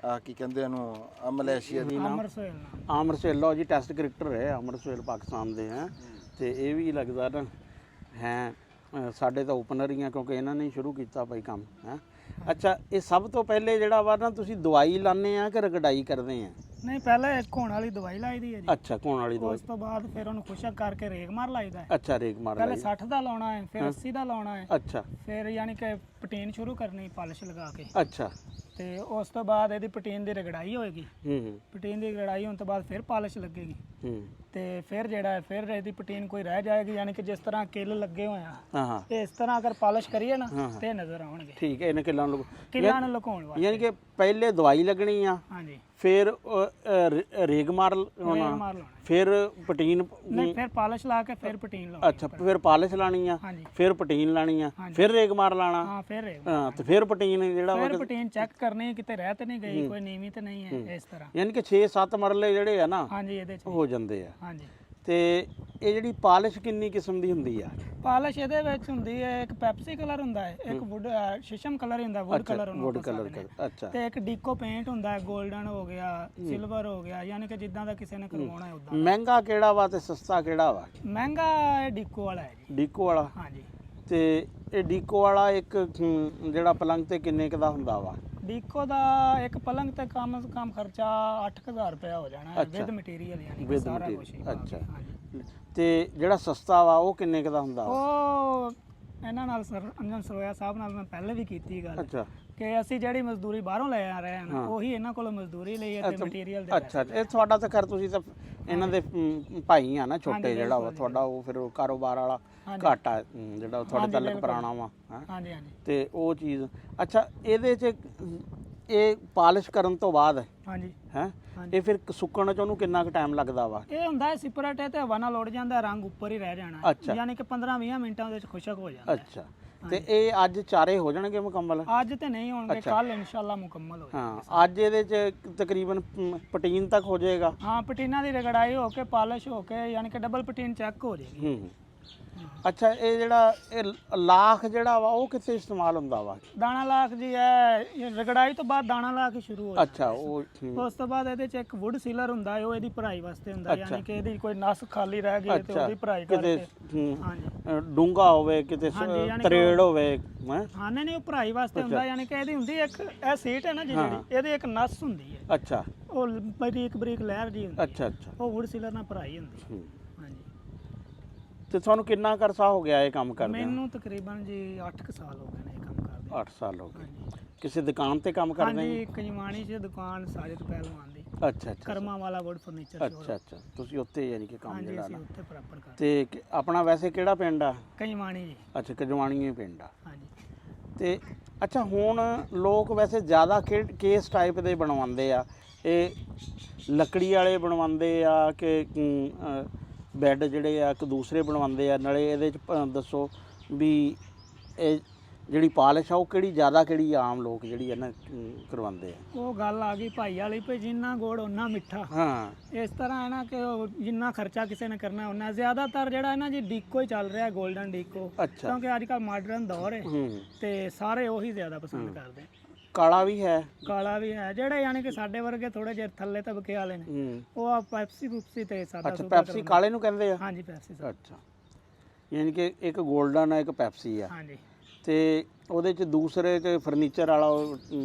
Speaker 6: ਆ ਕੀ ਕਹਿੰਦੇ ਇਹਨੂੰ ਮਲੇਸ਼ੀਆ ਦੀ
Speaker 2: ਆਮਰ ਸੋਹਲ ਜੀ ਟੈਸਟ ਕ੍ਰਿਕਟਰ ਹੈ, ਆਮਰ ਸੋਹਲ ਪਾਕਿਸਤਾਨ ਦੇ ਹੈ ਤੇ ਇਹ ਵੀ ਲੱਗਦਾ ਨਾ ਹੈ ਸਾਡੇ ਤਾਂ ਓਪਨਰ ਹੀ ਆ ਕਿਉਂਕਿ ਇਹਨਾਂ ਨੇ ਸ਼ੁਰੂ ਕੀਤਾ ਭਾਈ ਕੰਮ ਹੈ। ਅੱਛਾ ਇਹ ਸਭ ਤੋਂ ਪਹਿਲੇ ਜਿਹੜਾ ਵਾ ਨਾ ਤੁਸੀਂ ਦਵਾਈ ਲਾਉਂਦੇ ਆ ਕਿ ਰਗੜਾਈ ਕਰਦੇ ਆ?
Speaker 5: ਨਹੀਂ ਪਹਿਲਾਂ ਇੱਕ ਹੋਣ ਵਾਲੀ ਦਵਾਈ ਲਾਈ ਦੀ ਹੈ ਜੀ।
Speaker 2: ਅੱਛਾ ਕੋਣ ਵਾਲੀ ਦਵਾਈ।
Speaker 5: ਉਸ ਤੋਂ ਬਾਅਦ ਫਿਰ ਉਹਨੂੰ ਖੁਸ਼ਕ ਕਰਕੇ ਰੇਗ ਮਾਰ ਲਾਈਦਾ ਹੈ।
Speaker 2: ਅੱਛਾ ਰੇਗ ਮਾਰ
Speaker 5: ਪਹਿਲੇ 60 ਦਾ ਲਾਉਣਾ ਹੈ, ਫਿਰ 80 ਦਾ ਲਾਉਣਾ ਹੈ,
Speaker 2: ਅੱਛਾ
Speaker 5: ਫਿਰ ਯਾਨੀ ਕਿ ਪਟੀਨ ਸ਼ੁਰੂ ਕਰਨੀ ਪਾਲਿਸ਼ ਲਗਾ ਕੇ।
Speaker 2: ਅੱਛਾ
Speaker 5: ਤੇ ਉਸ ਤੋਂ ਬਾਅਦ ਇਹਦੀ ਪਟੀਨ ਦੀ ਰਗੜਾਈ ਹੋਏਗੀ।
Speaker 2: ਹੂੰ
Speaker 5: ਪਟੀਨ ਦੀ ਰਗੜਾਈ ਹੋਣ ਤੋਂ ਬਾਅਦ ਫਿਰ ਪਾਲਿਸ਼ ਲੱਗੇਗੀ
Speaker 2: ਹੂੰ
Speaker 5: ਤੇ ਫਿਰ ਜਿਹੜਾ ਹੈ ਫਿਰ ਇਹਦੀ ਪਟੀਨ ਕੋਈ ਰਹਿ ਜਾਏਗੀ, ਯਾਨੀ ਕਿ ਜਿਸ ਤਰ੍ਹਾਂ ਕਿੱਲ ਲੱਗੇ ਹੋਏ ਆ
Speaker 2: ਹਾਂ
Speaker 5: ਇਸ ਤਰ੍ਹਾਂ ਅਗਰ ਪਾਲਿਸ਼ ਕਰੀਏ ਨਾ ਤੇ ਨਜ਼ਰ ਆਉਣਗੇ।
Speaker 2: ਠੀਕ ਹੈ। ਇਹਨੇ ਕਿੱਲਾਂ ਨੂੰ
Speaker 5: ਕਿੱਲਾਂ ਨੂੰ ਲੁਕਾਉਣ ਵਾਸਤੇ
Speaker 2: ਯਾਨੀ ਕਿ ਪਹਿਲੇ ਦਵਾਈ ਲੱਗਣੀ ਆ,
Speaker 5: ਹਾਂਜੀ
Speaker 2: ਫਿਰ ਰੇਗ ਮਾਰ ਲਾਉਣਾ,
Speaker 5: ਮਾਰ ਲਾਉਣਾ,
Speaker 2: ਫਿਰ ਪਟੀਨ
Speaker 5: ਨਹੀਂ ਫਿਰ ਪਾਲਿਸ਼ ਲਾ ਕੇ ਫਿਰ ਪਟੀਨ ਲਾਉਣੀ।
Speaker 2: ਅੱਛਾ ਫਿਰ ਪਾਲਿਸ਼ ਲਾਣੀ ਆ,
Speaker 5: ਹਾਂਜੀ
Speaker 2: ਫਿਰ ਪਟੀਨ ਲਾਣੀ ਆ, ਫਿਰ ਰੇਗ ਮਾਰ ਲਾਣਾ,
Speaker 5: ਹਾਂ ਫਿਰ ਰੇਗ
Speaker 2: ਹਾਂ ਤੇ ਫਿਰ ਪਟੀਨ ਜਿਹੜਾ ਵਾ
Speaker 5: ਫਿਰ ਪਟੀਨ ਚੈੱਕ ਕਰਨੀ ਕਿਤੇ ਰਹਿ ਤੇ ਨਹੀਂ ਗਈ, ਕੋਈ ਨੀਵੀਂ ਤੇ ਨਹੀਂ ਹੈ, ਇਸ ਤਰ੍ਹਾਂ।
Speaker 2: ਯਾਨੀ ਕਿ 6-7 ਮਰਲੇ ਜਿਹੜੇ ਆ ਨਾ
Speaker 5: ਹਾਂਜੀ ਇਹਦੇ ਚ
Speaker 2: ਹੋ ਜਾਂਦੇ ਆ।
Speaker 5: ਹਾਂਜੀ
Speaker 2: ਤੇ ਇਹ ਜਿਹੜੀ ਪਾਲਿਸ਼ ਕਿੰਨੀ ਕਿਸਮ ਦੀ ਹੁੰਦੀ ਆ?
Speaker 5: ਪਾਲਿਸ਼ ਇਹਦੇ ਵਿੱਚ ਹੁੰਦੀ ਹੈ ਇੱਕ ਪੈਪਸੀ ਕਲਰ ਹੁੰਦਾ ਹੈ, ਇੱਕ ਵੁੱਡ ਸ਼ੀਸ਼ਮ ਕਲਰ ਹੁੰਦਾ, ਵੁੱਡ ਕਲਰ ਉਹਨੂੰ
Speaker 2: ਵੁੱਡ
Speaker 5: ਆਪਾਂ
Speaker 2: ਕਲਰ
Speaker 5: ਸਕਦੇ ਹਾਂ।
Speaker 2: ਅੱਛਾ
Speaker 5: ਤੇ ਇੱਕ ਡੀਕੋ ਪੇਂਟ ਹੁੰਦਾ ਹੈ, 골ਡਨ ਹੋ ਗਿਆ, ਸਿਲਵਰ ਹੋ ਗਿਆ, ਯਾਨੀ ਕਿ ਜਿੱਦਾਂ ਦਾ ਕਿਸੇ ਨੇ ਕਰਵਾਉਣਾ ਹੈ ਉਦਾਂ।
Speaker 2: ਮਹਿੰਗਾ ਕਿਹੜਾ ਵਾ ਤੇ ਸਸਤਾ ਕਿਹੜਾ ਵਾ?
Speaker 5: ਮਹਿੰਗਾ ਇਹ ਡੀਕੋ ਵਾਲਾ ਹੈ ਜੀ।
Speaker 2: ਡੀਕੋ ਵਾਲਾ।
Speaker 5: ਹਾਂਜੀ
Speaker 2: ਤੇ ਇਹ ਡੀਕੋ ਵਾਲਾ ਇੱਕ ਜਿਹੜਾ ਪਲੰਗ ਤੇ ਕਿੰਨੇ ਕੁ ਦਾ ਹੁੰਦਾ ਵਾ?
Speaker 5: ਡੀਕੋ ਦਾ ਇੱਕ ਪਲੰਗ ਤੇ ਕਮ ਸੇ ਕਮ ਖਰਚਾ 8000 ਰੁਪਇਆ ਹੋ ਜਾਣਾ ਹੈ ਵਿਦ ਮਟੀਰੀਅਲ, ਯਾਨੀ ਕਿ ਸਾਰਾ ਕੁਝ।
Speaker 2: ਅੱਛਾ ਤੇ ਜਿਹੜਾ ਸਸਤਾ ਵਾ ਉਹ ਕਿੰਨੇ ਕੁ ਦਾ ਹੁੰਦਾ ਵਾ?
Speaker 5: ਉਹ ਇਹਨਾਂ ਨਾਲ ਅੰਜਨ ਸਰੋਇਆ ਸਾਹਿਬ ਨਾਲ ਮੈਂ ਪਹਿਲੇ ਵੀ ਕੀਤੀ ਗੱਲ
Speaker 2: ਅੱਛਾ
Speaker 5: ਕਿ ਅਸੀਂ ਜਿਹੜੀ ਮਜ਼ਦੂਰੀ ਬਾਹਰੋਂ ਲੈ ਆ ਰਹੇ ਹਾਂ ਉਹੀ ਇਹਨਾਂ ਕੋਲੋਂ ਮਜ਼ਦੂਰੀ ਲਈ ਤੇ ਮਟੀਰੀਅਲ ਦੇ।
Speaker 2: ਅੱਛਾ ਇਹ ਤੁਹਾਡਾ ਤਾਂ ਕਰ ਤੁਸੀਂ ਤਾਂ ਇਹਨਾਂ ਦੇ ਭਾਈ ਆ ਨਾ ਛੋਟੇ, ਜਿਹੜਾ ਵਾ ਤੁਹਾਡਾ ਉਹ ਫਿਰ ਕਾਰੋਬਾਰ ਵਾਲਾ ਘਾਟਾ ਜਿਹੜਾ ਤੁਹਾਡੇ ਤਲਕ ਪੁਰਾਣਾ ਵਾ।
Speaker 5: ਹਾਂਜੀ ਹਾਂਜੀ
Speaker 2: ਤੇ ਉਹ ਚੀਜ਼ ਅੱਛਾ ਇਹਦੇ 'ਚ ਇਹ ਪਾਲਿਸ਼ ਕਰਨ ਤੋਂ ਬਾਅਦ
Speaker 5: ਹਾਂਜੀ
Speaker 2: ਹੈ ਇਹ ਫਿਰ ਸੁੱਕਣ 'ਚ ਉਹਨੂੰ ਕਿੰਨਾ ਕੁ ਟਾਈਮ ਲੱਗਦਾ ਵਾ?
Speaker 5: ਇਹ ਹੁੰਦਾ ਹੈ ਸਿਪਰਟ ਹੈ ਤੇ ਹਵਾ ਨਾਲ ਉੱਡ ਜਾਂਦਾ, ਰੰਗ ਉੱਪਰ ਹੀ ਰਹਿ ਜਾਣਾ, ਯਾਨੀ ਕਿ 15-20 ਮਿੰਟਾਂ ਦੇ ਵਿੱਚ ਖੁਸ਼ਕ ਹੋ ਜਾਂਦਾ।
Speaker 2: ਅੱਛਾ ਤੇ ਇਹ ਅੱਜ ਚਾਰੇ ਹੋ ਜਾਣਗੇ ਮੁਕੰਮਲ?
Speaker 5: ਅੱਜ ਤੇ ਨਹੀਂ ਹੋਣਗੇ, ਕੱਲ ਇਨਸ਼ਾਅੱਲਾ ਮੁਕੰਮਲ ਹੋ ਜਾਣਗੇ।
Speaker 2: ਹਾਂ ਅੱਜ ਇਹਦੇ 'ਚ ਤਕਰੀਬਨ ਪਟੀਨ ਤੱਕ ਹੋ ਜਾਏਗਾ?
Speaker 5: ਹਾਂ ਪਟੀਨਾਂ ਦੀ ਰਗੜਾਈ ਹੋ ਕੇ ਪਾਲਿਸ਼ ਹੋ ਕੇ ਯਾਨੀ ਕਿ ਡਬਲ ਪਟੀਨ ਚੈੱਕ ਹੋ ਜਾਏਗੀ।
Speaker 2: ਅੱਛਾ ਇਹ ਜਿਹੜਾ ਇਹ ਲਾਖ ਜਿਹੜਾ ਵਾ ਉਹ ਕਿੱਥੇ ਇਸਤੇਮਾਲ ਹੁੰਦਾ ਵਾ?
Speaker 5: ਦਾਣਾ ਲਾਖ ਜੀ ਹੈ, ਰਗੜਾਈ ਤੋਂ ਬਾਅਦ ਦਾਣਾ ਲਾਖ ਸ਼ੁਰੂ ਹੋ ਜਾਂਦਾ।
Speaker 2: ਅੱਛਾ ਉਹ
Speaker 5: ਉਸ ਤੋਂ ਬਾਅਦ ਇਹਦੇ ਚ ਇੱਕ ਵੁੱਡ ਸੀਲਰ ਹੁੰਦਾ ਹੈ, ਉਹ ਇਹਦੀ ਭਰਾਈ ਵਾਸਤੇ ਹੁੰਦਾ, ਯਾਨੀ ਕਿ ਇਹਦੀ ਕੋਈ ਨਸ ਖਾਲੀ ਰਹਿ ਗਈ ਤੇ ਉਹਦੀ ਭਰਾਈ ਕਰਕੇ। ਹਾਂਜੀ
Speaker 2: ਡੂੰਗਾ ਹੋਵੇ ਕਿਤੇ ਤਰੇੜ ਹੋਵੇ
Speaker 5: ਹਾਂ ਨਹੀਂ ਉਹ ਭਰਾਈ ਵਾਸਤੇ ਹੁੰਦਾ, ਯਾਨੀ ਕਿ ਇਹਦੀ ਹੁੰਦੀ ਇੱਕ ਇਹ ਸੀਟ ਹੈ ਨਾ ਜਿਹੜੀ ਇਹਦੀ ਇੱਕ ਨਸ ਹੁੰਦੀ ਹੈ।
Speaker 2: ਅੱਛਾ
Speaker 5: ਉਹ ਬਰੀਕ ਬਰੀਕ ਲਹਿਰ ਜੀ ਹੁੰਦੀ।
Speaker 2: ਅੱਛਾ ਅੱਛਾ
Speaker 5: ਉਹ ਵੁੱਡ ਸੀਲਰ ਨਾਲ ਭਰਾਈ ਹੁੰਦੀ।
Speaker 2: ਤੇ ਤੁਹਾਨੂੰ ਕਿੰਨਾ ਕਰਸਾ ਹੋ ਗਿਆ ਇਹ ਕੰਮ ਕਰਦੇ?
Speaker 5: ਮੈਨੂੰ ਤਕਰੀਬਨ ਜੀ 8 ਸਾਲ ਹੋ ਗਏ ਨੇ ਇਹ ਕੰਮ ਕਰਦੇ।
Speaker 2: 8 ਸਾਲ ਹੋ ਗਏ। ਕਿਸੇ ਦੁਕਾਨ ਤੇ ਕੰਮ ਕਰਦੇ?
Speaker 5: ਹਾਂਜੀ ਕਜਵਾਣੀ 'ਚ ਦੁਕਾਨ ਸਾਜਿਦ ਪਹਿਲਵਾਨ ਦੀ।
Speaker 2: ਅੱਛਾ ਅੱਛਾ
Speaker 5: ਕਰਮਾ ਵਾਲਾ ਵੁੱਡ ਫਰਨੀਚਰ।
Speaker 2: ਅੱਛਾ ਅੱਛਾ ਤੁਸੀਂ ਉੱਥੇ ਯਾਨੀ ਕਿ ਕੰਮ ਜਿਹੜਾ
Speaker 5: ਹਾਂਜੀ ਉੱਥੇ ਪ੍ਰਾਪਰ ਕਰਦੇ।
Speaker 2: ਤੇ ਆਪਣਾ ਵੈਸੇ ਕਿਹੜਾ ਪਿੰਡ ਆ?
Speaker 5: ਕਜਵਾਣੀ ਜੀ।
Speaker 2: ਅੱਛਾ ਕਜਵਾਣੀ ਪਿੰਡ ਆ।
Speaker 5: ਹਾਂਜੀ
Speaker 2: ਤੇ ਅੱਛਾ ਹੁਣ ਲੋਕ ਵੈਸੇ ਜ਼ਿਆਦਾ ਕਿਸ ਟਾਈਪ ਦੇ ਬਣਵਾਉਂਦੇ ਆ? ਇਹ ਲੱਕੜੀ ਵਾਲੇ ਬਣਵਾਉਂਦੇ ਆ ਕਿ ਬੈੱਡ ਜਿਹੜੇ ਆ ਇੱਕ ਦੂਸਰੇ ਬਣਵਾਉਂਦੇ ਆ? ਨਾਲੇ ਇਹਦੇ 'ਚ ਦੱਸੋ ਵੀ ਇਹ ਜਿਹੜੀ ਪਾਲਿਸ਼ ਆ ਉਹ ਕਿਹੜੀ ਆਮ ਲੋਕ ਜਿਹੜੀ ਹੈ ਨਾ ਕਰਵਾਉਂਦੇ ਆ?
Speaker 5: ਉਹ ਗੱਲ ਆ ਗਈ ਭਾਈ ਵਾਲੀ ਭਈ ਜਿੰਨਾ ਗੁੜ ਓਨਾ ਮਿੱਠਾ।
Speaker 2: ਹਾਂ
Speaker 5: ਇਸ ਤਰ੍ਹਾਂ ਹੈ ਨਾ ਕਿ ਜਿੰਨਾ ਖਰਚਾ ਕਿਸੇ ਨੇ ਕਰਨਾ ਉਹਨਾਂ ਜ਼ਿਆਦਾਤਰ ਜਿਹੜਾ ਹੈ ਨਾ ਜੀ ਡੀਕੋ ਹੀ ਚੱਲ ਰਿਹਾ, 골ਡਨ ਡੀਕੋ।
Speaker 2: ਅੱਛਾ
Speaker 5: ਕਿਉਂਕਿ ਅੱਜ ਕੱਲ੍ਹ ਮਾਡਰਨ ਦੌਰ ਹੈ ਤੇ ਸਾਰੇ ਉਹੀ ਜ਼ਿਆਦਾ ਪਸੰਦ ਕਰਦੇ।
Speaker 2: ਕਾਲਾ ਵੀ ਹੈ?
Speaker 5: ਕਾਲਾ ਵੀ ਹੈ, ਜਿਹੜੇ ਯਾਨੀ ਕਿ ਸਾਡੇ ਵਰਗੇ ਥੋੜੇ ਜਿਹੇ ਥੱਲੇ ਤਬਕੇ ਵਾਲੇ ਨੇ ਉਹ ਆ ਪੈਪਸੀ ਤੇ ਸਾਦਾ।
Speaker 2: ਅੱਛਾ ਪੈਪਸੀ ਕਾਲੇ ਨੂੰ ਕਹਿੰਦੇ ਆ?
Speaker 5: ਹਾਂਜੀ ਪੈਪਸੀ।
Speaker 2: ਅੱਛਾ ਯਾਨੀ ਕਿ ਇੱਕ 골ਡਨ ਹੈ ਇੱਕ ਪੈਪਸੀ ਆ।
Speaker 5: ਹਾਂਜੀ
Speaker 2: ਤੇ ਉਹਦੇ ਚ ਦੂਸਰੇ ਚ ਫਰਨੀਚਰ ਵਾਲਾ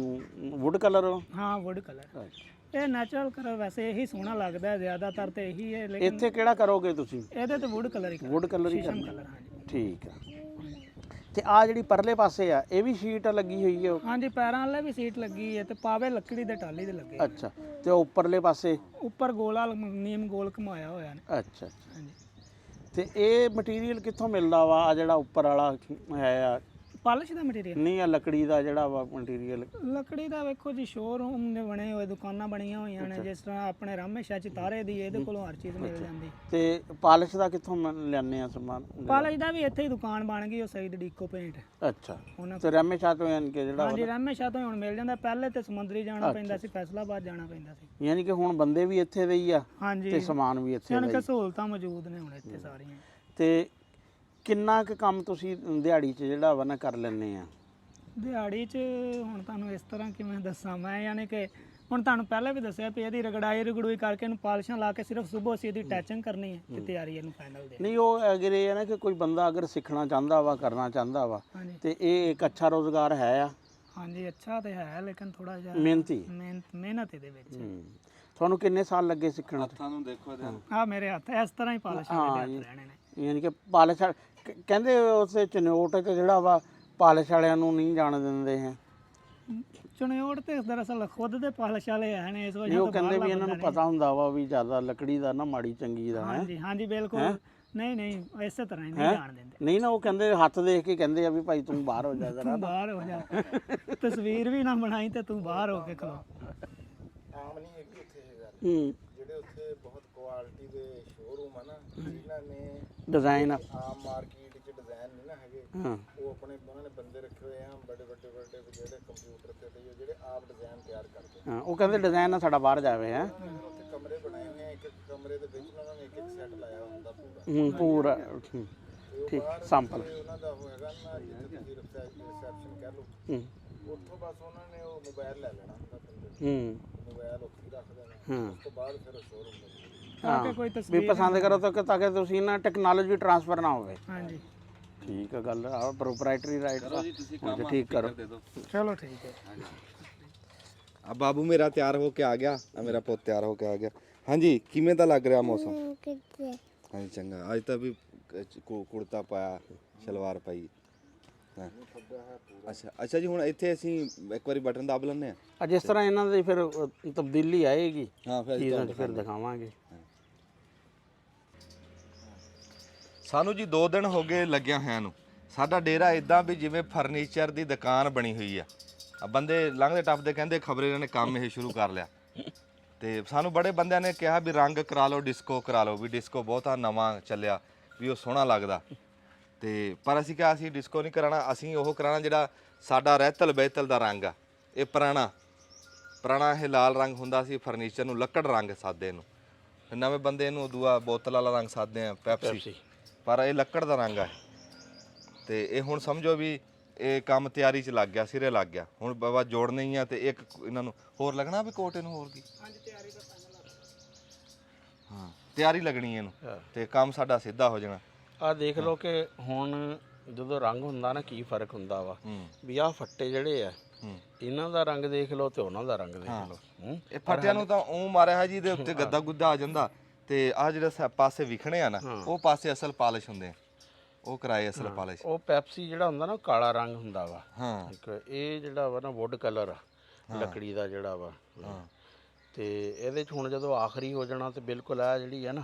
Speaker 2: ਵੁੱਡ ਕਲਰ।
Speaker 5: ਹਾਂ ਵੁੱਡ ਕਲਰ, ਇਹ ਨੈਚੁਰਲ ਕਲਰ ਵੈਸੇ ਇਹੀ ਸੋਹਣਾ ਲੱਗਦਾ ਹੈ, ਜ਼ਿਆਦਾਤਰ ਤੇ ਇਹੀ ਹੈ, ਲੇਕਿਨ
Speaker 2: ਇੱਥੇ ਕਿਹੜਾ ਕਰੋਗੇ ਤੁਸੀਂ?
Speaker 5: ਇਹਦੇ ਤੇ ਵੁੱਡ ਕਲਰ ਹੀ
Speaker 2: ਵੁੱਡ ਕਲਰ ਹੀ
Speaker 5: ਸ਼ੀਸ਼ਮ
Speaker 2: ਕਰਨਾ।
Speaker 5: ਕਲਰ, ਹਾਂਜੀ
Speaker 2: ਠੀਕ ਆ। ਤੇ ਆ ਜਿਹੜੀ ਪਰਲੇ ਪਾਸੇ ਆ ਇਹ ਵੀ ਸ਼ੀਟ ਲੱਗੀ ਹੋਈ ਹੈ?
Speaker 5: ਹਾਂਜੀ, ਪੈਰਾਂ ਵਾਲੇ ਵੀ ਸੀਟ ਲੱਗੀ ਹੈ ਤੇ ਪਾਵੇ ਲੱਕੜੀ ਦੇ ਟਾਲੀ ਦੇ ਲੱਗੇ।
Speaker 2: ਅੱਛਾ, ਤੇ ਉੱਪਰਲੇ ਪਾਸੇ
Speaker 5: ਉੱਪਰ ਗੋਲਾ ਨੀਮ ਗੋਲ ਘੁਮਾਇਆ ਹੋਇਆ ਨੇ।
Speaker 2: ਅੱਛਾ।
Speaker 5: ਹਾਂਜੀ,
Speaker 2: ਤੇ ਇਹ ਮਟੀਰੀਅਲ ਕਿੱਥੋਂ ਮਿਲਦਾ ਵਾ? ਆ ਜਿਹੜਾ ਉੱਪਰ ਵਾਲਾ ਹੈ ਆ,
Speaker 5: ਪਾਲਿਸ਼ ਦਾ ਮਟੀਰੀਅਲ?
Speaker 2: ਨਹੀਂ ਆ ਲੱਕੜੀ ਦਾ ਜਿਹੜਾ ਵਾ ਮਟੀਰੀਅਲ?
Speaker 5: ਲੱਕੜੀ ਦਾ ਵੇਖੋ ਜੀ, ਸ਼ੋਰੂਮ ਦੇ ਬਣੇ ਹੋਏ, ਦੁਕਾਨਾਂ ਬਣੀਆਂ ਹੋਈਆਂ ਨੇ, ਜਿਸ ਤਰ੍ਹਾਂ ਆਪਣੇ ਰਾਮੇਸ਼ਾ ਚ ਤਾਰੇ ਦੀ, ਇਹਦੇ ਕੋਲੋਂ ਹਰ ਚੀਜ਼ ਮਿਲ ਜਾਂਦੀ।
Speaker 2: ਤੇ ਪਾਲਿਸ਼ ਦਾ ਕਿੱਥੋਂ ਲਿਆਉਂਦੇ ਆ ਸਮਾਨ?
Speaker 5: ਪਾਲਿਸ਼ ਦਾ ਵੀ ਇੱਥੇ ਹੀ ਦੁਕਾਨ ਬਣ ਗਈ, ਉਹ ਸਈਦ ਡੀਕੋ ਪੇਂਟ।
Speaker 2: ਅੱਛਾ, ਤੇ ਰਾਮੇਸ਼ਾ ਤੋਂ ਯਾਨੀ ਕਿ ਜਿਹੜਾ
Speaker 5: ਹਾਂਜੀ, ਰਾਮੇਸ਼ਾ ਤੋਂ ਹੁਣ ਮਿਲ ਜਾਂਦਾ। ਪਹਿਲੇ ਤੇ ਸਮੁੰਦਰੀ ਜਾਣਾ ਪੈਂਦਾ ਸੀ, ਫੈਸਲਾਬਾਦ ਜਾਣਾ ਪੈਂਦਾ ਸੀ।
Speaker 2: ਯਾਨੀ ਕਿ ਹੁਣ ਬੰਦੇ ਵੀ ਇੱਥੇ ਦੇ ਹੀ ਆ
Speaker 5: ਹਾਂਜੀ,
Speaker 2: ਤੇ ਸਮਾਨ ਵੀ ਇੱਥੇ
Speaker 5: ਯਾਨੀ
Speaker 2: ਦਾ
Speaker 5: ਕਿ
Speaker 2: ਹੀ।
Speaker 5: ਸਹੂਲਤਾਂ ਮੌਜੂਦ ਨੇ ਹੁਣ ਇੱਥੇ ਸਾਰੀਆਂ।
Speaker 2: ਤੇ ਕਿੰਨਾ ਕੁ ਕੰਮ ਤੁਸੀਂ ਦਿਹਾੜੀ 'ਚ ਜਿਹੜਾ ਵਾ ਨਾ ਕਰ ਲੈਂਦੇ ਆ?
Speaker 5: ਦਿਹਾੜੀ 'ਚ ਹੁਣ ਤੁਹਾਨੂੰ ਇਸ ਤਰ੍ਹਾਂ ਕਿਵੇਂ ਦੱਸਾਂ ਮੈਂ, ਯਾਨੀ ਕਿ ਹੁਣ ਤੁਹਾਨੂੰ ਪਹਿਲਾਂ ਵੀ ਦੱਸਿਆ ਵੀ ਇਹਦੀ ਰਗੜੂਈ ਕਰਕੇ ਇਹਨੂੰ ਪਾਲਿਸ਼ਾਂ ਲਾ ਕੇ ਸਿਰਫ ਸਵੇਰ ਅਸੀਂ ਇਹਦੀ ਟੈਚਿੰਗ ਕਰਨੀ ਹੈ ਤੇ ਤਿਆਰੀ ਇਹਨੂੰ ਫਾਈਨਲ ਦੇ।
Speaker 2: ਨਹੀਂ, ਉਹ ਅਗਰ ਇਹ ਹੈ ਨਾ ਕਿ ਕੋਈ ਬੰਦਾ ਅਗਰ ਸਿੱਖਣਾ ਚਾਹੁੰਦਾ ਵਾ, ਕਰਨਾ ਚਾਹੁੰਦਾ ਵਾ,
Speaker 5: ਹਾਂਜੀ
Speaker 2: ਤੇ ਇਹ ਇੱਕ ਅੱਛਾ ਰੋਜ਼ਗਾਰ ਹੈ ਆ?
Speaker 5: ਹਾਂਜੀ, ਅੱਛਾ ਤੇ ਹੈ, ਲੇਕਿਨ ਥੋੜਾ ਜਿਹਾ
Speaker 2: ਮਿਹਨਤੀ।
Speaker 5: ਮਿਹਨਤ ਇਹਦੇ ਵਿੱਚ।
Speaker 2: ਤੁਹਾਨੂੰ ਕਿੰਨੇ ਸਾਲ ਲੱਗੇ ਸਿੱਖਣ 'ਚ?
Speaker 7: ਹੱਥਾਂ ਨੂੰ ਦੇਖੋ ਇਹਦੇ।
Speaker 5: ਆ ਮੇਰੇ ਹੱਥ ਇਸ ਤਰ੍ਹਾਂ ਹੀ ਪਾਲਿਸ਼ ਰਹਿਣੇ ਨੇ।
Speaker 2: ਯਾਨੀ ਕਿ ਪਾਲਿਸ਼ ਕਹਿੰਦੇ ਉਸੇ ਚਨੋਟ 'ਚ ਜਿਹੜਾ ਵਾ ਪਾਲਿਸ਼ ਵਾਲਿਆਂ ਨੂੰ ਨਹੀਂ ਜਾਣ ਦਿੰਦੇ ਹੈ।
Speaker 5: ਚੁਣਿਓੜ ਤੇ ਦਰਅਸਲ ਖੁਦ ਦੇ ਪਾਲਿਸ਼ ਵਾਲੇ ਹੈ ਨੇ, ਇਸ ਵਜ੍ਹਾ
Speaker 2: ਉਹ ਕਹਿੰਦੇ ਵੀ ਇਹਨਾਂ ਨੂੰ ਪਤਾ ਹੁੰਦਾ ਵਾ ਵੀ ਜ਼ਿਆਦਾ ਲੱਕੜੀ ਦਾ ਨਾ ਮਾੜੀ ਚੰਗੀ ਦਾ ਹੈ।
Speaker 5: ਹਾਂਜੀ ਹਾਂਜੀ, ਬਿਲਕੁਲ। ਨਹੀਂ, ਇਸੇ ਤਰ੍ਹਾਂ ਹੀ ਨਹੀਂ ਜਾਣ ਦਿੰਦੇ।
Speaker 2: ਨਹੀਂ ਨਾ, ਉਹ ਕਹਿੰਦੇ ਹੱਥ ਦੇਖ ਕੇ ਕਹਿੰਦੇ ਆ ਵੀ ਭਾਈ ਤੂੰ ਬਾਹਰ ਹੋ ਜਾ ਜ਼ਰਾ।
Speaker 5: ਬਾਹਰ ਹੋ ਜਾ, ਤਸਵੀਰ ਵੀ ਨਾ ਬਣਾਈ ਤੇ ਤੂੰ ਬਾਹਰ ਹੋ ਕੇ ਖਲੋ।
Speaker 6: ਆਮ ਨਹੀਂ ਹੈਗੀ ਉੱਥੇ ਇਹ ਗੱਲ। ਜਿਹੜੇ ਉੱਥੇ ਬਹੁਤ ਕੁਆਲਿਟੀ ਦੇ ਸ਼ੋਰੂਮ ਆ ਨਾ, ਜਿਨ੍ਹਾਂ ਨੇ
Speaker 2: ਡਿਜ਼ਾਈਨ
Speaker 6: ਆਮ ਮਾਰਕੀਟ 'ਚ ਡਿਜ਼ਾਈਨ ਨਹੀਂ ਨਾ ਹੈਗੇ, ਉਹ ਆਪਣੇ ਉਹਨਾਂ ਨੇ ਬੰਦੇ ਰੱਖੇ ਹੋਏ ਆ ਵੱਡੇ ਜਿਹੜੇ ਕੰਪਿਊਟਰ ਤੇ ਜਿਹੜੇ ਆਪ ਡਿਜ਼ਾਈਨ ਤਿਆਰ ਕਰਦੇ।
Speaker 2: ਉਹ ਕਹਿੰਦੇ ਡਿਜ਼ਾਈਨ ਨਾ ਸਾਡਾ ਬਾਹਰ ਜਾਵੇ ਹੈ।
Speaker 6: ਉੱਥੇ ਕਮਰੇ ਬਣਾਏ ਹੋਏ ਆ, ਇੱਕ ਕਮਰੇ ਦੇ ਵਿੱਚ ਉਹਨਾਂ ਨੇ ਇੱਕ ਸੈੱਟ ਲਾਇਆ ਹੁੰਦਾ ਪੂਰਾ।
Speaker 2: ਪੂਰਾ ਠੀਕ ਸੰਪਲ।
Speaker 6: ਉਹਨਾਂ ਦਾ ਉਹ ਹੈਗਾ ਨਾ, ਜਿੱਥੇ ਤੁਸੀਂ ਰਿਸੈਪਸ਼ਨ ਕਹਿ ਲਓ, ਉੱਥੋਂ ਬਸ ਉਹਨਾਂ ਨੇ ਉਹ ਮੋਬਾਈਲ ਲੈ ਲੈਣਾ ਹੁੰਦਾ ਬੰਦੇ, ਮੋਬਾਈਲ ਉੱਥੇ ਹੀ ਰੱਖ ਦੇਣਾ, ਉਸ ਤੋਂ ਬਾਅਦ ਫਿਰ ਉਹ ਸ਼ੋਰੂਮ
Speaker 5: ਤਾਂ ਕੋਈ
Speaker 2: ਵੀ
Speaker 5: ਤਸਵੀਰ
Speaker 2: ਪਸੰਦ ਕਰੋ ਤਾਂ ਕਿ ਤੁਸੀਂ ਨਾ ਟੈਕਨੋਲੋਜੀ ਟ੍ਰਾਂਸਫਰ ਨਾ ਹੋਵੇ।
Speaker 5: ਹਾਂਜੀ,
Speaker 2: ਠੀਕ ਹੈ ਗੱਲ ਆ, ਪ੍ਰੋਪਰਾਈਟਰੀ ਰਾਈਟ ਦਾ ਠੀਕ ਕਰੋ।
Speaker 5: ਚਲੋ ਠੀਕ ਹੈ।
Speaker 1: ਆ ਬਾਬੂ ਮੇਰਾ ਤਿਆਰ ਹੋ ਕੇ ਆ ਗਿਆ, ਆ ਮੇਰਾ ਪੁੱਤ ਤਿਆਰ ਹੋ ਕੇ ਆ ਗਿਆ। ਹਾਂਜੀ, ਕਿਵੇਂ ਦਾ ਲੱਗ ਰਿਹਾ ਮੌਸਮ? ਹਾਂਜੀ, ਚੰਗਾ। ਅੱਜ ਤਾਂ ਵੀ ਕੁੜਤਾ ਪਾਇਆ, ਸ਼ਲਵਾਰ ਪਾਈ। ਅੱਛਾ ਜੀ, ਹੁਣ ਇੱਥੇ ਅਸੀਂ ਇੱਕ ਵਾਰੀ ਬਟਨ ਦਬ ਲੈਂਦੇ ਆ।
Speaker 2: ਜਿਸ ਤਰ੍ਹਾਂ ਇਹਨਾਂ ਦੀ ਫਿਰ ਤਬਦੀਲੀ ਆਏਗੀ,
Speaker 1: ਹਾਂ,
Speaker 2: ਫਿਰ ਦਿਖਾਵਾਂਗੇ।
Speaker 1: ਸਾਨੂੰ ਜੀ 2 ਦਿਨ ਹੋ ਗਏ ਲੱਗਿਆ ਹੋਇਆਂ ਨੂੰ। ਸਾਡਾ ਡੇਰਾ ਇਦਾਂ ਵੀ ਜਿਵੇਂ ਫਰਨੀਚਰ ਦੀ ਦੁਕਾਨ ਬਣੀ ਹੋਈ ਆ। ਬੰਦੇ ਲੰਘਦੇ ਟੱਪਦੇ ਕਹਿੰਦੇ ਖਬਰੇ ਇਹਨਾਂ ਨੇ ਕੰਮ ਇਹ ਸ਼ੁਰੂ ਕਰ ਲਿਆ। ਤੇ ਸਾਨੂੰ ਬੜੇ ਬੰਦਿਆਂ ਨੇ ਕਿਹਾ ਵੀ ਰੰਗ ਕਰਾ ਲਓ, ਡਿਸਕੋ ਕਰਾ ਲਓ, ਵੀ ਡਿਸਕੋ ਬਹੁਤਾ ਨਵਾਂ ਚੱਲਿਆ, ਵੀ ਉਹ ਸੋਹਣਾ ਲੱਗਦਾ। ਤੇ ਪਰ ਅਸੀਂ ਕਿਹਾ ਅਸੀਂ ਡਿਸਕੋ ਨਹੀਂ ਕਰਾਉਣਾ, ਅਸੀਂ ਉਹ ਕਰਾਉਣਾ ਜਿਹੜਾ ਸਾਡਾ ਰਹਿਤਲ ਬਹਿਤਲ ਦਾ ਰੰਗ ਆ। ਇਹ ਪੁਰਾਣਾ ਇਹ ਲਾਲ ਰੰਗ ਹੁੰਦਾ ਸੀ ਫਰਨੀਚਰ ਨੂੰ, ਲੱਕੜ ਰੰਗ ਸਾਦੇ ਇਹਨੂੰ। ਨਵੇਂ ਬੰਦੇ ਇਹਨੂੰ ਦੂਆ ਬੋਤਲ ਵਾਲਾ ਰੰਗ ਸਾਦੇ ਆ, ਪੈਪਸੀ, ਪਰ ਇਹ ਲੱਕੜ ਦਾ ਰੰਗ ਆ। ਤੇ ਇਹ ਹੁਣ ਸਮਝੋ ਵੀ ਇਹ ਕੰਮ ਤਿਆਰੀ 'ਚ ਲੱਗ ਗਿਆ, ਸਿਰੇ ਲੱਗ ਗਿਆ। ਹੁਣ ਬਾਬਾ ਜੋੜਨੇ ਹੀ ਆ ਤੇ ਇੱਕ ਇਹਨਾਂ ਨੂੰ ਹੋਰ ਲੱਗਣਾ ਵੀ ਕੋਟ ਇਹਨੂੰ, ਹੋਰ ਕੀ?
Speaker 5: ਹਾਂਜੀ, ਤਿਆਰੀ ਦਾ ਫਾਈਨਲ।
Speaker 1: ਹਾਂ, ਤਿਆਰੀ ਲੱਗਣੀ ਇਹਨੂੰ ਤੇ ਕੰਮ ਸਾਡਾ ਸਿੱਧਾ ਹੋ ਜਾਣਾ।
Speaker 2: ਆਹ ਦੇਖ ਲਓ ਕਿ ਹੁਣ ਜਦੋਂ ਰੰਗ ਹੁੰਦਾ ਨਾ ਕੀ ਫਰਕ ਹੁੰਦਾ ਵਾ, ਵੀ ਆਹ ਫੱਟੇ ਜਿਹੜੇ ਆ ਇਹਨਾਂ ਦਾ ਰੰਗ ਦੇਖ ਲਓ ਤੇ ਉਹਨਾਂ ਦਾ ਰੰਗ ਦੇਖ ਲਓ।
Speaker 1: ਇਹ ਫੱਟਿਆਂ ਨੂੰ ਤਾਂ ਉਹ ਮਾਰਿਆ ਹੈ ਜੀ, ਦੇ ਉੱਤੇ ਗੱਦਾ ਗੁੱਦਾ ਆ ਜਾਂਦਾ। ਤੇ ਆਹ ਜਿਹੜੇ ਪਾਸੇ ਵਿਖਣੇ ਆ ਨਾ, ਉਹ ਪਾਸੇ ਅਸਲ ਪਾਲਿਸ਼ ਹੁੰਦੇ ਆ, ਉਹ ਕਰਾਏ ਅਸਲ ਪਾਲਿਸ਼।
Speaker 2: ਉਹ ਪੈਪਸੀ ਜਿਹੜਾ ਹੁੰਦਾ ਨਾ, ਕਾਲਾ ਰੰਗ ਹੁੰਦਾ ਵਾ।
Speaker 1: ਹਾਂ,
Speaker 2: ਇੱਕ ਇਹ ਜਿਹੜਾ ਵਾ ਨਾ ਵੁੱਡ ਕਲਰ ਆ, ਲੱਕੜੀ ਦਾ ਜਿਹੜਾ ਵਾ। ਤੇ ਇਹਦੇ 'ਚ ਹੁਣ ਜਦੋਂ ਆਖਰੀ ਹੋ ਜਾਣਾ ਤੇ ਬਿਲਕੁਲ ਆ ਜਿਹੜੀ ਹੈ ਨਾ,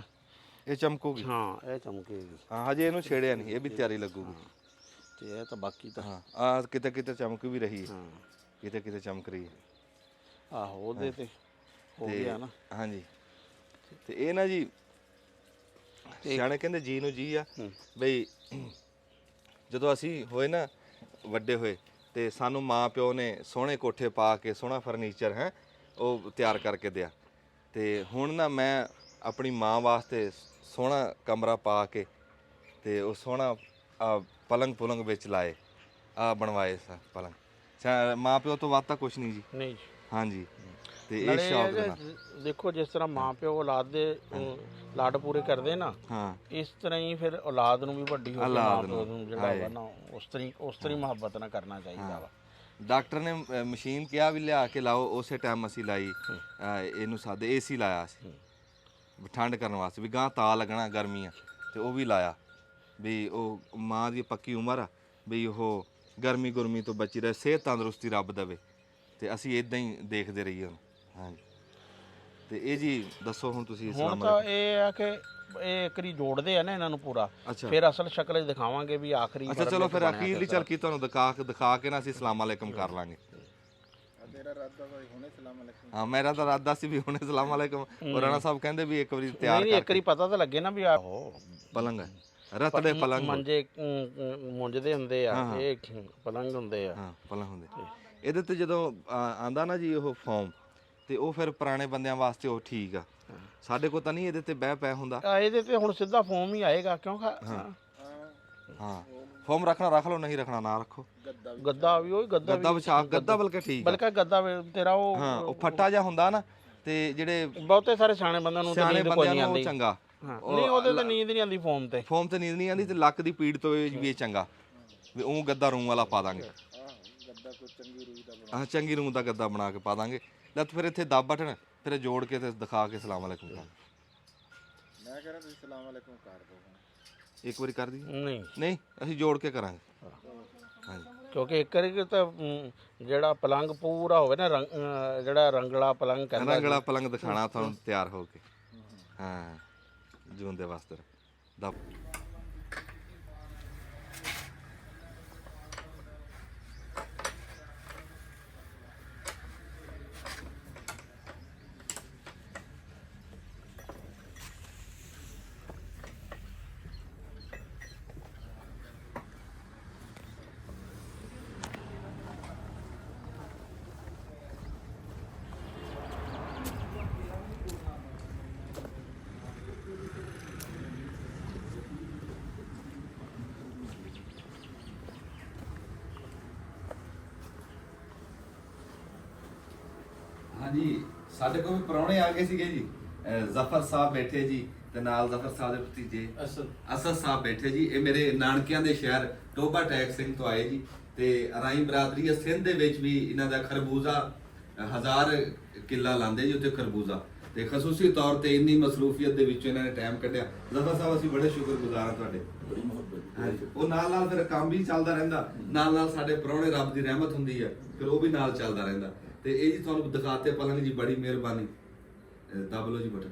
Speaker 1: ਇਹ ਚਮਕੂਗੀ।
Speaker 2: ਹਾਂ, ਇਹ ਚਮਕੇਗੀ।
Speaker 1: ਹਾਂ, ਹਜੇ ਇਹਨੂੰ ਛੇੜਿਆ ਨਹੀਂ, ਇਹ ਵੀ ਤਿਆਰੀ ਲੱਗੂਗੀ।
Speaker 2: ਤੇ ਇਹ ਤਾਂ ਬਾਕੀ ਤਾਂ
Speaker 1: ਹਾਂ, ਆ ਕਿਤੇ ਕਿਤੇ ਚਮਕ ਵੀ ਰਹੀ ਹੈ, ਕਿਤੇ ਕਿਤੇ ਚਮਕ ਰਹੀ ਹੈ।
Speaker 2: ਆਹੋ, ਉਹਦੇ ਤੇ ਹੋ ਗਿਆ ਨਾ।
Speaker 1: ਹਾਂਜੀ, ਤੇ ਇਹ ਨਾ ਜੀ ਸਿਆਣੇ ਕਹਿੰਦੇ ਜੀ ਨੂੰ ਜੀ ਆ ਬਈ। ਜਦੋਂ ਅਸੀਂ ਹੋਏ ਨਾ ਵੱਡੇ ਹੋਏ ਤੇ ਸਾਨੂੰ ਮਾਂ ਪਿਓ ਨੇ ਸੋਹਣੇ ਕੋਠੇ ਪਾ ਕੇ ਸੋਹਣਾ ਫਰਨੀਚਰ ਹੈ ਉਹ ਤਿਆਰ ਕਰਕੇ ਦਿਆ। ਤੇ ਹੁਣ ਨਾ ਮੈਂ ਆਪਣੀ ਮਾਂ ਵਾਸਤੇ ਸੋਹਣਾ ਕਮਰਾ ਪਾ ਕੇ ਤੇ ਉਹ ਸੋਹਣਾ ਪਲੰਗ ਪੁਲੰਗ ਵਿੱਚ ਲਾਏ, ਆ ਬਣਵਾਏ ਪਲੰਗ। ਮਾਂ ਪਿਓ ਤੋਂ ਵੱਧ ਤਾਂ ਕੁਛ ਨਹੀਂ ਜੀ।
Speaker 2: ਨਹੀਂ
Speaker 1: ਹਾਂਜੀ, ਤੇ ਇਹ ਸ਼ੌਕ ਦਾ
Speaker 2: ਦੇਖੋ ਜਿਸ ਤਰ੍ਹਾਂ ਮਾਂ ਪਿਓ ਔਲਾਦ ਦੇ ਲਾਡ ਪੂਰੇ ਕਰਦੇ ਨਾ,
Speaker 1: ਹਾਂ
Speaker 2: ਇਸ ਤਰ੍ਹਾਂ ਹੀ ਫਿਰ ਔਲਾਦ ਨੂੰ ਵੀ ਵੱਡੀ ਹੋ ਕੇ
Speaker 1: ਔਲਾਦ
Speaker 2: ਮਾਂ ਪਿਓ ਨੂੰ ਜਿਹੜਾ
Speaker 1: ਹਾਏ।
Speaker 2: ਵਾ ਨਾ ਉਸ ਤਰ੍ਹਾਂ ਹੀ ਮੁਹੱਬਤ ਨਾਲ ਕਰਨਾ ਚਾਹੀਦਾ ਵਾ।
Speaker 1: ਡਾਕਟਰ ਨੇ ਮਸ਼ੀਨ ਕਿਹਾ ਵੀ ਲਿਆ ਕੇ ਲਾਓ, ਉਸੇ ਟਾਈਮ ਅਸੀਂ ਲਾਈ ਇਹਨੂੰ ਸਾਦੇ ਏਸੀ ਲਾਇਆ ਸੀ ਵੀ ਠੰਡ ਕਰਨ ਵਾਸਤੇ, ਵੀ ਗਾਂ ਤਾ ਲੱਗਣਾ ਗਰਮੀਆਂ, ਤੇ ਉਹ ਵੀ ਲਾਇਆ ਵੀ ਉਹ ਮਾਂ ਦੀ ਪੱਕੀ ਉਮਰ ਆ ਵੀ ਉਹ ਗਰਮੀ ਗੁਰਮੀ ਤੋਂ ਬਚੀ ਰਹੇ, ਸਿਹਤ ਤੰਦਰੁਸਤੀ ਰੱਬ ਦੇਵੇ, ਤੇ ਅਸੀਂ ਇਦਾਂ ਹੀ ਦੇਖਦੇ ਰਹੀਏ ਹੁਣ। ਹਾਂਜੀ ਤੇ ਇਹ ਜੀ ਦੱਸੋ ਹੁਣ ਤੁਸੀਂ
Speaker 2: ਹੁਣ
Speaker 1: ਇਸਲਾਮ
Speaker 2: ਤਾਂ ਇਹ ਆ ਕਿ ਇਹ ਇੱਕ ਵਾਰੀ ਜੋੜਦੇ ਆ ਨਾ ਇਹਨਾਂ ਨੂੰ ਪੂਰਾ,
Speaker 1: ਅੱਛਾ।
Speaker 2: ਫਿਰ ਅਸਲ ਸ਼ਕਲ 'ਚ ਦਿਖਾਵਾਂਗੇ ਵੀ ਆਖਰੀ
Speaker 1: ਅੱਛਾ ਚਲੋ ਫਿਰ ਅਖੀਰਲੀ ਝਲਕੀ ਤੁਹਾਨੂੰ ਦਿਖਾ ਕੇ ਨਾ ਅਸੀਂ ਸਲਾਮ ਅਲੈਕਮ ਕਰ ਲਾਂਗੇ। ਹਾਂ ਮੇਰਾ ਤਾਂ ਇਰਾਦਾ ਸੀ ਵੀ ਹੁਣੇ ਸਲਾਮ ਅਲੈਕਮ, ਔਰ ਰਾਣਾ ਸਾਹਿਬ ਕਹਿੰਦੇ ਵੀ ਇੱਕ ਵਾਰੀ ਤਿਆਰ
Speaker 2: ਨਹੀਂ, ਇੱਕ ਵਾਰੀ ਪਤਾ ਤਾਂ ਲੱਗੇ ਨਾ ਵੀ ਆਹੋ
Speaker 1: ਪਲੰਗ ਹੈ, ਰਤੜੇ ਪਲੰਗ
Speaker 2: ਮੰਜੇ ਮੁੰਜਦੇ ਹੁੰਦੇ ਆ, ਇਹ ਪਲੰਗ ਹੁੰਦੇ ਆ।
Speaker 1: ਹਾਂ ਪਲੰਗ ਹੁੰਦੇ। ਇਹਦੇ ਤੇ ਜਦੋਂ ਆਂਦਾ ਨਾ ਜੀ ਉਹ ਫਾਰਮ, ਤੇ ਉਹ ਫਿਰ ਪੁਰਾਣੇ ਬੰਦਿਆਂ ਵਾਸਤੇ ਉਹ ਠੀਕ ਆ, ਸਾਡੇ ਕੋਲ ਤਾਂ ਨਹੀਂ ਇਹਦੇ ਤੇ ਬਹਿ ਪੈ ਹੁੰਦਾ।
Speaker 2: ਇਹਦੇ ਤੇ ਹੁਣ ਸਿੱਧਾ ਫੋਮ ਹੀ ਆਏਗਾ, ਕਿਉਂ
Speaker 1: ਹਾਂ ਫਾਰਮ ਰੱਖਣਾ ਰੱਖ ਲਓ, ਨਹੀਂ ਰੱਖਣਾ ਨਾ ਰੱਖੋ।
Speaker 2: ਗੱਦਾ ਵੀ ਉਹ
Speaker 1: ਗੱਦਾ ਵਿਛਾ, ਗੱਦਾ ਬਲਕਿ ਠੀਕ ਆ।
Speaker 2: ਬਲਕਿ ਗੱਦਾ ਤੇਰਾ ਉਹ
Speaker 1: ਹਾਂ ਉਹ ਫੱਟਾ ਜਿਹਾ ਹੁੰਦਾ ਨਾ, ਤੇ ਜਿਹੜੇ
Speaker 2: ਬਹੁਤੇ ਸਾਰੇ ਸਿਆਣੇ ਬੰਦਿਆਂ ਨੂੰ ਤਾਂ
Speaker 1: ਸਿਆਣੇ
Speaker 2: ਨੀਂਦ ਕੋਈ
Speaker 1: ਬੰਦਿਆਂ
Speaker 2: ਨਹੀਂ
Speaker 1: ਨੂੰ ਉਹ
Speaker 2: ਆਉਂਦੀ।
Speaker 1: ਚੰਗਾ,
Speaker 2: ਨਹੀਂ ਉਹਦੇ ਤੇ ਨੀਂਦ ਨਹੀਂ ਆਉਂਦੀ ਫੋਮ ਤੇ।
Speaker 1: ਫਾਰਮ ਤੇ ਨੀਂਦ ਨਹੀਂ ਆਉਂਦੀ, ਤੇ ਲੱਕ ਦੀ ਪੀੜ ਤੋਂ ਵੀ ਇਹ ਚੰਗਾ ਵੀ ਉਹ ਗੱਦਾ ਰੂੰ ਵਾਲਾ ਪਾ ਦਾਂਗੇ। ਹਾਂ ਚੰਗੀ ਰੂੰ ਦਾ ਗੱਦਾ ਬਣਾ ਕੇ ਪਾ ਦਾਂਗੇ। ਲੈ ਫਿਰ ਇੱਥੇ ਦੱਬ ਬਟਨ, ਫਿਰ ਜੋੜ ਕੇ ਤੇ ਦਿਖਾ ਕੇ ਸਲਾਮ ਅਲੈਕੁਮ ਕਰ।
Speaker 6: ਮੈਂ ਕਹਿੰਦਾ ਤੁਸੀਂ ਸਲਾਮ ਅਲੈਕੁਮ ਕਰ ਦਿਓ।
Speaker 1: ਇੱਕ ਵਾਰੀ ਕਰ ਦੀ?
Speaker 2: ਨਹੀਂ
Speaker 1: ਅਸੀਂ ਜੋੜ ਕੇ ਕਰਾਂਗੇ। ਹਾਂਜੀ
Speaker 2: ਕਿਉਂਕਿ ਇੱਕ ਵਾਰੀ ਤਾਂ ਜਿਹੜਾ ਪਲੰਗ ਪੂਰਾ ਹੋਵੇ ਨਾ ਜਿਹੜਾ ਰੰਗਲਾ ਪਲੰਗ ਕਹਿੰਦਾ,
Speaker 1: ਰੰਗਲਾ ਪਲੰਗ ਦਿਖਾਣਾ ਤੁਹਾਨੂੰ ਤਿਆਰ ਹੋ ਕੇ। ਹਾਂ ਜੂਨ ਦੇ ਵਾਸਤੇ ਦੱਬ। ਹਾਂਜੀ ਸਾਡੇ ਕੋਲ ਵੀ ਪ੍ਰਾਹੁਣੇ ਆ ਗਏ ਸੀਗੇ ਜੀ। ਜ਼ਫਰ ਸਾਹਿਬ ਬੈਠੇ ਜੀ, ਤੇ ਨਾਲ ਜ਼ਫਰ ਸਾਹਿਬ ਦੇ ਭਤੀਜੇ ਅਸਦ ਸਾਹਿਬ ਬੈਠੇ ਜੀ। ਇਹ ਮੇਰੇ ਨਾਨਕਿਆਂ ਦੇ ਸ਼ਹਿਰ ਟੋਬਾ ਟੈਕ ਸਿੰਘ ਤੋਂ ਆਏ ਜੀ, ਤੇ ਅਰਾਈ ਬਰਾਦਰੀ ਸਿੰਧ ਦੇ ਵਿੱਚ ਵੀ ਇਹਨਾਂ ਦਾ ਖਰਬੂਜ਼ਾ 1000 ਕਿੱਲਾ ਲਾਉਂਦੇ ਜੀ ਉੱਥੇ ਖਰਬੂਜ਼ਾ, ਤੇ ਖਸੂਸੀ ਤੌਰ ਤੇ ਇੰਨੀ ਮਸਰੂਫੀਅਤ ਦੇ ਵਿੱਚ ਇਹਨਾਂ ਨੇ ਟਾਈਮ ਕੱਢਿਆ। ਜ਼ਫਰ ਸਾਹਿਬ ਅਸੀਂ ਬੜੇ ਸ਼ੁਕਰਗੁਜ਼ਾਰ ਹਾਂ ਤੁਹਾਡੇ। ਬੜੀ ਮੁਹੱਬਤ। ਉਹ ਨਾਲ ਫਿਰ ਕੰਮ ਵੀ ਚੱਲਦਾ ਰਹਿੰਦਾ, ਨਾਲ ਸਾਡੇ ਪ੍ਰਾਹੁਣੇ ਰੱਬ ਦੀ ਰਹਿਮਤ ਹੁੰਦੀ ਹੈ, ਫਿਰ ਉਹ ਵੀ ਨਾਲ ਚੱਲਦਾ ਰਹਿੰਦਾ। ਤੇ ਇਹ ਜੀ ਤੁਹਾਨੂੰ ਦਿਖਾਤੇ ਪਲੰਗ ਜੀ, ਬੜੀ ਮਿਹਰਬਾਨੀ। ਦੱਬ ਲਓ ਜੀ ਬਟਨ।